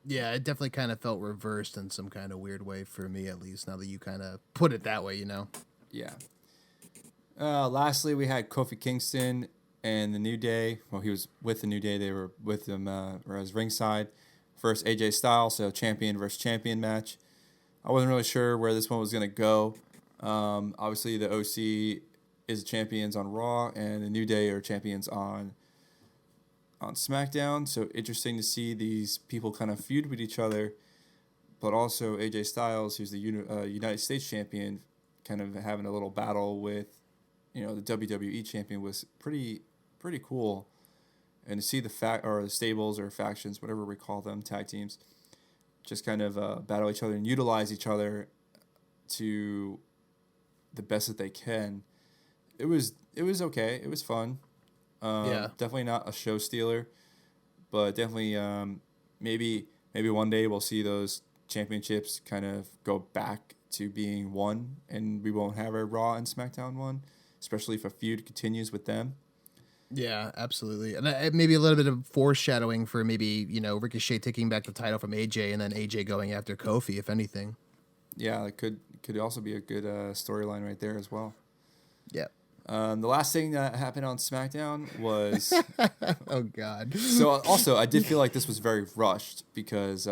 Yeah, it definitely kind of felt reversed in some kind of weird way for me, at least. Now that you kind of put it that way, you know.
Yeah. Lastly, we had Kofi Kingston and the New Day. Well, he was with the New Day. They were with him or as ringside. First AJ Styles, so champion versus champion match. I wasn't really sure where this one was going to go. Obviously, the OC is champions on Raw, and the New Day are champions on SmackDown. So interesting to see these people kind of feud with each other. But also AJ Styles, who's the United States champion, kind of having a little battle with, the WWE champion was pretty cool. And to see the stables or factions, whatever we call them, tag teams, just kind of battle each other and utilize each other to the best that they can. It was okay. It was fun. Definitely not a show stealer, but definitely maybe one day we'll see those championships kind of go back to being one, and we won't have a Raw and SmackDown one, especially if a feud continues with them.
Yeah, absolutely. And maybe a little bit of foreshadowing for maybe, Ricochet taking back the title from AJ and then AJ going after Kofi, if anything.
Yeah, it could also be a good storyline right there as well.
Yeah.
The last thing that happened on SmackDown was...
Oh, God.
So, also, I did feel like this was very rushed because...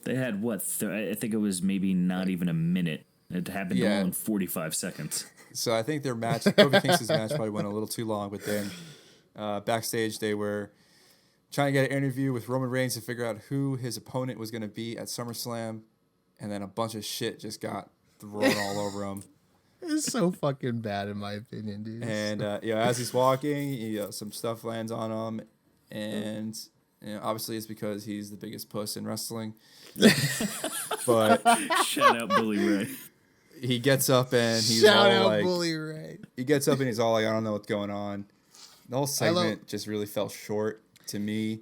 they had, I think it was maybe not even a minute. It happened all in 45 seconds.
So, I think their match, Kofi Kingston's match probably went a little too long, but then backstage they were trying to get an interview with Roman Reigns to figure out who his opponent was going to be at SummerSlam, and then a bunch of shit just got thrown all over him.
It's so fucking bad, in my opinion, dude.
And as he's walking, some stuff lands on him, and obviously it's because he's the biggest puss in wrestling. But
shout out Bully Ray.
He gets up and he's
shout
all
out
like,
Bully Ray.
He gets up and he's all like, I don't know what's going on. The whole segment just really fell short to me.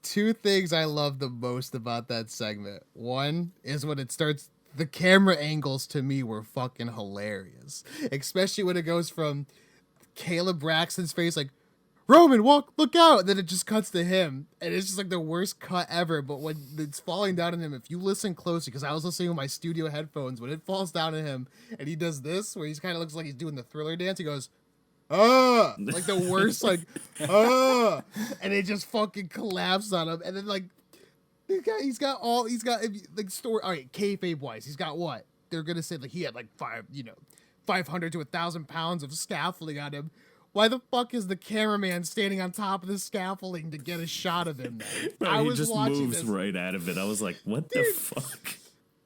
Two things I love the most about that segment. One is when it starts. The camera angles to me were fucking hilarious, especially when it goes from Caleb Braxton's face like, Roman, look out, and then it just cuts to him, and it's just like the worst cut ever. But when it's falling down on him, if you listen closely, because I was listening with my studio headphones, when it falls down on him and he does this, where he kind of looks like he's doing the Thriller dance, he goes, like the worst, like, and it just fucking collapses on him, and then like. He's got like story. All right, kayfabe wise, he's got what they're gonna say like he had like 500 to 1,000 pounds of scaffolding on him. Why the fuck is the cameraman standing on top of the scaffolding to get a shot of him?
Bro, he just moves right out of it. I was like, what the fuck?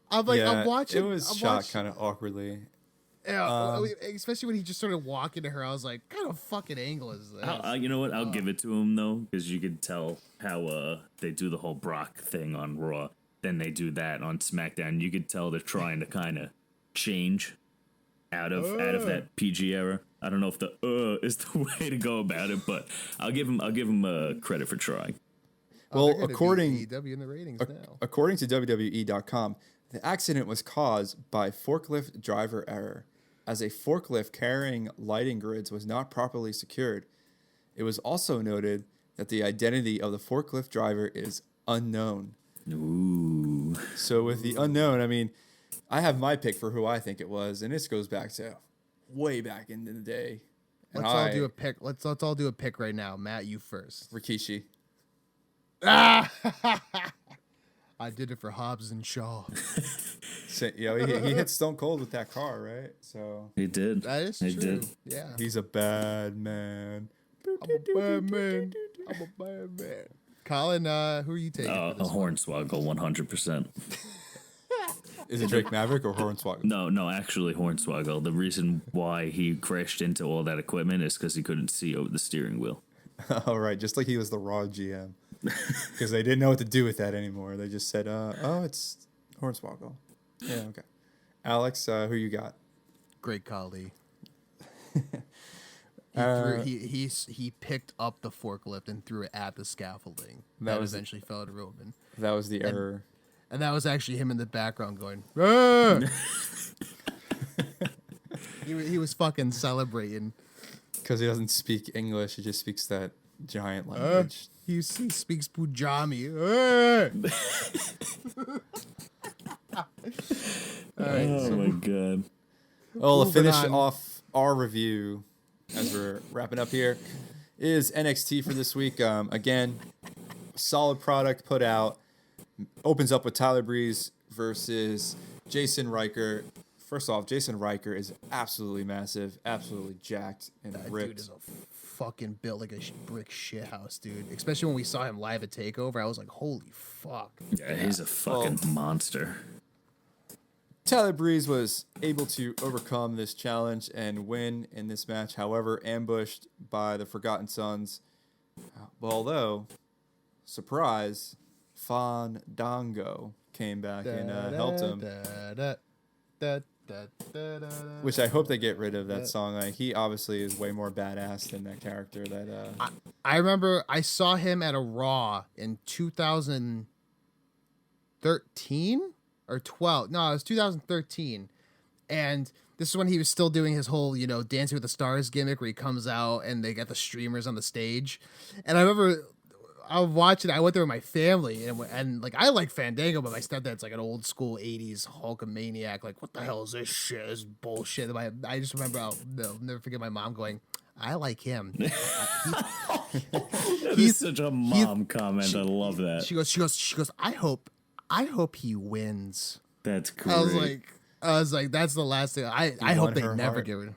I'm watching. It was shot kind of awkwardly.
Yeah, especially when he just started walking to her, I was like, "What kind of fucking angle is this?"
You know what? I'll give it to him though, because you could tell how they do the whole Brock thing on Raw, then they do that on SmackDown. You could tell they're trying to kind of change out of that PG era. I don't know if the is the way to go about it, but I'll give him credit for trying.
Well, according
to
WWE.com, the accident was caused by forklift driver error, as a forklift carrying lighting grids was not properly secured. It was also noted that the identity of the forklift driver is unknown.
Ooh.
So with the unknown, I mean, I have my pick for who I think it was, and this goes back to way back in the day. And
Let's all do a pick. Let's all do a pick right now. Matt, you first.
Rikishi.
Ah! I did it for Hobbs and Shaw.
So, you know, he hit Stone Cold with that car, right? So
He did.
That is
He
true.
did.
Yeah.
he's a bad man.
I'm a bad man. I'm a bad man. Colin, who are you taking?
A
for this one?
Hornswoggle, 100%.
Is it Drake Maverick or Hornswoggle?
No, actually Hornswoggle. The reason why he crashed into all that equipment is because he couldn't see over the steering wheel.
All right, just like he was the Raw GM. Because they didn't know what to do with that anymore. They just said, oh, it's Hornswoggle. Yeah, okay. Alex, who you got?
Great Khali.
Uh,
He picked up the forklift and threw it at the scaffolding. That eventually fell to Roman.
That was the error.
And that was actually him in the background going, "Ah!" he was fucking celebrating.
Because he doesn't speak English, he just speaks that giant language.
He speaks Punjabi. All right,
Oh my god.
Well, to
moving
finish
on.
off our review, as we're wrapping up here, is NXT for this week. Again, solid product put out. Opens up with Tyler Breeze versus Jason Riker. First off, Jason Riker is absolutely massive, absolutely jacked and
that
ripped.
dude is a fucking built like a brick shithouse, dude. Especially when we saw him live at Takeover, I was like, holy fuck.
Yeah, he's a fucking monster.
Tyler Breeze was able to overcome this challenge and win in this match, however, ambushed by the Forgotten Sons. Although, surprise, Fandango came back and helped him. Which I hope they get rid of that song. Like, he obviously is way more badass than that character.
I remember I saw him at a Raw in 2013 or 12. No, it was 2013. And this is when he was still doing his whole, Dancing with the Stars gimmick where he comes out and they got the streamers on the stage. And I remember I was watching, I went there with my family and like, I like Fandango, but my stepdad's like an old school 80s Hulkamaniac. Like, what the hell is this shit? This is bullshit. I just remember, I'll never forget my mom going, I like him.
He's such a mom comment. I love that.
She goes, I hope he wins.
That's great.
I was like, that's the last thing. I hope they never get rid of him.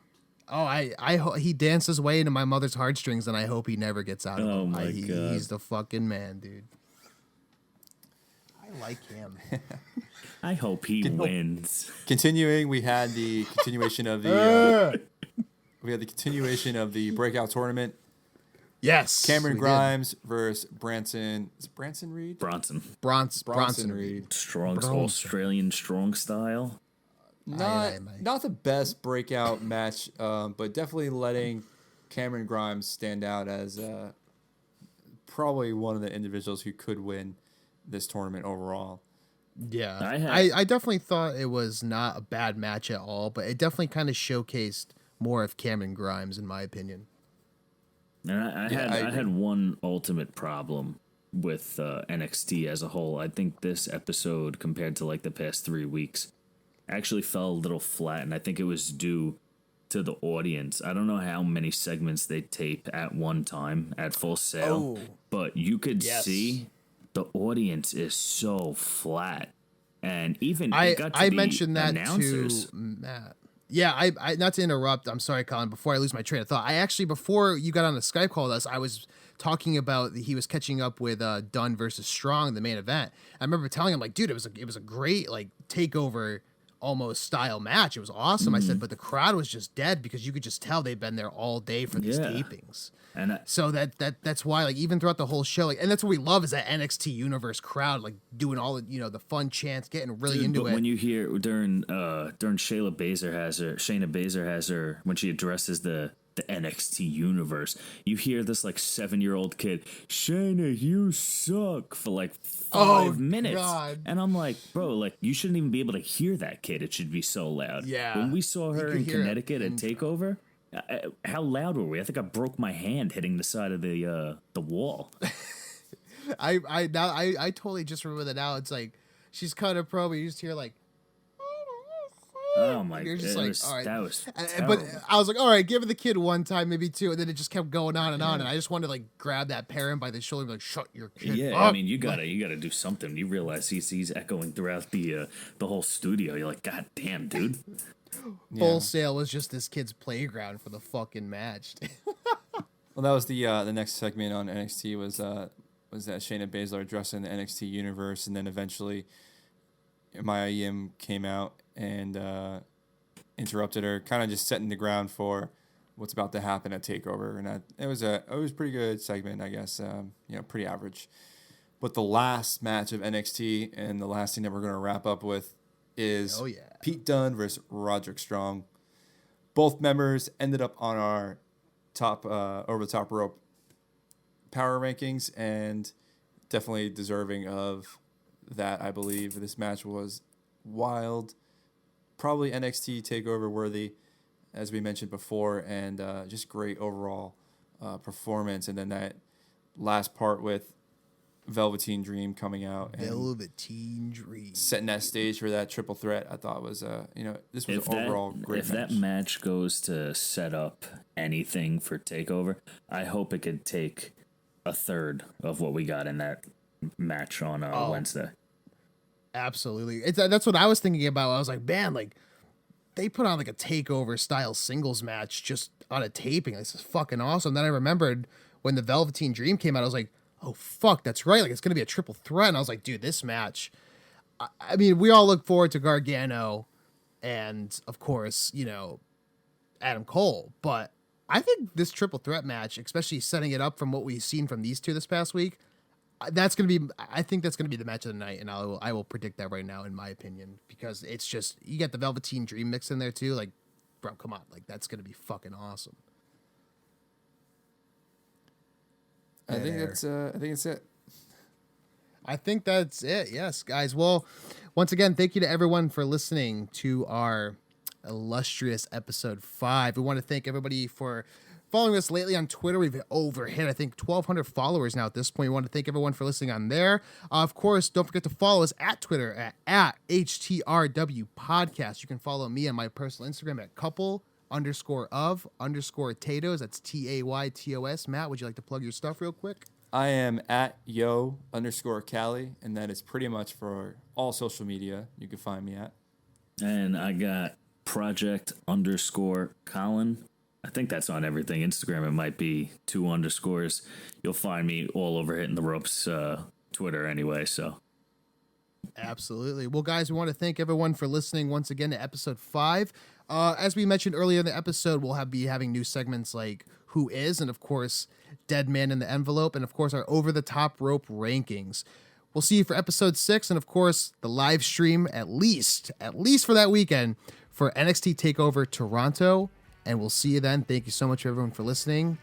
Oh, I hope he danced his way into my mother's heartstrings, and I hope he never gets out of them.
Oh my God.
He's the fucking man, dude. I like him.
I hope he wins.
Continuing, we had the continuation of the breakout tournament.
Yes,
Cameron
we
Grimes versus Branson. Is it Branson Reed?
Bronson.
Bronson Reed.
Reed.
Strong
Bronson.
Australian strong style.
Not the best breakout match, but definitely letting Cameron Grimes stand out as probably one of the individuals who could win this tournament overall.
Yeah,
I
I definitely thought it was not a bad match at all, but it definitely kind of showcased more of Cameron Grimes, in my opinion.
And I had one ultimate problem with NXT as a whole. I think this episode, compared to like the past 3 weeks, actually fell a little flat, and I think it was due to the audience. I don't know how many segments they tape at one time at Full Sail, but you could see the audience is so flat. And even it got to
I
the
mentioned that
announcers.
to Matt. Yeah, I not to interrupt. I'm sorry, Colin. Before I lose my train of thought, I actually, before you got on the Skype call with us, I was talking about he was catching up with Dunn versus Strong, the main event. I remember telling him, like, dude, it was a great like takeover almost style match. It was awesome. I said, but the crowd was just dead because you could just tell they've been there all day for these tapings.
And
So that's why, like, even throughout the whole show, like, and that's what we love is that NXT Universe crowd, like, doing all the, the fun chants, getting really into it.
When you hear during Shayna Baszler has her when she addresses the NXT Universe, you hear this like 7-year-old kid, Shayna, you suck, for like 5 minutes.
God.
And I'm like, bro, like, you shouldn't even be able to hear that kid. It should be so loud.
Yeah.
When we saw her
could
in
hear it.
Connecticut at Takeover, how loud were we? I think I broke my hand hitting the side of the wall.
I totally just remember that now. It's like she's cutting a promo. You just hear like,
Oh my!
you're just
It
like,
was,
all right.
that was
But
terrible.
I was like, all right, give it the kid one time, maybe two, and then it just kept going on and on. And I just wanted to like grab that parent by the shoulder and be like, shut your kid
Yeah,
up.
I mean, you gotta do something. You realize he's echoing throughout the whole studio. You're like, God damn, dude.
Full Sail was just this kid's playground for the fucking match.
Well, that was the next segment on NXT was that Shayna Baszler addressing the NXT universe, and then eventually Maya Yim came out and interrupted her, kind of just setting the ground for what's about to happen at Takeover, and it was a pretty good segment, I guess. Pretty average. But the last match of NXT and the last thing that we're going to wrap up with is Pete Dunne versus Roderick Strong. Both members ended up on our top over the top rope power rankings, and definitely deserving of that. I believe this match was wild, probably NXT Takeover worthy, as we mentioned before, and just great overall performance. And then that last part with Velveteen Dream coming out and
Velveteen Dream
setting that stage for that triple threat, I thought was this was an overall great
if
match.
that match goes to set up anything for Takeover, I hope it could take a third of what we got in that match on Wednesday.
Absolutely. That's what I was thinking about. I was like, man, like they put on like a Takeover style singles match just on a taping. This is fucking awesome. Then I remembered when the Velveteen Dream came out, I was like, oh fuck, that's right. Like it's gonna be a triple threat. And I was like, dude, this match. I mean, we all look forward to Gargano and of course, Adam Cole, but I think this triple threat match, especially setting it up from what we've seen from these two this past week, I think that's gonna be the match of the night, and I will predict that right now, in my opinion, because it's just you get the Velveteen Dream mix in there too. Like, bro, come on, like that's gonna be fucking awesome.
I think it's it.
I think that's it. Yes, guys. Well, once again, thank you to everyone for listening to our illustrious episode 5. We want to thank everybody for following us lately on Twitter. We've hit, I think, 1,200 followers now at this point. We want to thank everyone for listening on there. Of course, don't forget to follow us at Twitter at HTRW Podcast. You can follow me on my personal Instagram at couple_of_Tatoes. That's TAYTOS. Matt, would you like to plug your stuff real quick?
I am at yo_Cali, and that is pretty much for all social media you can find me at.
And I got project_Collin. I think that's on everything. Instagram, it might be 2 underscores. You'll find me all over Hitting the Ropes Twitter anyway, so.
Absolutely. Well, guys, we want to thank everyone for listening once again to episode 5. As we mentioned earlier in the episode, we'll be having new segments like Who Is, and of course, Dead Man in the Envelope, and of course, our Over the Top Rope rankings. We'll see you for episode 6, and of course, the live stream at least for that weekend for NXT TakeOver Toronto. And we'll see you then. Thank you so much, everyone, for listening.